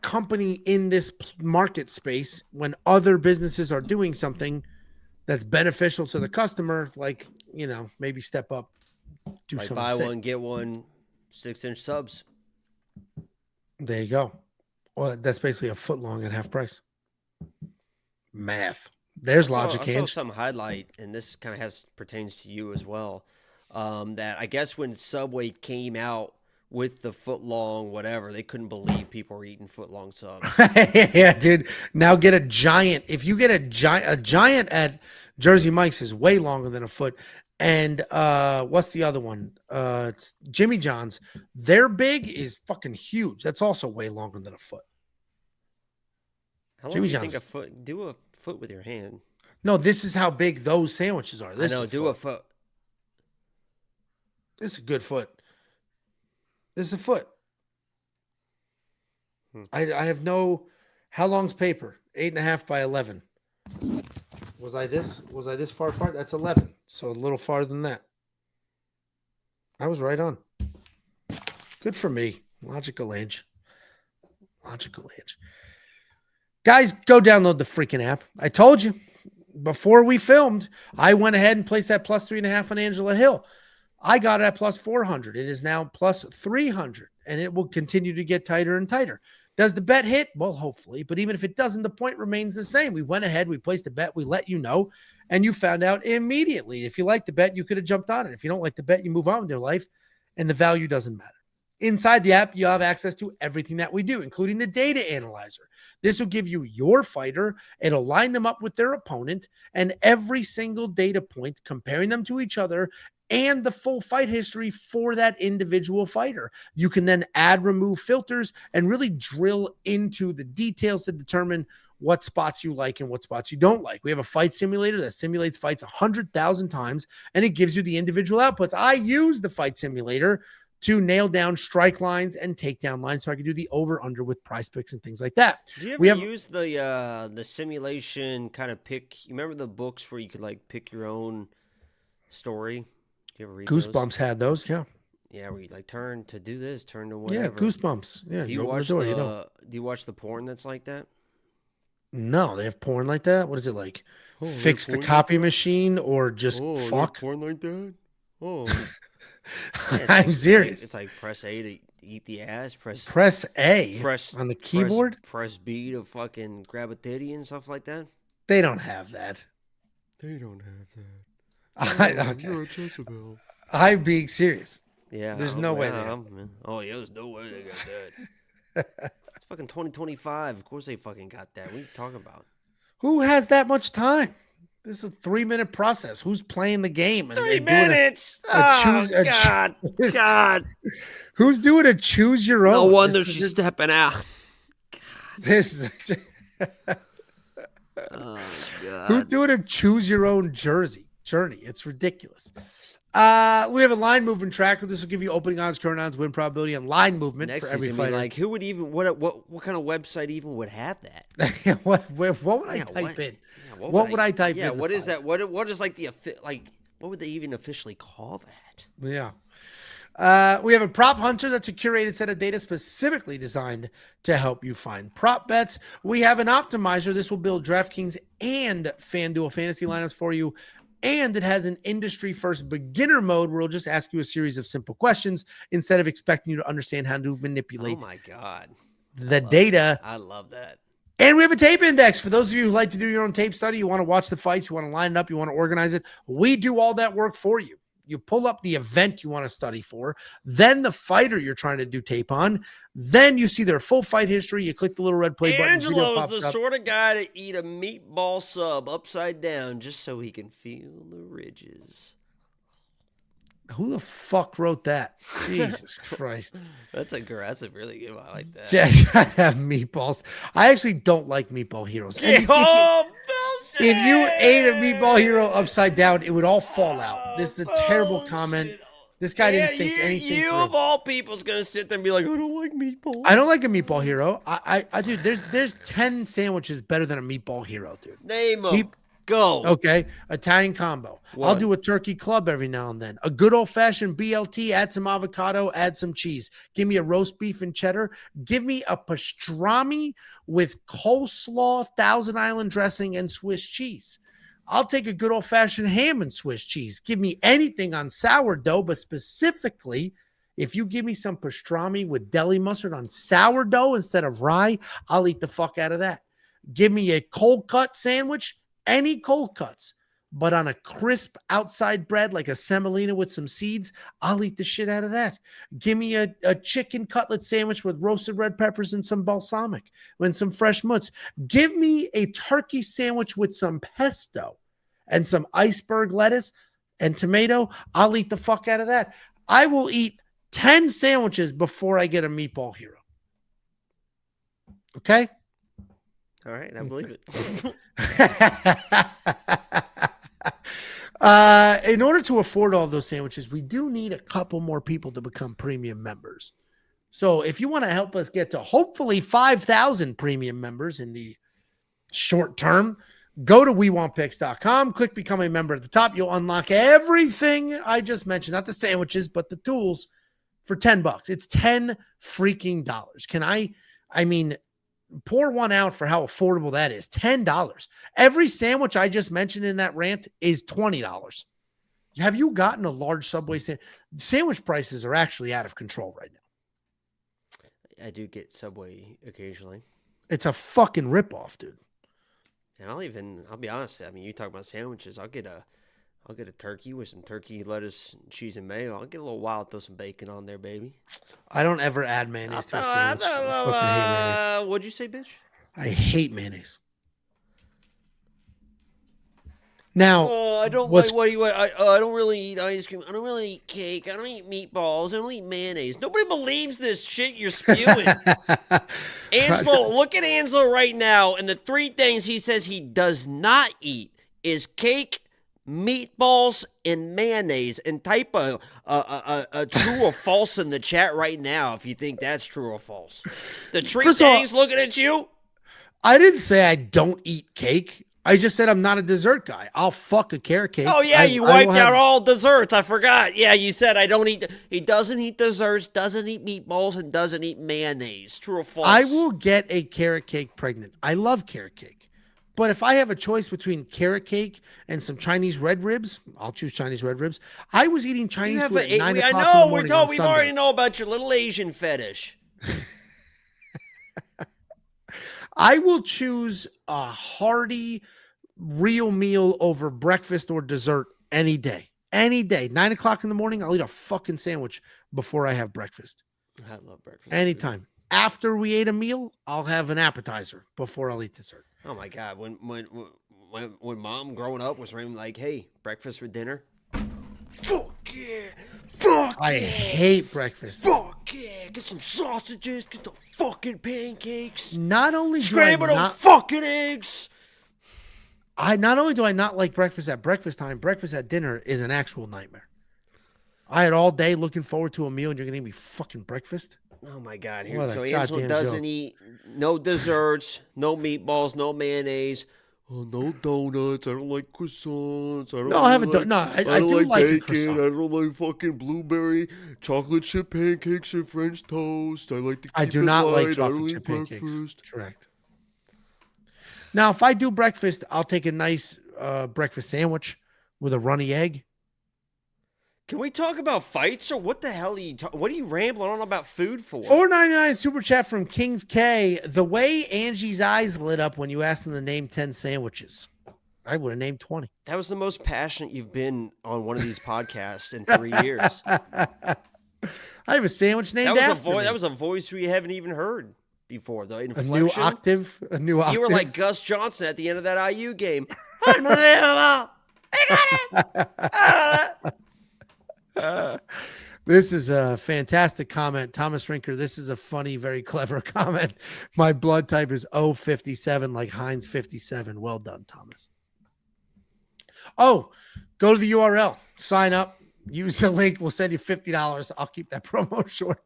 company in this market space, when other businesses are doing something that's beneficial to the customer, like, you know, maybe step up, do like something. Buy one, get one 6-inch subs. There you go. Well, that's basically a foot long at half price. Math. There's logic. I saw some highlight, and this kind of pertains to you as well. That I guess when Subway came out with the foot long, whatever, they couldn't believe people were eating foot long subs. Yeah, dude. Now get a giant. If you get a giant at Jersey Mike's is way longer than a foot. And what's the other one? It's Jimmy John's. Their big is fucking huge. That's also way longer than a foot. How long do you think a foot? Do a foot with your hand. No, this is how big those sandwiches are. This do a foot. This is a good foot. This is a foot. I have no... How long's paper? 8.5 by 11. Was I this far apart? That's 11. So a little farther than that. I was right on. Good for me. Logical age. Guys, go download the freaking app. I told you before we filmed, I went ahead and placed that plus 3.5 on Angela Hill. I got it at plus 400. It is now plus 300, and it will continue to get tighter and tighter. Does the bet hit? Well, hopefully. But even if it doesn't, the point remains the same. We went ahead, we placed a bet, we let you know, and you found out immediately. If you like the bet, you could have jumped on it. If you don't like the bet, you move on with your life, and the value doesn't matter. Inside the app, you have access to everything that we do, including the data analyzer. This will give you your fighter. It'll line them up with their opponent, and every single data point, comparing them to each other, and the full fight history for that individual fighter. You can then add, remove filters, and really drill into the details to determine what spots you like and what spots you don't like. We have a fight simulator that simulates fights 100,000 times, and it gives you the individual outputs. I use the fight simulator to nail down strike lines and takedown lines so I can do the over-under with price picks and things like that. Do you ever use the simulation kind of pick? You remember the books where you could like pick your own story? Do you ever read Goosebumps those? Had those, yeah. Yeah, where you like turn to do this, turn to whatever. Yeah, Goosebumps. Yeah. Do you watch the porn that's like that? No, they have porn like that. What is it like? Fix the copy machine or just fuck? Porn like that? Oh. Yeah, I'm serious. It's like press A to eat the ass. Press A on the keyboard. Press B to fucking grab a titty and stuff like that. They don't have that. They don't have that. Okay. You're a Jezebel. I'm being serious. Yeah. There's no way. There's no way they got that. It's fucking 2025. Of course they fucking got that. What are you talking about? Who has that much time? This is a 3-minute process. Who's playing the game? And 3 minutes. God. Who's doing a choose your own? No wonder she's stepping out. This is Oh, God. who's doing a choose your own journey? It's ridiculous. We have a line movement tracker. This will give you opening odds, current odds, win probability, and line movement Next for every is fighter. like, who would even what kind of website even would have that? what would I type in? Yeah, what would I type in? Yeah, what is that? What is like what would they even officially call that? Yeah. We have a prop hunter that's a curated set of data specifically designed to help you find prop bets. We have an optimizer. This will build DraftKings and FanDuel fantasy lineups for you. And it has an industry-first beginner mode where it'll just ask you a series of simple questions instead of expecting you to understand how to manipulate Oh my God. the data. I love that. And we have a tape index. For those of you who like to do your own tape study, you want to watch the fights, you want to line it up, you want to organize it, we do all that work for you. You pull up the event you want to study for, then the fighter you're trying to do tape on, then you see their full fight history. You click the little red play button. Angelo's the sort of guy to eat a meatball sub upside down just so he can feel the ridges. Who the fuck wrote that? Jesus Christ. That's aggressive. Really good. I like that. Yeah, I have meatballs. I actually don't like meatball heroes. And if you ate a meatball hero upside down, it would all fall out. This is a terrible comment. This guy didn't think anything. You of all people is gonna sit there and be like, I don't like meatballs. I don't like a meatball hero. I dude, there's 10 sandwiches better than a meatball hero, dude. Name them. Go. Okay, Italian combo. I'll do a turkey club every now and then. A good old-fashioned BLT, add some avocado, add some cheese. Give me a roast beef and cheddar. Give me a pastrami with coleslaw, Thousand Island dressing, and Swiss cheese. I'll take a good old-fashioned ham and Swiss cheese. Give me anything on sourdough, but specifically, if you give me some pastrami with deli mustard on sourdough instead of rye, I'll eat the fuck out of that. Give me a cold cut sandwich, any cold cuts, but on a crisp outside bread like a semolina with some seeds, I'll eat the shit out of that. Give me a chicken cutlet sandwich with roasted red peppers and some balsamic and some fresh mutts. Give me a turkey sandwich with some pesto and some iceberg lettuce and tomato. I'll eat the fuck out of that. I will eat 10 sandwiches before I get a meatball hero. Okay? All right, I believe it. In order to afford all those sandwiches, we do need a couple more people to become premium members. So if you want to help us get to hopefully 5,000 premium members in the short term, go to WeWantPicks.com, click become a member at the top. You'll unlock everything I just mentioned, not the sandwiches, but the tools for $10. It's $10 freaking dollars. I mean, pour one out for how affordable that is. $10. Every sandwich I just mentioned in that rant is $20. Have you gotten a large Subway sandwich? Sandwich prices are actually out of control right now. I do get Subway occasionally. It's a fucking ripoff, dude. And I'll be honest. I mean, you talk about sandwiches. I'll get a turkey with some turkey, lettuce, cheese, and mayo. I'll get a little wild, throw some bacon on there, baby. I don't ever add mayonnaise to a sandwich. I fucking hate mayonnaise. What'd you say, bitch? I hate mayonnaise. Now, I don't like I don't really eat ice cream. I don't really eat cake. I don't eat meatballs. I don't eat mayonnaise. Nobody believes this shit you're spewing. Angelo, look at Angelo right now, and the three things he says he does not eat is cake, meatballs, and mayonnaise. And type a true or false in the chat right now if you think that's true or false. The three things looking at you. I didn't say I don't eat cake. I just said I'm not a dessert guy. I'll fuck a carrot cake. Oh, yeah, you wiped out all desserts. I forgot. Yeah, you said I don't eat. He doesn't eat desserts, doesn't eat meatballs, and doesn't eat mayonnaise. True or false? I will get a carrot cake pregnant. I love carrot cake. But if I have a choice between carrot cake and some Chinese red ribs, I'll choose Chinese red ribs. I was eating Chinese food at 9 o'clock in the morning on we Sunday. already know about your little Asian fetish. I will choose a hearty, real meal over breakfast or dessert any day. Any day. 9 o'clock in the morning, I'll eat a fucking sandwich before I have breakfast. I love breakfast. Anytime. After we ate a meal, I'll have an appetizer before I'll eat dessert. Oh my God! When mom growing up was ringing like, "Hey, breakfast for dinner." Fuck yeah! Fuck I hate breakfast. Fuck yeah! Get some sausages. Get the fucking pancakes. Not only do Scramble I those not, fucking eggs. not only do I not like breakfast at breakfast time, breakfast at dinner is an actual nightmare. I had all day looking forward to a meal, and you're gonna give me fucking breakfast. Oh my God! What So a Angelo goddamn doesn't joke. eat no desserts, no meatballs, no mayonnaise. Oh, no donuts. I don't like croissants. I don't No, I haven't like, done. No, I don't do like like a bacon. croissant. I don't like fucking blueberry chocolate chip pancakes or French toast. I like to keep I do it not light. like I don't chocolate eat chip pancakes. breakfast. Correct. Now, if I do breakfast, I'll take a nice breakfast sandwich with a runny egg. Can we talk about fights or what the hell are you what are you rambling on about food for? $4.99 super chat from Kings K. The way Angie's eyes lit up when you asked him to name 10 sandwiches, I would have named 20. That was the most passionate you've been on one of these podcasts in 3 years. I have a sandwich named after me. That was a voice we haven't even heard before. The A inflection. new octave. You were like Gus Johnson at the end of that IU game. Unbelievable. I got it. This is a fantastic comment. Thomas Rinker, this is a funny, very clever comment. My blood type is O57, like Heinz 57. Well done, Thomas. Oh, go to the URL, sign up, use the link. We'll send you $50. I'll keep that promo short.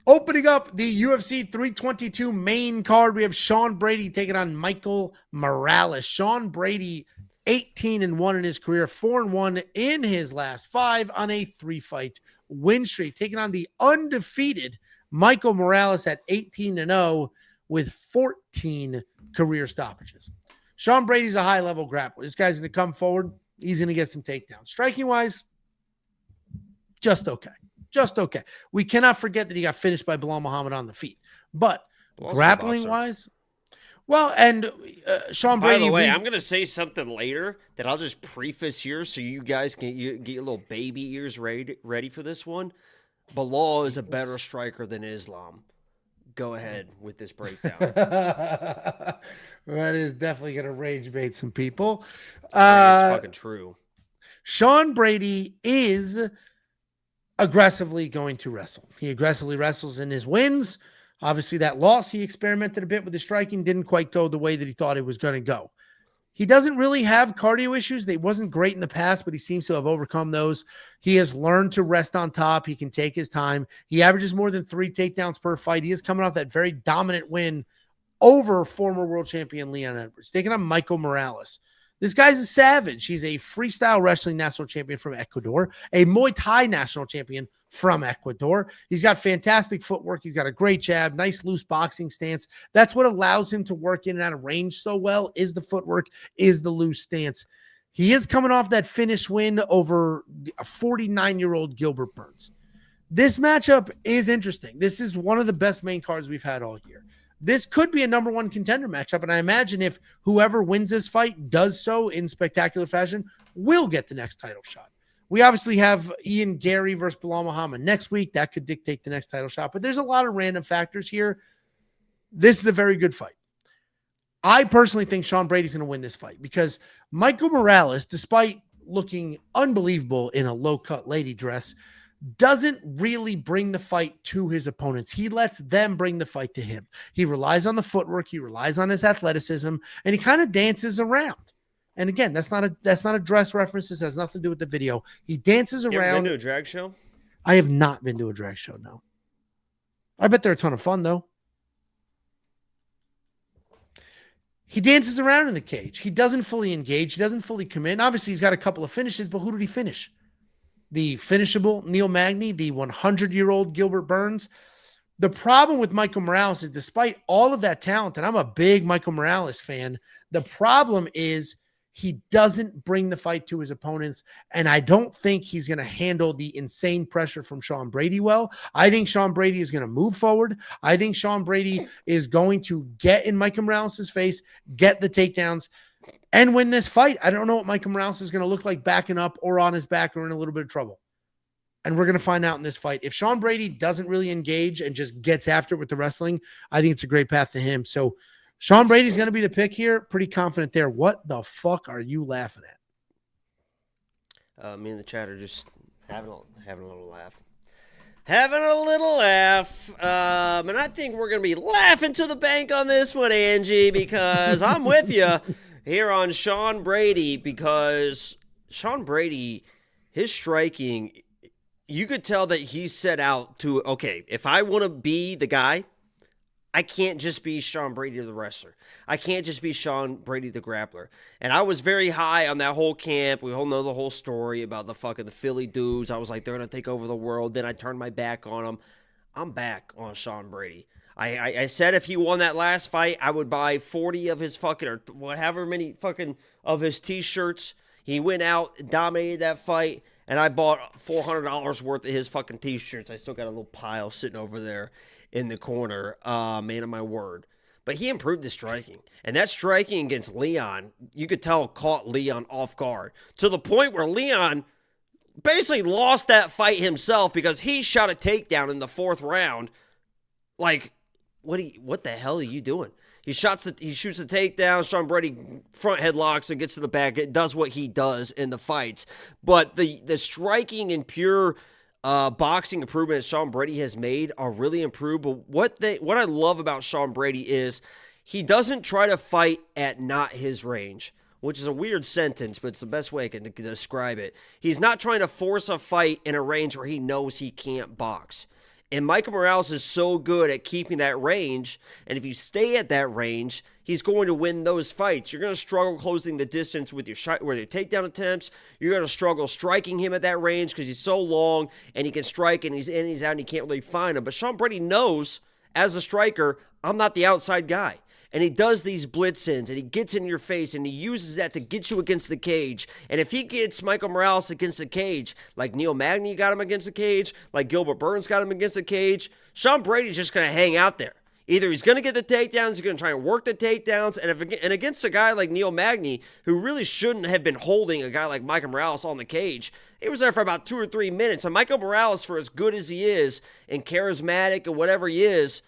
Opening up the UFC 322 main card, we have Sean Brady taking on Michael Morales. Sean Brady 18-1 in his career, 4-1 in his last 5 on a 3-fight win streak, taking on the undefeated Michael Morales at 18-0 with 14 career stoppages. Sean Brady's a high-level grappler. This guy's going to come forward. He's going to get some takedowns. Striking-wise, just okay. Just okay. We cannot forget that he got finished by Bilal Muhammad on the feet. But grappling-wise, well, and Sean Brady. By the way, I'm going to say something later that I'll just preface here so you guys can get your little baby ears ready for this one. Bilal is a better striker than Islam. Go ahead with this breakdown. That is definitely going to rage bait some people. It's fucking true. Sean Brady is aggressively going to wrestle. He aggressively wrestles in his wins. Obviously, that loss, he experimented a bit with the striking, didn't quite go the way that he thought it was going to go. He doesn't really have cardio issues. They wasn't great in the past, but he seems to have overcome those. He has learned to rest on top. He can take his time. He averages more than 3 takedowns per fight. He is coming off that very dominant win over former world champion Leon Edwards, taking on Michael Morales. This guy's a savage. He's a freestyle wrestling national champion from Ecuador, a Muay Thai national champion from Ecuador. He's got fantastic footwork. He's got a great jab, nice loose boxing stance. That's what allows him to work in and out of range so well, is the footwork, is the loose stance. He is coming off that finish win over a 49-year-old Gilbert Burns. This matchup is interesting. This is one of the best main cards we've had all year. This could be a number 1 contender matchup, and I imagine if whoever wins this fight does so in spectacular fashion, will get the next title shot. We obviously have Ian Gary versus Bilal Muhammad next week. That could dictate the next title shot, but there's a lot of random factors here. This is a very good fight. I personally think Sean Brady's going to win this fight because Michael Morales, despite looking unbelievable in a low-cut lady dress, doesn't really bring the fight to his opponents. He lets them bring the fight to him. He relies on the footwork. He relies on his athleticism, and he kind of dances around. And again, that's not a dress reference. This has nothing to do with the video. He dances around. You ever been to a drag show? I have not been to a drag show, no. I bet they're a ton of fun, though. He dances around in the cage. He doesn't fully engage. He doesn't fully commit. And obviously, he's got a couple of finishes, but who did he finish? The finishable Neil Magny, the 100-year-old Gilbert Burns. The problem with Michael Morales is despite all of that talent, and I'm a big Michael Morales fan, the problem is he doesn't bring the fight to his opponents, and I don't think he's going to handle the insane pressure from Sean Brady well. I think Sean Brady is going to move forward. I think Sean Brady is going to get in Michael Morales' face, get the takedowns, and win this fight. I don't know what Michael Morales is going to look like backing up or on his back or in a little bit of trouble. And we're going to find out in this fight. If Sean Brady doesn't really engage and just gets after it with the wrestling, I think it's a great path to him. So Sean Brady's going to be the pick here. Pretty confident there. What the fuck are you laughing at? Me and the chat are just having a little laugh. Having a little laugh. And I think we're going to be laughing to the bank on this one, Angie, because I'm with you here on Sean Brady, because Sean Brady, his striking, you could tell that he set out to, okay, if I want to be the guy, I can't just be Sean Brady the wrestler. I can't just be Sean Brady the grappler. And I was very high on that whole camp. We all know the whole story about the Philly dudes. I was like, they're going to take over the world. Then I turned my back on them. I'm back on Sean Brady. I said if he won that last fight, I would buy 40 of his or whatever many of his T-shirts. He went out, dominated that fight, and I bought $400 worth of his T-shirts. I still got a little pile sitting over there in the corner, man of my word. But he improved his striking. And that striking against Leon, you could tell caught Leon off guard. To the point where Leon basically lost that fight himself because he shot a takedown in the 4th round. Like, what the hell are you doing? He shoots the takedown. Sean Brady front headlocks and gets to the back. It does what he does in the fights. But the striking and pure boxing improvements Sean Brady has made are really improved. But what I love about Sean Brady is he doesn't try to fight at not his range, which is a weird sentence, but it's the best way I can describe it. He's not trying to force a fight in a range where he knows he can't box. And Michael Morales is so good at keeping that range, and if you stay at that range, he's going to win those fights. You're going to struggle closing the distance with your takedown attempts. You're going to struggle striking him at that range because he's so long, and he can strike, and he's in, he's out, and you can't really find him. But Sean Brady knows, as a striker, I'm not the outside guy. And he does these blitz-ins, and he gets in your face, and he uses that to get you against the cage. And if he gets Michael Morales against the cage, like Neil Magny got him against the cage, like Gilbert Burns got him against the cage, Sean Brady's just going to hang out there. Either he's going to get the takedowns, he's going to try and work the takedowns, and against a guy like Neil Magny, who really shouldn't have been holding a guy like Michael Morales on the cage, he was there for about 2 or 3 minutes. And Michael Morales, for as good as he is, and charismatic and whatever he is,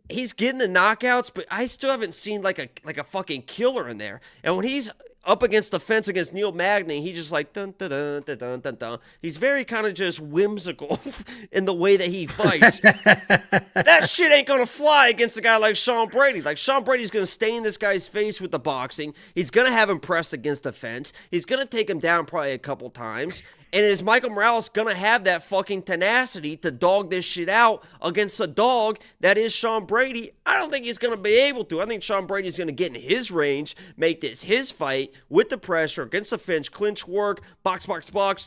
he's getting the knockouts, but I still haven't seen like a fucking killer in there. And when he's up against the fence against Neil Magny, he just like dun dun dun dun dun dun dun. He's very kind of just whimsical in the way that he fights. That shit ain't gonna fly against a guy like Sean Brady. Like, Sean Brady's gonna stay in this guy's face with the boxing. He's gonna have him pressed against the fence. He's gonna take him down probably a couple times. And is Michael Morales gonna have that fucking tenacity to dog this shit out against a dog that is Sean Brady? I don't think he's gonna be able to. I think Sean Brady's gonna get in his range, make this his fight with the pressure against the fence, clinch work, box,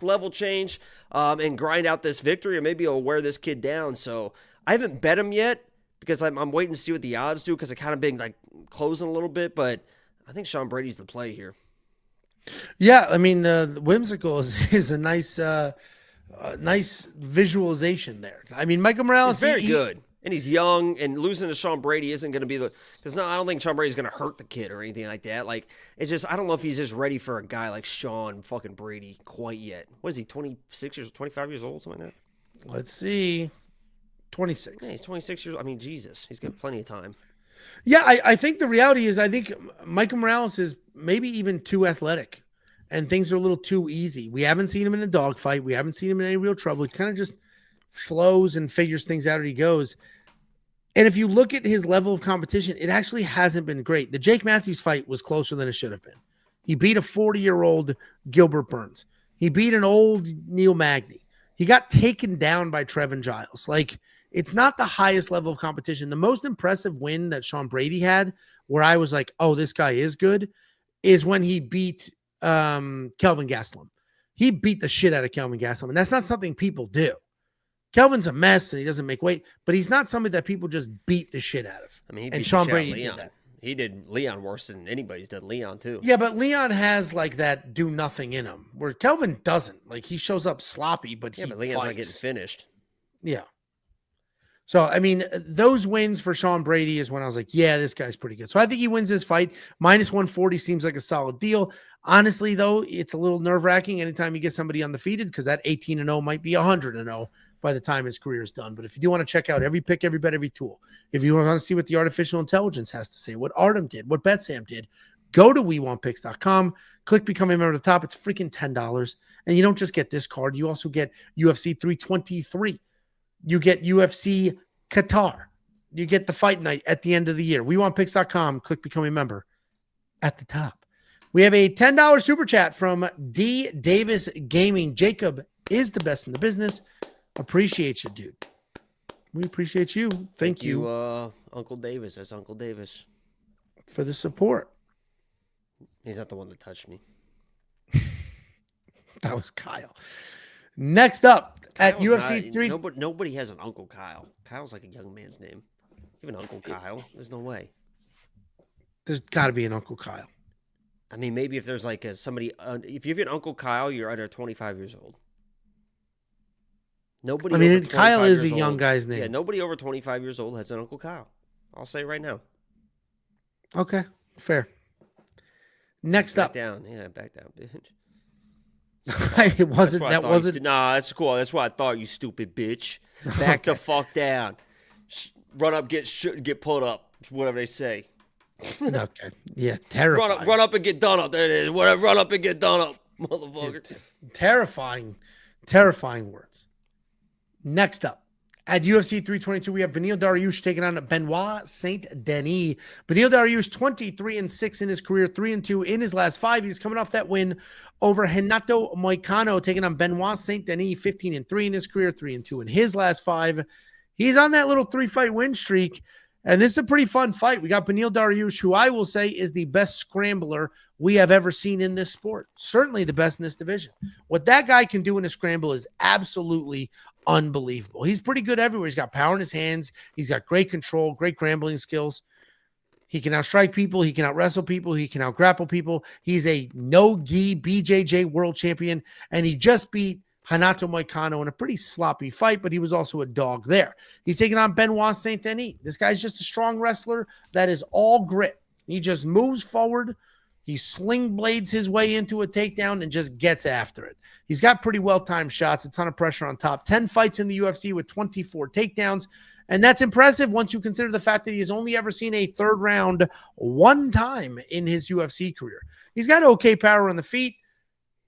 level change, and grind out this victory, or maybe he'll wear this kid down. So I haven't bet him yet because I'm waiting to see what the odds do because I kind of been like closing a little bit, but I think Sean Brady's the play here. Yeah, I mean, the whimsical is a nice visualization there. I mean, Michael Morales is very good, and he's young, and losing to Sean Brady isn't going to be because I don't think Sean Brady's going to hurt the kid or anything like that. Like, it's just, I don't know if he's just ready for a guy like Sean fucking Brady quite yet. What is he, 26 years, 25 years old, something like that? Let's see, 26. Yeah, he's 26 years. I mean, Jesus, he's got plenty of time. Yeah, I think the reality is I think Michael Morales is maybe even too athletic and things are a little too easy. We haven't seen him in a dogfight. We haven't seen him in any real trouble. He kind of just flows and figures things out as he goes. And if you look at his level of competition, it actually hasn't been great. The Jake Matthews fight was closer than it should have been. He beat a 40-year-old Gilbert Burns. He beat an old Neil Magny. He got taken down by Trevin Giles. Like, it's not the highest level of competition. The most impressive win that Sean Brady had, where I was like, oh, this guy is good, is when he beat Kelvin Gastelum. He beat the shit out of Kelvin Gastelum, and that's not something people do. Kelvin's a mess, and he doesn't make weight, but he's not somebody that people just beat the shit out of. I mean, and Sean Brady did that. He did Leon worse than anybody's done Leon, too. Yeah, but Leon has, like, that do-nothing in him, where Kelvin doesn't. Like, he shows up sloppy, but but Leon's not getting finished. Yeah. So, I mean, those wins for Sean Brady is when I was like, yeah, this guy's pretty good. So I think he wins this fight. Minus 140 seems like a solid deal. Honestly, though, it's a little nerve-wracking anytime you get somebody undefeated because that 18-0 might be 100-0 by the time his career is done. But if you do want to check out every pick, every bet, every tool, if you want to see what the artificial intelligence has to say, what Artem did, what BetSam did, go to WeWantPicks.com, click Become a Member at the top. It's freaking $10. And you don't just get this card. You also get UFC 323. You get UFC Qatar. You get the fight night at the end of the year. WeWantPicks.com. Click Become a Member at the top. We have a $10 super chat from D. Davis Gaming. Jacob is the best in the business. Appreciate you, dude. We appreciate you. Thank you, Uncle Davis. That's Uncle Davis. For the support. He's not the one that touched me. That was Kyle. Next up at Kyle's UFC 3. Nobody has an Uncle Kyle. Kyle's like a young man's name. You have an Uncle Kyle? There's no way. There's got to be an Uncle Kyle. I mean, maybe if there's like somebody, if you have an Uncle Kyle, you're under 25 years old. Nobody. I mean, Kyle is a young guy's name. Yeah, nobody over 25 years old has an Uncle Kyle. I'll say it right now. Okay, fair. Next up. Back down. Yeah, back down, bitch. It wasn't. That wasn't. Nah, that's cool. That's what I thought. You stupid bitch. Back the fuck down. Run up, get pulled up. Whatever they say. Okay. Yeah. Terrifying. Run up and get done up. There it is. Whatever. Run up and get done up, motherfucker. Terrifying words. Next up. At UFC 322, we have Beneil Dariush taking on Benoit Saint-Denis. Beneil Dariush, 23-6 in his career, 3-2 in his last 5. He's coming off that win over Renato Moicano, taking on Benoit Saint-Denis, 15-3 in his career, 3-2 in his last 5. He's on that little 3-fight win streak, and this is a pretty fun fight. We got Beneil Dariush, who I will say is the best scrambler we have ever seen in this sport. Certainly the best in this division. What that guy can do in a scramble is absolutely unbelievable. He's pretty good everywhere. He's got power in his hands. He's got great control, great scrambling skills. He can outstrike people. He can out-wrestle people. He can out-grapple people. He's a no-gi BJJ world champion, and he just beat Renato Moicano in a pretty sloppy fight, but he was also a dog there. He's taking on Benoit Saint-Denis. This guy's just a strong wrestler that is all grit. He just moves forward. He sling blades his way into a takedown and just gets after it. He's got pretty well-timed shots, a ton of pressure on top. 10 fights in the UFC with 24 takedowns. And that's impressive once you consider the fact that he has only ever seen a third round one time in his UFC career. He's got okay power on the feet,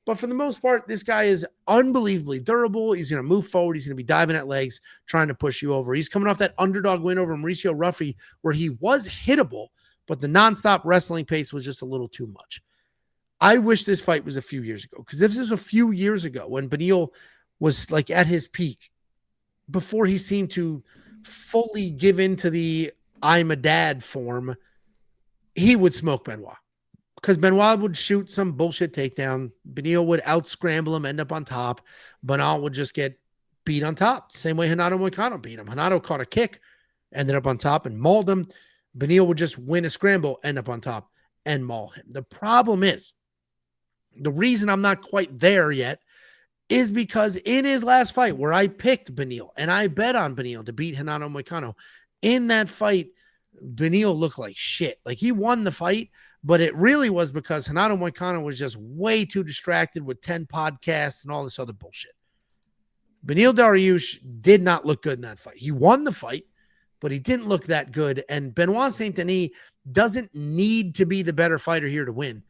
but for the most part, this guy is unbelievably durable. He's going to move forward. He's going to be diving at legs, trying to push you over. He's coming off that underdog win over Mauricio Ruffy, where he was hittable, but the nonstop wrestling pace was just a little too much. I wish this fight was a few years ago, because this is a few years ago when Beneil was like at his peak, before he seemed to fully give into the I'm a dad form. He would smoke Benoit, because Benoit would shoot some bullshit takedown. Beneil would out-scramble him, end up on top. Benoit would just get beat on top. Same way Renato Moicano beat him. Renato caught a kick, ended up on top and mauled him. Beneil would just win a scramble, end up on top, and maul him. The problem is, the reason I'm not quite there yet is because in his last fight, where I picked Beneil and I bet on Beneil to beat Renato Moicano, in that fight, Beneil looked like shit. Like, he won the fight, but it really was because Renato Moicano was just way too distracted with 10 podcasts and all this other bullshit. Beneil Dariush did not look good in that fight. He won the fight, but he didn't look that good. And Benoit Saint-Denis doesn't need to be the better fighter here to win.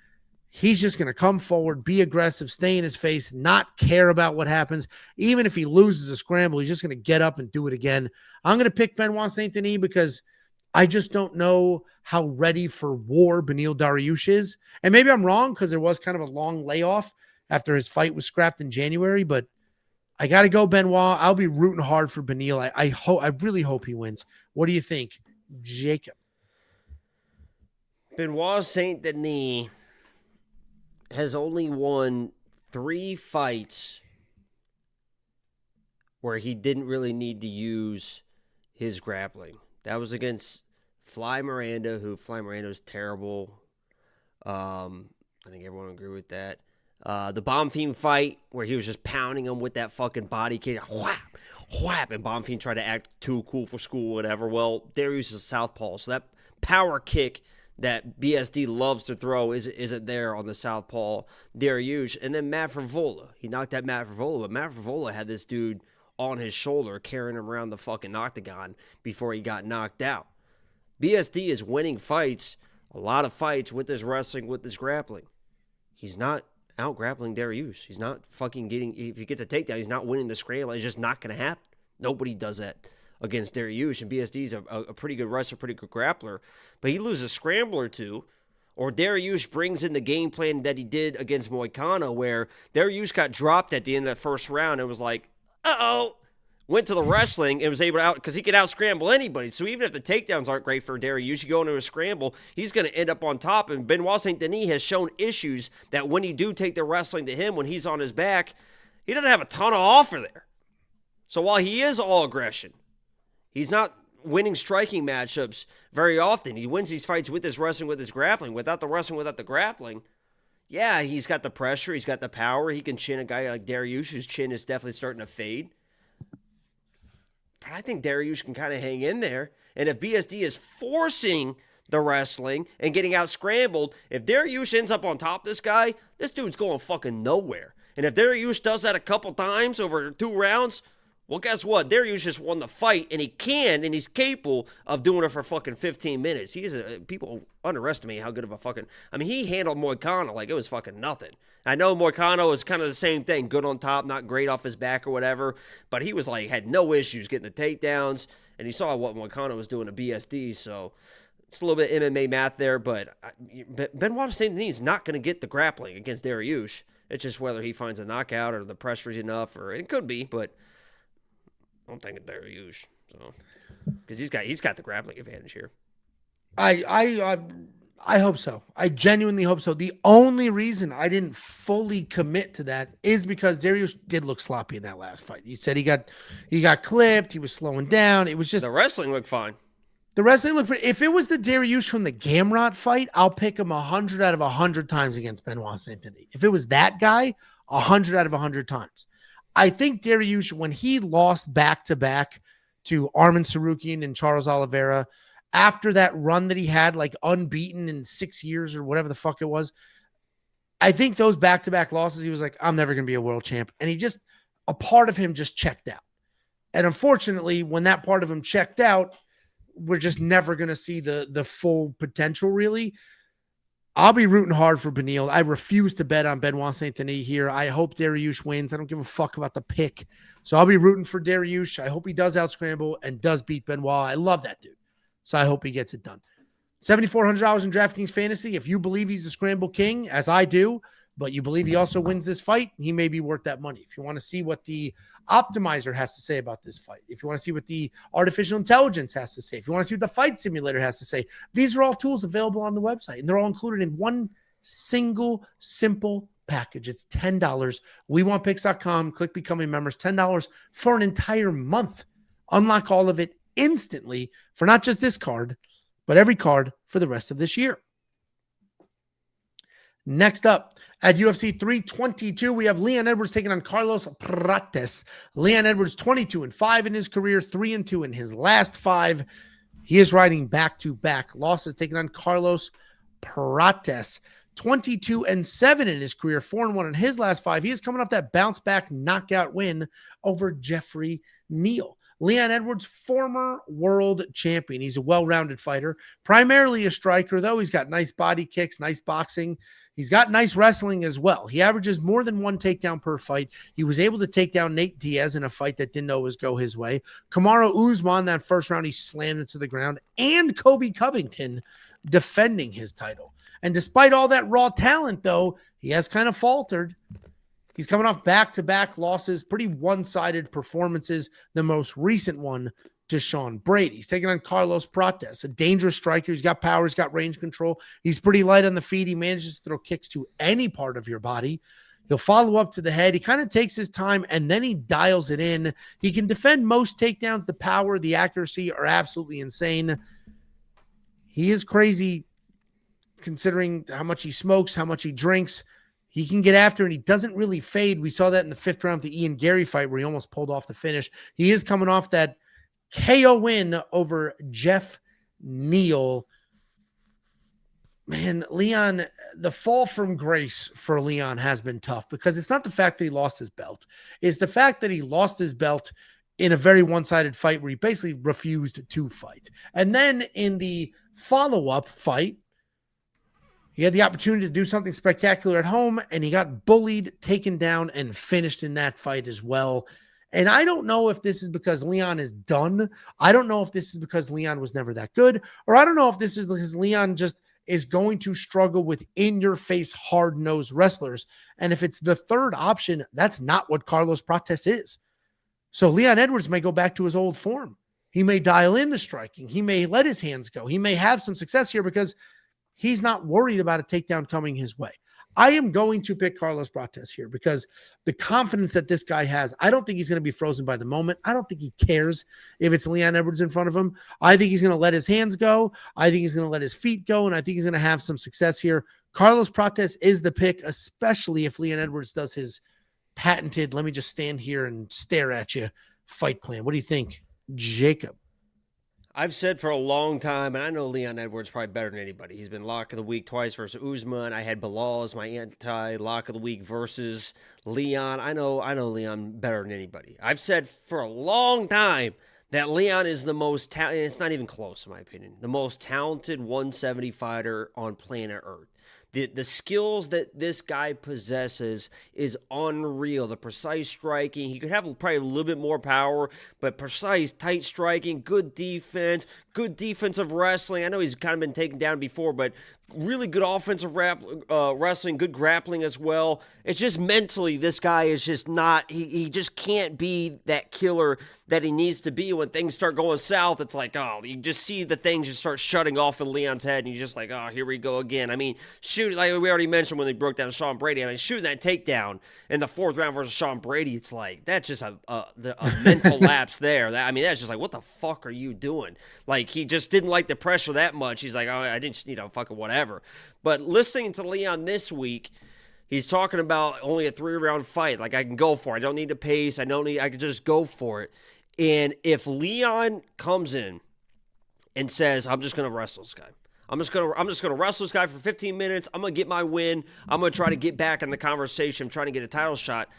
He's just going to come forward, be aggressive, stay in his face, not care about what happens. Even if he loses a scramble, he's just going to get up and do it again. I'm going to pick Benoit Saint-Denis because I just don't know how ready for war Beneil Dariush is. And maybe I'm wrong, because there was kind of a long layoff after his fight was scrapped in January, but I got to go Benoit. I'll be rooting hard for Beneil. I really hope he wins. What do you think, Jacob? Benoit Saint-Denis has only won 3 fights where he didn't really need to use his grappling. That was against Fly Miranda, who Fly Miranda's terrible. I think everyone will agree with that. The Bomb Fiend fight, where he was just pounding him with that fucking body kick. Whap, whap, and Bonfim tried to act too cool for school, whatever. Well, Dariush is a southpaw, so that power kick that BSD loves to throw isn't there on the southpaw Dariush. And then Matt Frivola. He knocked out Matt Frivola, but Matt Frivola had this dude on his shoulder carrying him around the fucking octagon before he got knocked out. BSD is winning fights, a lot of fights with his wrestling, with his grappling. He's not out-grappling Dariush. He's not fucking getting, if he gets a takedown, he's not winning the scramble. It's just not going to happen. Nobody does that against Dariush, and BSD is a pretty good wrestler, pretty good grappler, but he loses a scramble or two, or Dariush brings in the game plan that he did against Moicano, where Dariush got dropped at the end of that first round and was like, uh-oh, went to the wrestling and was able to out, because he can out-scramble anybody, so even if the takedowns aren't great for Dariush, you go into a scramble, he's going to end up on top, and Benoit Saint-Denis has shown issues that when you do take the wrestling to him, when he's on his back, he doesn't have a ton of offer there. So while he is all aggression, he's not winning striking matchups very often. He wins these fights with his wrestling, with his grappling. Without the wrestling, without the grappling, yeah, he's got the pressure. He's got the power. He can chin a guy like Dariush, whose chin is definitely starting to fade. But I think Dariush can kind of hang in there. And if BSD is forcing the wrestling and getting out scrambled, if Dariush ends up on top of this guy, this dude's going fucking nowhere. And if Dariush does that a couple times over 2 rounds, well, guess what? Dariush just won the fight, and he can, and he's capable of doing it for fucking 15 minutes. People underestimate how good of a fucking, he handled Moicano like it was fucking nothing. I know Moicano is kind of the same thing, good on top, not great off his back or whatever, but he was like, had no issues getting the takedowns, and you saw what Moicano was doing to BSD, so it's a little bit MMA math there, but Benoit Saint-Denis is not going to get the grappling against Dariush. It's just whether he finds a knockout or the pressure's enough, or it could be, but I'm thinking Dariush, so because he's got the grappling advantage here. I hope so. I genuinely hope so. The only reason I didn't fully commit to that is because Dariush did look sloppy in that last fight. You said he got clipped. He was slowing down. It was just the wrestling looked fine. The wrestling looked pretty. If it was the Dariush from the Gamrot fight, I'll pick him 100 out of 100 times against Benoit Saint-Denis. If it was that guy, 100 out of 100 times. I think Dariush, when he lost back-to-back to Arman Tsarukyan and Charles Oliveira, after that run that he had, like unbeaten in 6 years or whatever the fuck it was, I think those back-to-back losses, he was like, I'm never going to be a world champ. And a part of him just checked out. And unfortunately, when that part of him checked out, we're just never going to see the full potential, really. I'll be rooting hard for Beneil. I refuse to bet on Benoit Saint-Denis here. I hope Dariush wins. I don't give a fuck about the pick. So I'll be rooting for Dariush. I hope he does out-scramble and does beat Benoit. I love that dude. So I hope he gets it done. $7,400 in DraftKings Fantasy. If you believe he's a scramble king, as I do, but you believe he also wins this fight, he may be worth that money. If you want to see what the optimizer has to say about this fight, if you want to see what the artificial intelligence has to say, if you want to see what the fight simulator has to say, these are all tools available on the website, and they're all included in one single, simple package. It's $10. WeWantPicks.com. Click Becoming Members. $10 for an entire month. Unlock all of it instantly for not just this card, but every card for the rest of this year. Next up, at UFC 322, we have Leon Edwards taking on Carlos Prates. Leon Edwards, 22-5 in his career, 3-2 in his last 5. He is riding back-to-back losses, taking on Carlos Prates. 22-7 in his career, 4-1 in his last 5. He is coming off that bounce-back knockout win over Jeffrey Neal. Leon Edwards, former world champion. He's a well-rounded fighter, primarily a striker, though. He's got nice body kicks, nice boxing. He's got nice wrestling as well. He averages more than 1 takedown per fight. He was able to take down Nate Diaz in a fight that didn't always go his way. Kamaru Usman, that first round, he slammed into the ground. And Kobe Covington defending his title. And despite all that raw talent, though, he has kind of faltered. He's coming off back-to-back losses, pretty one-sided performances. The most recent one to Sean Brady. He's taking on Carlos Prates, a dangerous striker. He's got power. He's got range control. He's pretty light on the feet. He manages to throw kicks to any part of your body. He'll follow up to the head. He kind of takes his time, and then he dials it in. He can defend most takedowns. The power, the accuracy are absolutely insane. He is crazy considering how much he smokes, how much he drinks. He can get after and he doesn't really fade. We saw that in the 5th round of the Ian Gary fight where he almost pulled off the finish. He is coming off that KO win over Jeff Neal. Man, Leon, the fall from grace for Leon has been tough because it's not the fact that he lost his belt. It's the fact that he lost his belt in a very one-sided fight where he basically refused to fight. And then in the follow-up fight, he had the opportunity to do something spectacular at home, and he got bullied, taken down, and finished in that fight as well. And I don't know if this is because Leon is done. I don't know if this is because Leon was never that good, or I don't know if this is because Leon just is going to struggle with in-your-face, hard-nosed wrestlers. And if it's the third option, that's not what Carlos Prates is. So Leon Edwards may go back to his old form. He may dial in the striking. He may let his hands go. He may have some success here because he's not worried about a takedown coming his way. I am going to pick Carlos Prates here because the confidence that this guy has, I don't think he's going to be frozen by the moment. I don't think he cares if it's Leon Edwards in front of him. I think he's going to let his hands go. I think he's going to let his feet go, and I think he's going to have some success here. Carlos Prates is the pick, especially if Leon Edwards does his patented, let me just stand here and stare at you, fight plan. What do you think, Jacob? I've said for a long time, and I know Leon Edwards probably better than anybody. He's been lock of the week twice versus Usman. I had Bilal as my anti-lock of the week versus Leon. I know Leon better than anybody. I've said for a long time that Leon is the most talented, it's not even close in my opinion, the most talented 170 fighter on planet Earth. The skills that this guy possesses is unreal. The precise striking. He could have probably a little bit more power, but precise, tight striking, good defense, good defensive wrestling. I know he's kind of been taken down before, but really good offensive wrestling, good grappling as well. It's just mentally, this guy is just not, he just can't be that killer that he needs to be. When things start going south, it's like, oh, you just see the things just start shutting off in Leon's head, and you're just like, oh, here we go again. I mean, shoot, like we already mentioned when they broke down Sean Brady, I mean, shooting that takedown in the 4th round versus Sean Brady, it's like, that's just a mental lapse there. That's just like, what the fuck are you doing? Like, he just didn't like the pressure that much. He's like, oh, I didn't, fucking whatever. But listening to Leon this week, he's talking about only a 3-round fight. Like, I can go for it. I don't need to pace. I can just go for it. And if Leon comes in and says, I'm just going to wrestle this guy. I'm just gonna wrestle this guy for 15 minutes. I'm gonna get my win. I'm gonna try to get back in the conversation, trying to get a title shot.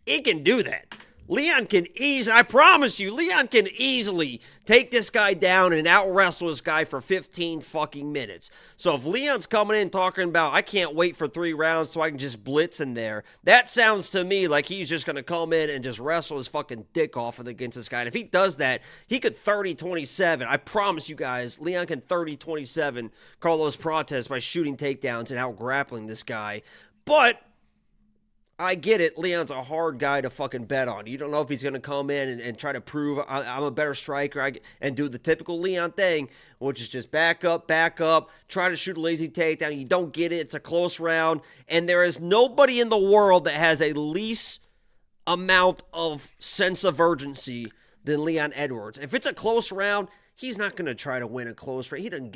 He can do that. Leon can I promise you, Leon can easily take this guy down and out-wrestle this guy for 15 fucking minutes. So if Leon's coming in talking about, I can't wait for 3 rounds so I can just blitz in there, that sounds to me like he's just going to come in and just wrestle his fucking dick off against this guy. And if he does that, he could 30-27. I promise you guys, Leon can 30-27 Carlos Prates by shooting takedowns and out-grappling this guy. But I get it. Leon's a hard guy to fucking bet on. You don't know if he's going to come in and try to prove I'm a better striker and do the typical Leon thing, which is just back up, try to shoot a lazy takedown. You don't get it. It's a close round. And there is nobody in the world that has a least amount of sense of urgency than Leon Edwards. If it's a close round, he's not going to try to win a close round. He doesn't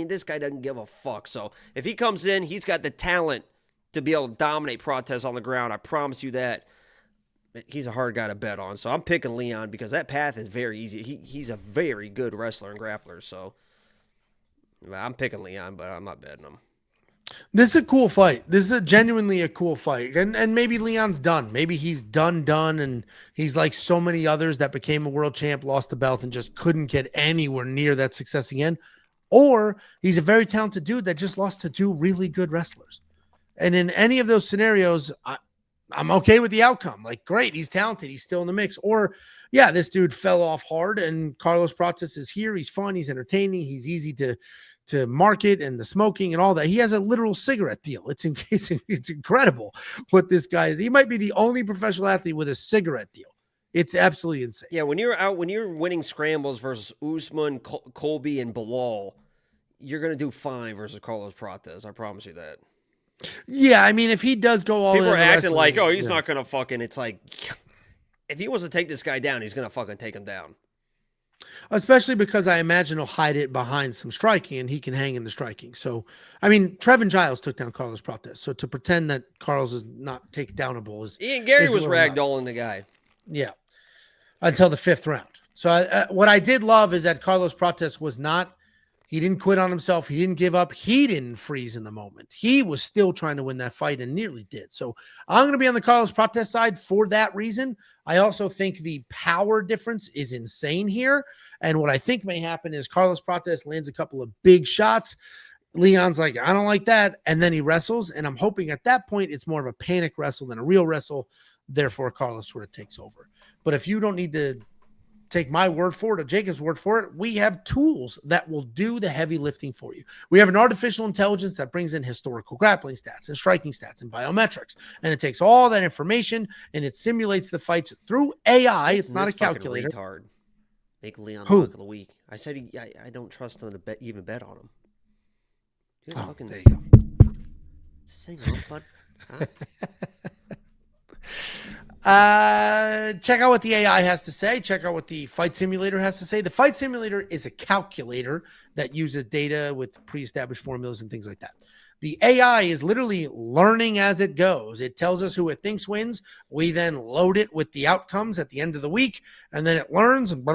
this guy doesn't give a fuck. So if he comes in, he's got the talent to be able to dominate Prates on the ground. I promise you that. He's a hard guy to bet on. So I'm picking Leon because that path is very easy. He's a very good wrestler and grappler. So I'm picking Leon, but I'm not betting him. This is a cool fight. This is genuinely a cool fight. And maybe Leon's done. Maybe he's done, and he's like so many others that became a world champ, lost the belt, and just couldn't get anywhere near that success again. Or he's a very talented dude that just lost to 2 really good wrestlers. And in any of those scenarios, I'm okay with the outcome. Like, great, he's talented. He's still in the mix. Or, yeah, this dude fell off hard, and Carlos Prates is here. He's fun. He's entertaining. He's easy to market, and the smoking and all that. He has a literal cigarette deal. It's incredible what this guy is. He might be the only professional athlete with a cigarette deal. It's absolutely insane. Yeah, when you're winning scrambles versus Usman, Colby, and Bilal, you're going to do fine versus Carlos Prates. I promise you that. Yeah, I mean, if he does go all in, people are acting like, oh, he's not going to fucking, it's like, if he wants to take this guy down, he's going to fucking take him down. Especially because I imagine he'll hide it behind some striking, and he can hang in the striking. So, I mean, Trevin Giles took down Carlos Prates. So to pretend that Carlos is not takedownable is Ian Gary is was ragdolling the guy. Yeah, until the 5th round. So what I did love is that Carlos Prates was not. He didn't quit on himself. He didn't give up. He didn't freeze in the moment. He was still trying to win that fight and nearly did. So I'm going to be on the Carlos Prates side for that reason. I also think the power difference is insane here. And what I think may happen is Carlos Prates lands a couple of big shots. Leon's like, I don't like that. And then he wrestles. And I'm hoping at that point it's more of a panic wrestle than a real wrestle. Therefore, Carlos sort of takes over. But if you don't need to take my word for it or Jacob's word for it, we have tools that will do the heavy lifting for you. We have an artificial intelligence that brings in historical grappling stats and striking stats and biometrics. And it takes all that information and it simulates the fights through AI. It's not a calculator. Retard. Make Leon Who? look of the week. I said I don't trust him to even bet on him. There you go. Sing off, bud. Huh? Check out what the AI has to say. Check out what the fight simulator has to say. The fight simulator is a calculator that uses data with pre-established formulas and things like that. The AI is literally learning as it goes. It tells us who it thinks wins. We then load it with the outcomes at the end of the week, and then it learns and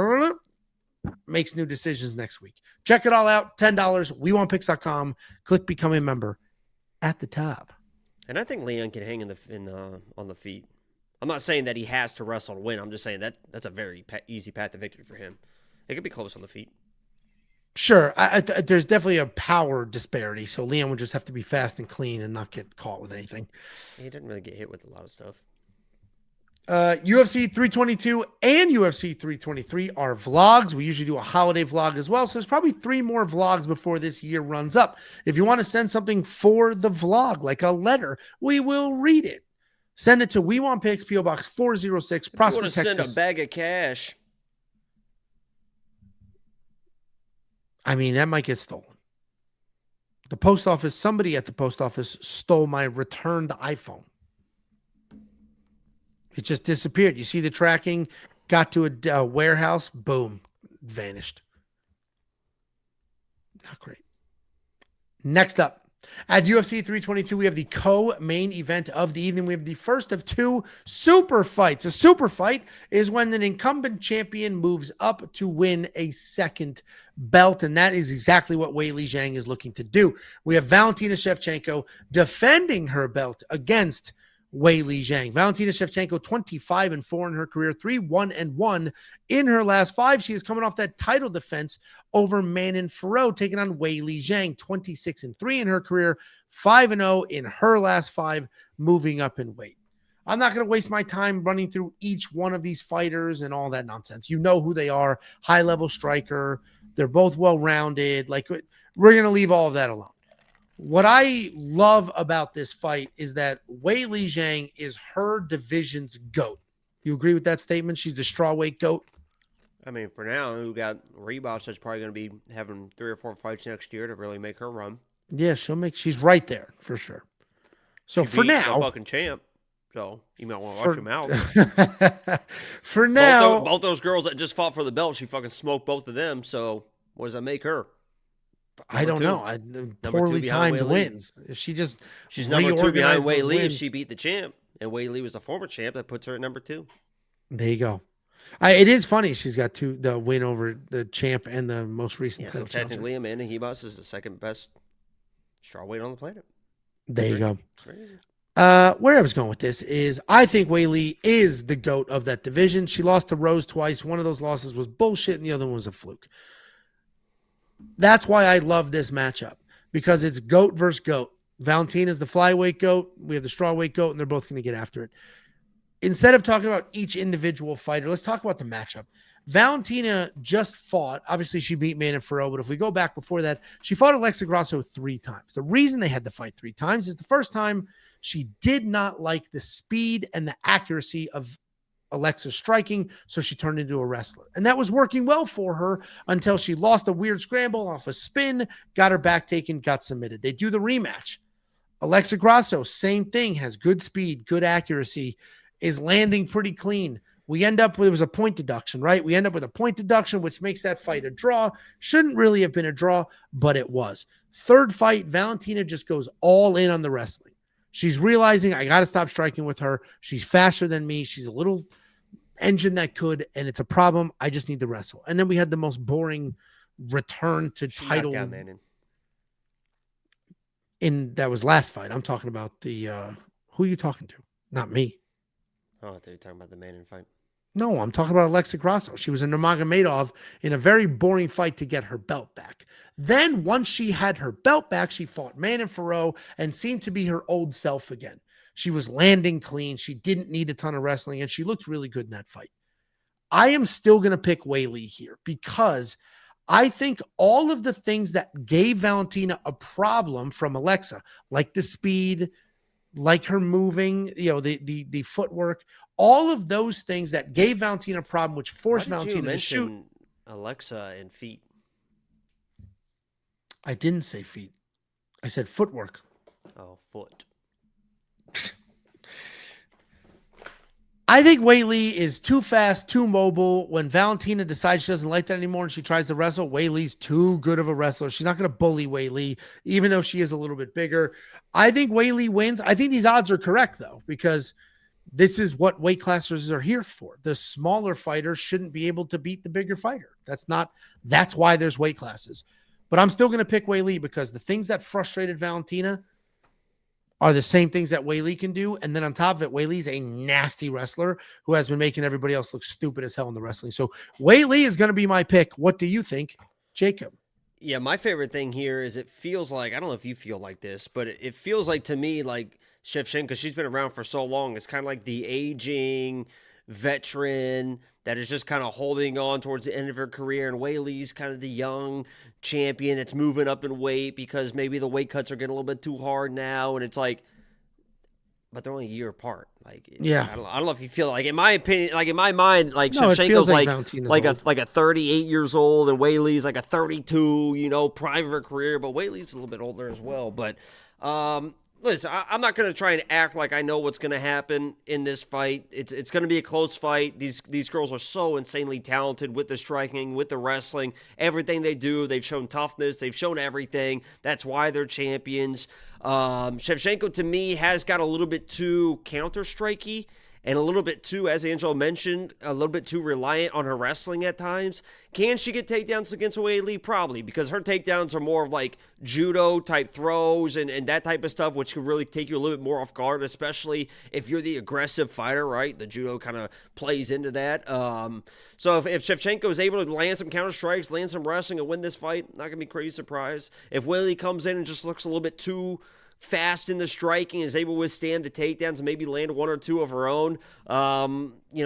makes new decisions next week. Check it all out. $10. WeWantPicks.com. Click become a member at the top. And I think Leon can hang on the feet. I'm not saying that he has to wrestle to win. I'm just saying that's a very easy path to victory for him. It could be close on the feet. Sure. There's definitely a power disparity. So Leon would just have to be fast and clean and not get caught with anything. He didn't really get hit with a lot of stuff. UFC 322 and UFC 323 are vlogs. We usually do a holiday vlog as well. So there's probably 3 more vlogs before this year runs up. If you want to send something for the vlog, like a letter, we will read it. Send it to We Want Picks, P.O. Box 406, Prosper, Texas. Send a bag of cash. I mean, that might get stolen. The post office, somebody at the post office stole my returned iPhone. It just disappeared. You see the tracking, got to a warehouse, boom, vanished. Not great. Next up. At UFC 322, we have the co-main event of the evening. We have the first of 2 super fights. A super fight is when an incumbent champion moves up to win a second belt, and that is exactly what Weili Zhang is looking to do. We have Valentina Shevchenko defending her belt against Weili Zhang. Valentina Shevchenko, 25-4 in her career, 3-1-1 in her last 5. She is coming off that title defense over Manon Fiorot, taking on Weili Zhang, 26-3 in her career, 5-0 in her last 5, moving up in weight. I'm not going to waste my time running through each one of these fighters and all that nonsense. You know who they are, high-level striker. They're both well-rounded. Like, we're going to leave all of that alone. What I love about this fight is that Weili Zhang is her division's GOAT. You agree with that statement? She's the strawweight GOAT? I mean, for now, we got Rebosh that's probably going to be having 3 or 4 fights next year to really make her run. Yeah, she's right there for sure. So she for beat now, the fucking champ. So you might want to watch him out. For now, both those girls that just fought for the belt, she fucking smoked both of them. So what does that make her? I don't know. Poorly timed wins. If she's number 2 behind Weili if she beat the champ, and Weili was the former champ. That puts her at number 2. There you go. It is funny. She's got the win over the champ and the most recent. Yeah, so technically, Amanda Ribas is the second best strawweight on the planet. There you go. Where I was going with this is I think Weili is the GOAT of that division. She lost to Rose twice. One of those losses was bullshit, and the other one was a fluke. That's why I love this matchup, because it's GOAT versus GOAT. Valentina's the flyweight GOAT. We have the strawweight GOAT, and they're both going to get after it. Instead of talking about each individual fighter, let's talk about the matchup. Valentina just fought. Obviously, she beat Manon Fiorot, but if we go back before that, she fought Alexa Grasso 3 times. The reason they had to fight 3 times is the first time she did not like the speed and the accuracy of Alexa's striking, so she turned into a wrestler. And that was working well for her until she lost a weird scramble off a spin, got her back taken, got submitted. They do the rematch. Alexa Grasso, same thing, has good speed, good accuracy, is landing pretty clean. We end up with, it was a point deduction, right? We end up with a point deduction, which makes that fight a draw. Shouldn't really have been a draw, but it was. Third fight, Valentina just goes all in on the wrestling. She's realizing I got to stop striking with her. She's faster than me. She's a little engine that could, and it's a problem. I just need to wrestle. And then we had the most boring return to title. That was last fight. I'm talking about the, who are you talking to? Not me. Oh, I thought you were talking about the Manning fight. No, I'm talking about Alexa Grasso. She was in Nurmagomedov in a very boring fight to get her belt back. Then once she had her belt back, she fought Manon Farrow and seemed to be her old self again. She was landing clean. She didn't need a ton of wrestling, and she looked really good in that fight. I am still going to pick Wei Li here because I think all of the things that gave Valentina a problem from Alexa, like the speed, like her moving, the footwork, all of those things that gave Valentina a problem, which forced Valentina to shoot. Alexa and feet. I didn't say feet. I said footwork. Oh, foot. I think Wei Li is too fast, too mobile. When Valentina decides she doesn't like that anymore and she tries to wrestle, Wei Li's too good of a wrestler. She's not going to bully Wei Li, even though she is a little bit bigger. I think Wei Li wins. I think these odds are correct, though, because this is what weight classes are here for. The smaller fighter shouldn't be able to beat the bigger fighter. That's why there's weight classes. But I'm still going to pick Wei Li because the things that frustrated Valentina are the same things that Wei Li can do. And then on top of it, Wei Li's a nasty wrestler who has been making everybody else look stupid as hell in the wrestling. So Wei Li is going to be my pick. What do you think, Jacob? Yeah, my favorite thing here is it feels like, I don't know if you feel like this, but it feels like to me like Shevchenko, she's been around for so long. It's kind of like the aging veteran that is just kind of holding on towards the end of her career. And Wei Li's kind of the young champion that's moving up in weight because maybe the weight cuts are getting a little bit too hard now. And it's like, but they're only a year apart. Like, yeah, I don't know if you feel like, in my opinion, like in my mind, like no, Shevchenko's like a 38 years old and Wei Li's like a 32, prime of her career, but Wei Li's a little bit older as well. But, listen, I'm not going to try and act like I know what's going to happen in this fight. It's going to be a close fight. These girls are so insanely talented with the striking, with the wrestling, everything they do. They've shown toughness. They've shown everything. That's why they're champions. Shevchenko, to me, has got a little bit too counter-strikey and a little bit too, as Angelo mentioned, a little bit too reliant on her wrestling at times. Can she get takedowns against Wei Li? Probably, because her takedowns are more of like judo-type throws and that type of stuff, which can really take you a little bit more off guard, especially if you're the aggressive fighter, right? The judo kind of plays into that. So if Shevchenko is able to land some counter-strikes, land some wrestling, and win this fight, not going to be crazy surprised. If Wei Li comes in and just looks a little bit too fast in the striking, is able to withstand the takedowns and maybe land one or two of her own,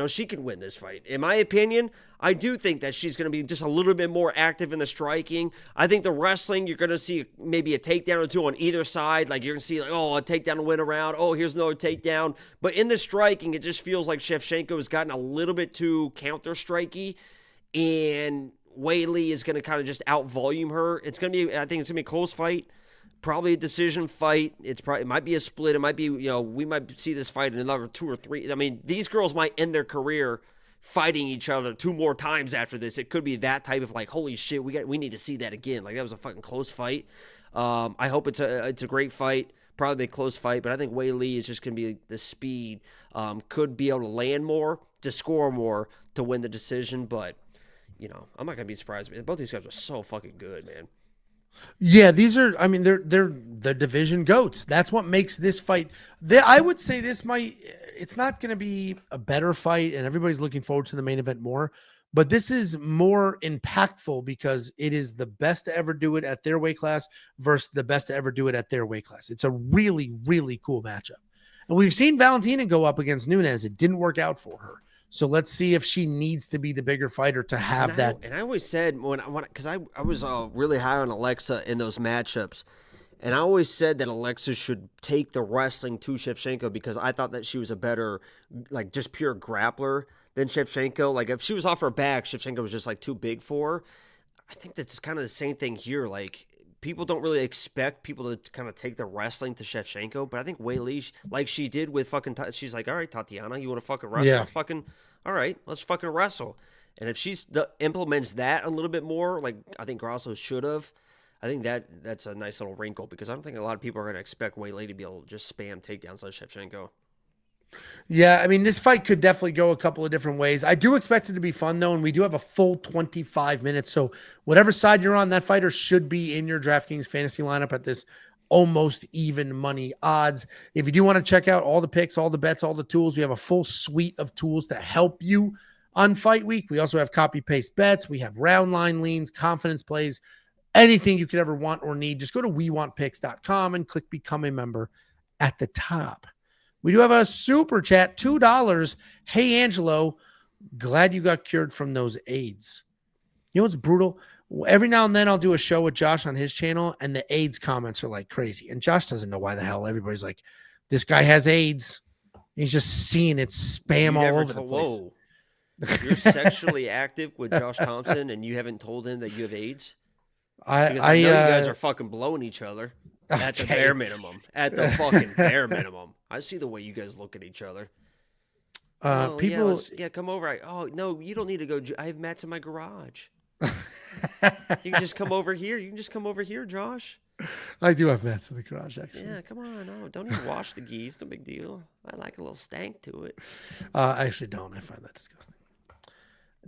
she can win this fight. In my opinion, I do think that she's going to be just a little bit more active in the striking. I think the wrestling, you're going to see maybe a takedown or two on either side. Like, you're going to see, like, a takedown to win around. Oh, here's another takedown. But in the striking, it just feels like Shevchenko has gotten a little bit too counter-striky, and Wei Li is going to kind of just out-volume her. I think it's going to be a close fight. Probably a decision fight. It might be a split. It might be, we might see this fight in another 2 or 3. I mean, these girls might end their career fighting each other 2 more times after this. It could be that type of like, holy shit, we need to see that again. Like, that was a fucking close fight. I hope it's a great fight. Probably a close fight, but I think Wei Li is just going to be the speed. Could be able to land more, to score more, to win the decision. But, I'm not going to be surprised. Both these guys are so fucking good, man. Yeah, they're the division goats. That's what makes this fight. I would say it's not going to be a better fight, and everybody's looking forward to the main event more. But this is more impactful because it is the best to ever do it at their weight class versus the best to ever do it at their weight class. It's a really, really cool matchup. And we've seen Valentina go up against Nunes. It didn't work out for her. So let's see if she needs to be the bigger fighter to have that. And I always said, because I was really high on Alexa in those matchups, and I always said that Alexa should take the wrestling to Shevchenko because I thought that she was a better, like, just pure grappler than Shevchenko. Like, if she was off her back, Shevchenko was just, like, too big for her. I think that's kind of the same thing here. Like, people don't really expect people to kind of take the wrestling to Shevchenko, but I think Wei Li, like she did with fucking, she's like, all right, Tatiana, you want to fucking wrestle? Yeah. all right, let's fucking wrestle. And if she implements that a little bit more, like I think Grasso should have, I think that's a nice little wrinkle because I don't think a lot of people are going to expect Wei Li to be able to just spam takedowns on Shevchenko. Yeah, I mean, this fight could definitely go a couple of different ways. I do expect it to be fun, though, and we do have a full 25 minutes. So whatever side you're on, that fighter should be in your DraftKings fantasy lineup at this almost even money odds. If you do want to check out all the picks, all the bets, all the tools, we have a full suite of tools to help you on fight week. We also have copy-paste bets. We have round line leans, confidence plays, anything you could ever want or need. Just go to wewantpicks.com and click Become a Member at the top. We do have a super chat, $2. Hey, Angelo, glad you got cured from those AIDS. You know what's brutal? Every now and then I'll do a show with Josh on his channel, and the AIDS comments are like crazy. And Josh doesn't know why the hell everybody's like, this guy has AIDS. He's just seeing it spam all over the place. Whoa. You're sexually active with Josh Thompson, and you haven't told him that you have AIDS? Because I know you guys are fucking blowing each other. At the bare minimum. At the fucking bare minimum. I see the way you guys look at each other. People... Yeah, come over. No, you don't need to go. I have mats in my garage. You can just come over here. You can just come over here, Josh. I do have mats in the garage, actually. Yeah, come on. No, don't even wash the geese. No big deal. I like a little stank to it. I actually don't. I find that disgusting.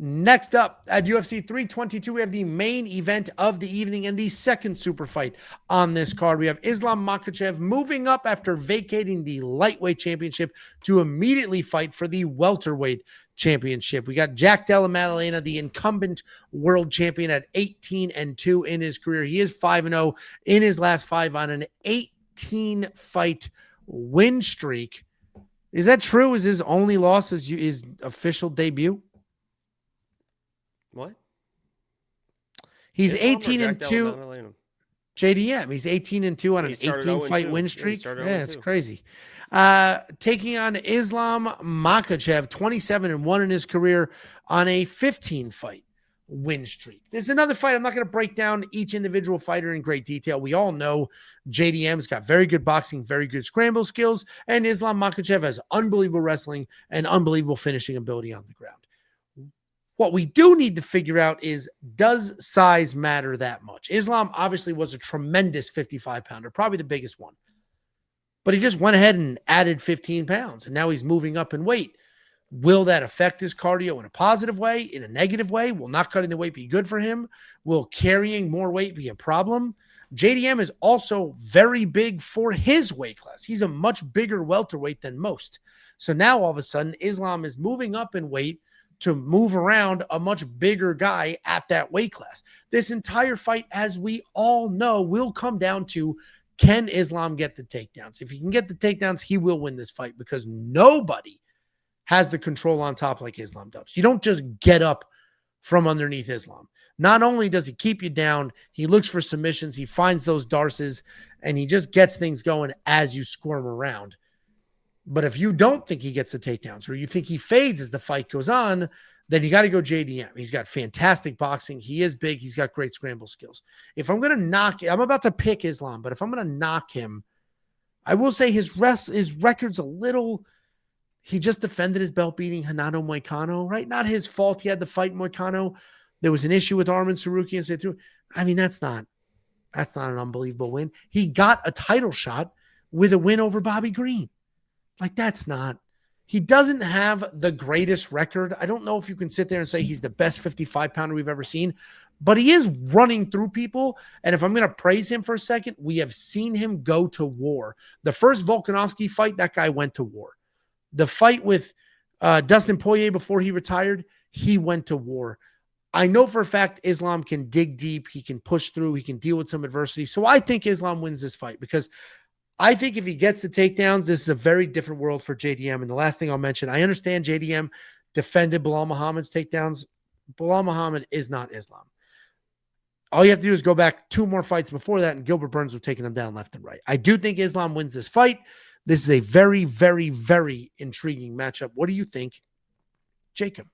Next up at UFC 322, we have the main event of the evening and the second super fight on this card. We have Islam Makhachev moving up after vacating the lightweight championship to immediately fight for the welterweight championship. We got Jack Della Maddalena, the incumbent world champion at 18-2 in his career. He is 5-0 in his last 5 on an 18-fight win streak. Is that true? Is his only loss his official debut? What? He's 18-2. JDM. He's 18-2 on an 18-fight win streak. Yeah, it's crazy. Taking on Islam Makhachev, 27-1 in his career on a 15-fight win streak. There's another fight. I'm not going to break down each individual fighter in great detail. We all know JDM's got very good boxing, very good scramble skills, and Islam Makhachev has unbelievable wrestling and unbelievable finishing ability on the ground. What we do need to figure out is, does size matter that much? Islam obviously was a tremendous 55-pounder, probably the biggest one. But he just went ahead and added 15 pounds, and now he's moving up in weight. Will that affect his cardio in a positive way, in a negative way? Will not cutting the weight be good for him? Will carrying more weight be a problem? JDM is also very big for his weight class. He's a much bigger welterweight than most. So now all of a sudden, Islam is moving up in weight to move around a much bigger guy at that weight class. This entire fight, as we all know, will come down to, can Islam get the takedowns? If he can get the takedowns, he will win this fight because nobody has the control on top like Islam does. You don't just get up from underneath Islam. Not only does he keep you down, he looks for submissions, he finds those darces, and he just gets things going as you squirm around. But if you don't think he gets the takedowns or you think he fades as the fight goes on, then you got to go JDM. He's got fantastic boxing. He is big. He's got great scramble skills. If I'm going to knock, I'm about to pick Islam, but if I'm going to knock him, I will say his record's a little, he just defended his belt beating Hanado Moicano, right? Not his fault. He had to fight Moicano. There was an issue with Arman Sarukian. So I mean, that's not an unbelievable win. He got a title shot with a win over Bobby Green. Like, he doesn't have the greatest record. I don't know if you can sit there and say he's the best 55-pounder we've ever seen, but he is running through people. And if I'm going to praise him for a second, we have seen him go to war. The first Volkanovski fight, that guy went to war. The fight with Dustin Poirier before he retired, he went to war. I know for a fact Islam can dig deep. He can push through. He can deal with some adversity. So I think Islam wins this fight because I think if he gets the takedowns, this is a very different world for JDM. And the last thing I'll mention, I understand JDM defended Bilal Muhammad's takedowns. Bilal Muhammad is not Islam. All you have to do is go back 2 more fights before that, and Gilbert Burns was taking him down left and right. I do think Islam wins this fight. This is a very, very, very intriguing matchup. What do you think, Jacob?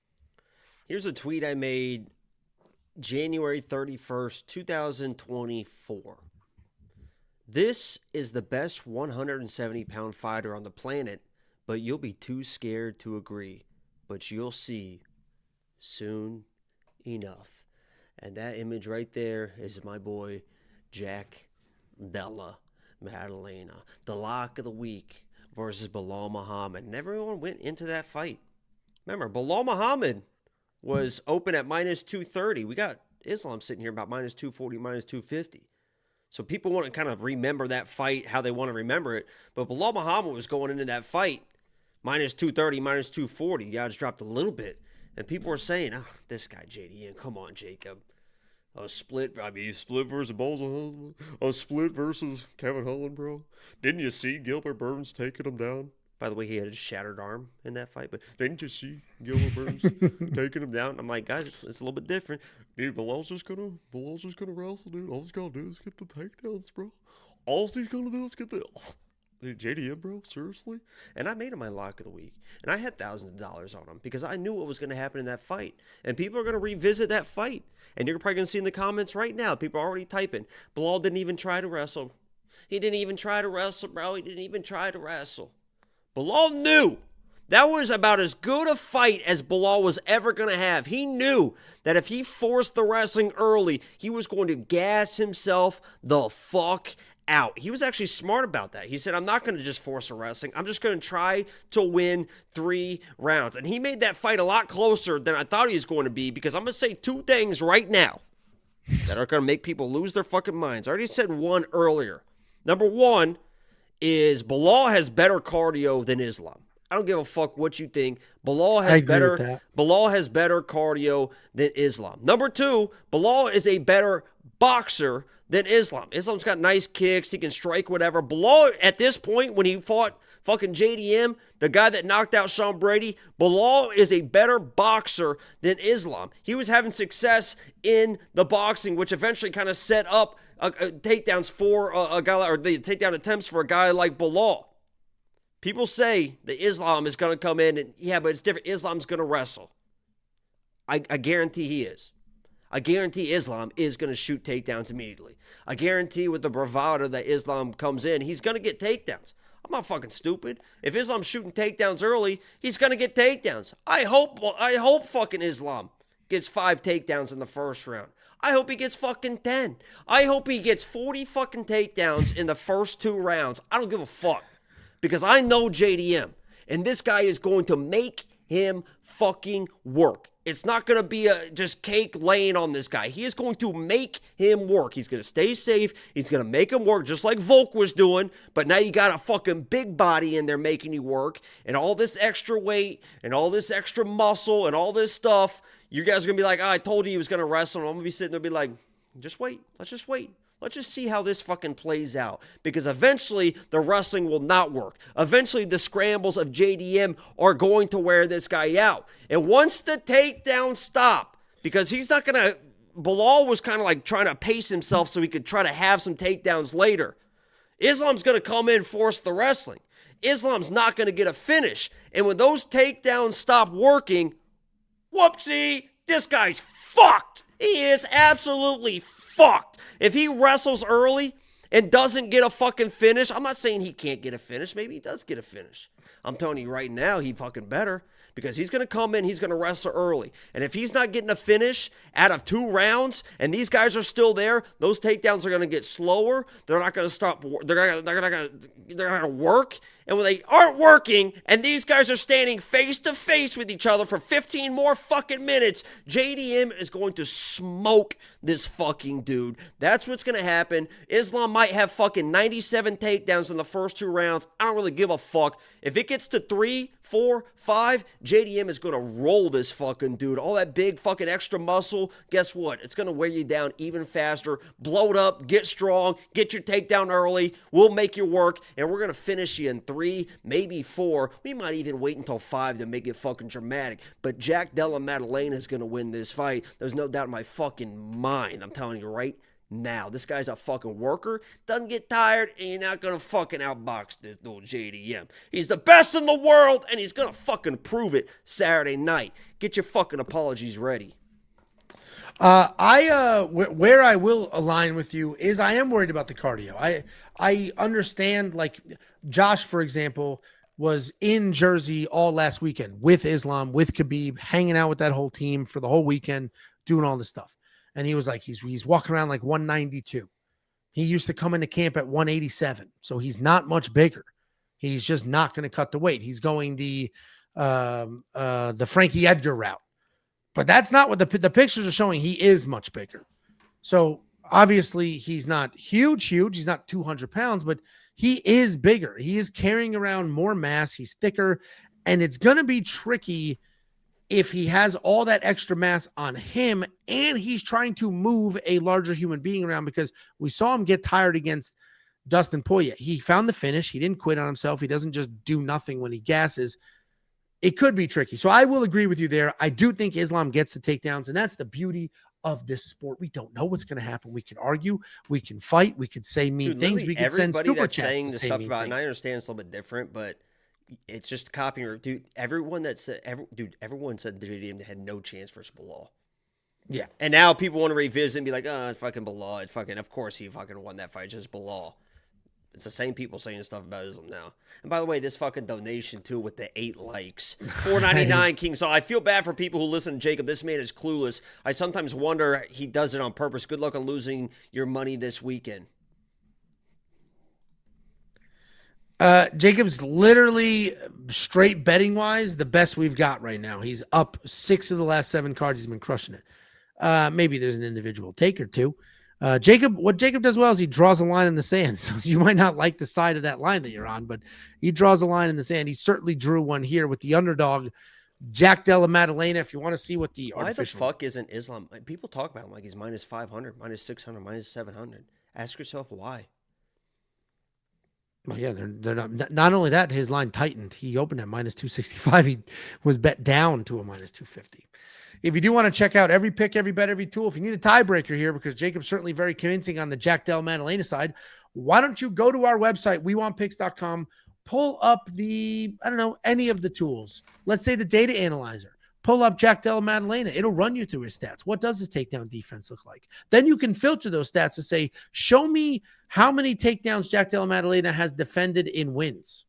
Here's a tweet I made January 31st, 2024. This is the best 170-pound fighter on the planet, but you'll be too scared to agree. but you'll see soon enough. And that image right there is my boy, Jack Della Maddalena. The lock of the week versus Belal Muhammad. And everyone went into that fight. Remember, Belal Muhammad was open at minus 230. We got Islam sitting here about minus 240, minus 250. So people want to kind of remember that fight how they want to remember it. But Belal Muhammad was going into that fight minus 230, minus 240. The odds dropped a little bit. And people were saying, this guy, JDM, come on, Jacob. Split versus Baisangur. A split versus Kevin Holland, bro. Didn't you see Gilbert Burns taking him down? By the way, he had a shattered arm in that fight. But didn't you see Gilbert Burns taking him down? I'm like, guys, it's a little bit different. Dude, Bilal's just gonna wrestle, dude. All he's gonna do is get the takedowns, bro. All he's gonna do is get the... Dude, JDM, bro, seriously? And I made him my lock of the week. And I had thousands of dollars on him because I knew what was going to happen in that fight. And people are going to revisit that fight. And you're probably going to see in the comments right now, people are already typing, Belal didn't even try to wrestle. He didn't even try to wrestle, bro. He didn't even try to wrestle. Belal knew that was about as good a fight as Belal was ever going to have. He knew that if he forced the wrestling early, he was going to gas himself the fuck out. He was actually smart about that. He said, I'm not going to just force a wrestling. I'm just going to try to win 3 rounds. And he made that fight a lot closer than I thought he was going to be, because I'm going to say 2 things right now that are going to make people lose their fucking minds. I already said one earlier. Number 1 is Belal has better cardio than Islam. I don't give a fuck what you think. Belal has better cardio than Islam. Number 2, Belal is a better boxer than Islam. Islam's got nice kicks. He can strike whatever. Belal, at this point, when he fought fucking JDM, the guy that knocked out Sean Brady, Belal is a better boxer than Islam. He was having success in the boxing, which eventually kind of set up takedowns for a guy, or the takedown attempts for a guy like Belal. People say that Islam is going to come in, and yeah, but it's different. Islam's going to wrestle. I guarantee he is. I guarantee Islam is going to shoot takedowns immediately. I guarantee with the bravado that Islam comes in, he's going to get takedowns. I'm not fucking stupid. If Islam's shooting takedowns early, he's going to get takedowns. I hope fucking Islam gets 5 takedowns in the first round. I hope he gets fucking 10. I hope he gets 40 fucking takedowns in the first 2 rounds. I don't give a fuck, because I know JDM, and this guy is going to make him fucking work. It's not going to be just cake laying on this guy. He is going to make him work. He's going to stay safe. He's going to make him work just like Volk was doing. But now you got a fucking big body in there making you work. And all this extra weight and all this extra muscle and all this stuff. You guys are going to be like, I told you he was going to wrestle. And I'm going to be sitting there and be like, just wait. Let's just wait. Let's just see how this fucking plays out, because eventually the wrestling will not work. Eventually the scrambles of JDM are going to wear this guy out. And once the takedowns stop, because he's not going to, Belal was kind of like trying to pace himself so he could try to have some takedowns later. Islam's going to come in and force the wrestling. Islam's not going to get a finish. And when those takedowns stop working, whoopsie, this guy's fucked. He is absolutely fucked. If he wrestles early and doesn't get a fucking finish, I'm not saying he can't get a finish. Maybe he does get a finish. I'm telling you right now, he fucking better, because he's going to come in, he's going to wrestle early. And if he's not getting a finish out of 2 rounds and these guys are still there, those takedowns are going to get slower. They're not going to stop. They're going to work. And when they aren't working and these guys are standing face to face with each other for 15 more fucking minutes, JDM is going to smoke this fucking dude. That's what's going to happen. Islam might have fucking 97 takedowns in the first 2 rounds. I don't really give a fuck. If it gets to 3, 4, 5, JDM is going to roll this fucking dude. All that big fucking extra muscle, guess what? It's going to wear you down even faster. Blow it up, get strong, get your takedown early. We'll make you work, and we're going to finish you in 3, maybe 4. We might even wait until 5 to make it fucking dramatic. But Jack Della Maddalena is going to win this fight. There's no doubt in my fucking mind. I'm telling you right now. This guy's a fucking worker. Doesn't get tired, and you're not going to fucking outbox this little JDM. He's the best in the world, and he's going to fucking prove it Saturday night. Get your fucking apologies ready. Where I will align with you is I am worried about the cardio. I understand, like Josh, for example, was in Jersey all last weekend with Islam, with Khabib, hanging out with that whole team for the whole weekend, doing all this stuff. And he was like, he's walking around like 192. He used to come into camp at 187. So he's not much bigger. He's just not going to cut the weight. He's going the Frankie Edgar route. But that's not what the pictures are showing. He is much bigger. So obviously he's not huge. He's not 200 pounds, but he is bigger. He is carrying around more mass. He's thicker. And it's going to be tricky if he has all that extra mass on him and he's trying to move a larger human being around, because we saw him get tired against Dustin Poirier. He found the finish. He didn't quit on himself. He doesn't just do nothing when he gasses. It could be tricky. So I will agree with you there. I do think Islam gets the takedowns, and that's the beauty of this sport. We don't know what's going to happen. We can argue, we can fight, we could say mean things, we could send super chats saying the stuff about, and I understand it's a little bit different, but it's just copying. Dude, everyone said they had no chance versus Bilal. Yeah. And now people want to revisit and be like, oh, it's fucking Bilal. Of course he fucking won that fight, just Bilal. It's the same people saying stuff about Islam now. And by the way, this fucking donation too with the 8 likes. $4.99 King Saul. I feel bad for people who listen to Jacob. This man is clueless. I sometimes wonder he does it on purpose. Good luck on losing your money this weekend. Jacob's literally straight betting wise the best we've got right now. He's up 6 of the last 7 cards. He's been crushing it. Maybe there's an individual take or two. What Jacob does well is he draws a line in the sand. So you might not like the side of that line that you're on, but he draws a line in the sand. He certainly drew one here with the underdog, Jack Della Maddalena. If you want to see what the why the fuck isn't Islam? People talk about him like he's minus 500, minus 600, minus 700. Ask yourself why. Well, yeah, they're not only that, his line tightened. He opened at minus 265. He was bet down to a minus 250. If you do want to check out every pick, every bet, every tool, if you need a tiebreaker here, because Jacob's certainly very convincing on the Jack Della Maddalena side, why don't you go to our website, wewantpicks.com, pull up any of the tools. Let's say the data analyzer. Pull up Jack Della Maddalena. It'll run you through his stats. What does his takedown defense look like? Then you can filter those stats to say, show me how many takedowns Jack Della Maddalena has defended in wins.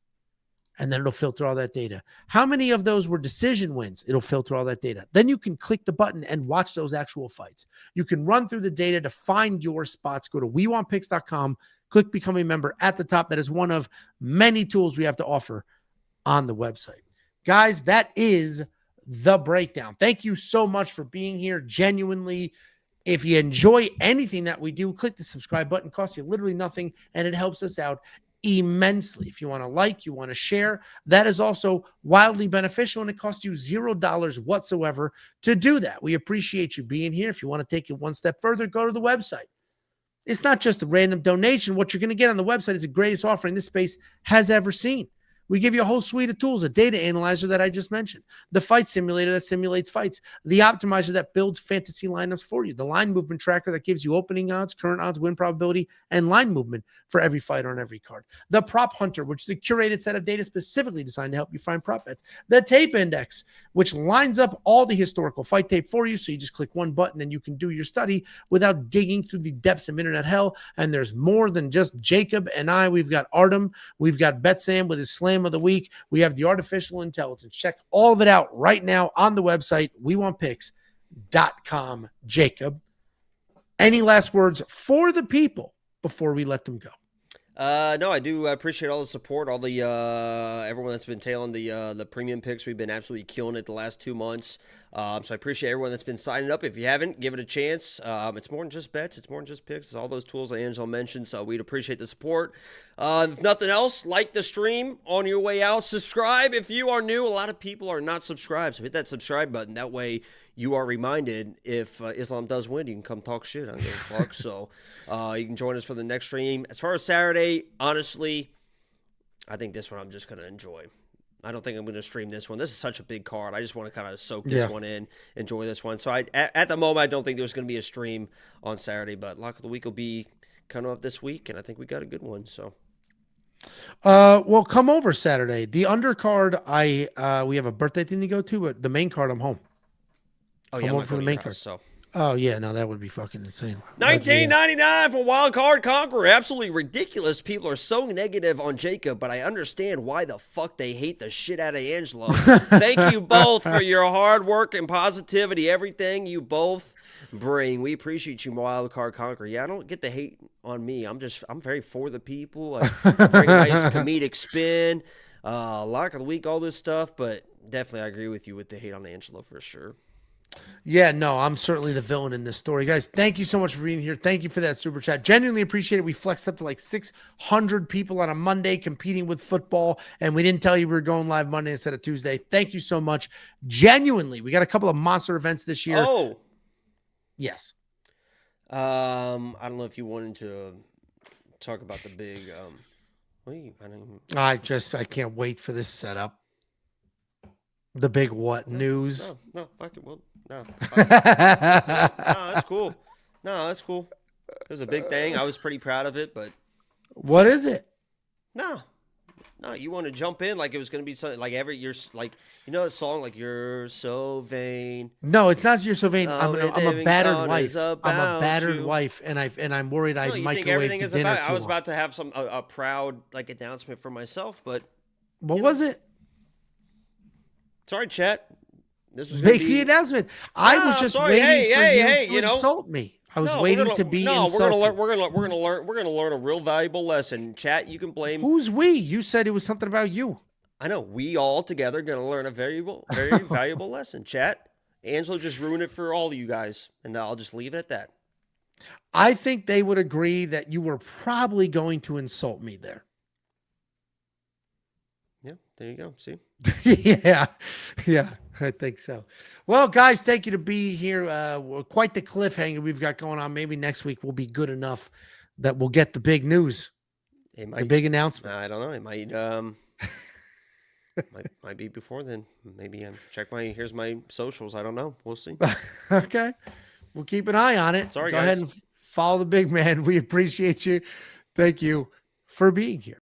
And then it'll filter all that data. How many of those were decision wins? It'll filter all that data. Then you can click the button and watch those actual fights. You can run through the data to find your spots. Go to wewantpicks.com, click become a member at the top. That is one of many tools we have to offer on the website. Guys, that is the breakdown. Thank you so much for being here. Genuinely, if you enjoy anything that we do, click the subscribe button. It costs you literally nothing, and it helps us out immensely. If you want to like, you want to share, that is also wildly beneficial, and it costs you $0 whatsoever to do that. We appreciate you being here. If you want to take it one step further, go to the website. It's not just a random donation. What you're going to get on the website is the greatest offering this space has ever seen. We give you a whole suite of tools, a data analyzer that I just mentioned, the fight simulator that simulates fights, the optimizer that builds fantasy lineups for you, the line movement tracker that gives you opening odds, current odds, win probability, and line movement for every fighter on every card, the prop hunter, which is a curated set of data specifically designed to help you find prop bets, the tape index, which lines up all the historical fight tape for you, so you just click one button and you can do your study without digging through the depths of internet hell. And there's more than just Jacob and I. We've got Artem, we've got Betsam with his slam of the week. We have the artificial intelligence. Check all of it out right now on the website, wewantpicks.com. Jacob, any last words for the people before we let them go? No, I do appreciate all the support, all the everyone that's been tailing the premium picks. We've been absolutely killing it the last 2 months. So I appreciate everyone that's been signing up. If you haven't, give it a chance. It's more than just bets. It's more than just picks. It's all those tools that Angelo mentioned. So we'd appreciate the support. If nothing else, like the stream on your way out. Subscribe if you are new. A lot of people are not subscribed. So hit that subscribe button. That way you are reminded if Islam does win, you can come talk shit. I don't give a fuck. So you can join us for the next stream. As far as Saturday, honestly, I think this one I'm just going to enjoy. I don't think I'm going to stream this one. This is such a big card. I just want to kind of soak this one in, enjoy this one. So at the moment, I don't think there's going to be a stream on Saturday, but Lock of the Week will be coming up this week, and I think we got a good one. So, well, come over Saturday. The undercard, we have a birthday thing to go to, but the main card, I'm home. Oh, come yeah, over for the main card. So Oh yeah, no, that would be fucking insane. But, yeah. $19.99 for Wild Card Conqueror. Absolutely ridiculous. People are so negative on Jacob, but I understand why the fuck they hate the shit out of Angelo. Thank you both for your hard work and positivity. Everything you both bring. We appreciate you, Wild Card Conqueror. Yeah, I don't get the hate on me. I'm very for the people. I bring a nice comedic spin. Lock of the week, all this stuff, but definitely I agree with you with the hate on Angelo for sure. Yeah, no, I'm certainly the villain in this story. Guys, thank you so much for being here. Thank you for that super chat. Genuinely appreciate it. We flexed up to like 600 people on a Monday competing with football, and we didn't tell you we were going live Monday instead of Tuesday. Thank you so much. Genuinely, we got a couple of monster events this year. Oh. Yes. I don't know if you wanted to talk about the big I can't wait for this setup. The big what news? No, fuck it. Well, no. No, that's cool. No, that's cool. It was a big thing. I was pretty proud of it, but what is it? No, you want to jump in like it was going to be something like every year, like that song, like "You're So Vain." No, it's not "You're So Vain." I'm a battered wife. I'm a battered wife, and I'm worried I microwave the dinner. I was about to have a proud like announcement for myself, but what was it? Sorry, chat. This was make the announcement. I was just waiting for you to insult me. I was waiting to be insulted. We're gonna learn a real valuable lesson. Chat, you can blame. Who's we? You said it was something about you. I know. We all together gonna learn a very valuable lesson. Chat, Angelo just ruined it for all of you guys, and I'll just leave it at that. I think they would agree that you were probably going to insult me there. Yeah, there you go. See? yeah, I think so. Well, guys, thank you to be here. Quite the cliffhanger we've got going on. Maybe next week will be good enough that we'll get the big news, the big announcement. I don't know. It might might be before then. Maybe here's my socials. I don't know. We'll see. Okay, we'll keep an eye on it. Sorry, Go guys. ahead and follow the big man. We appreciate you. Thank you for being here.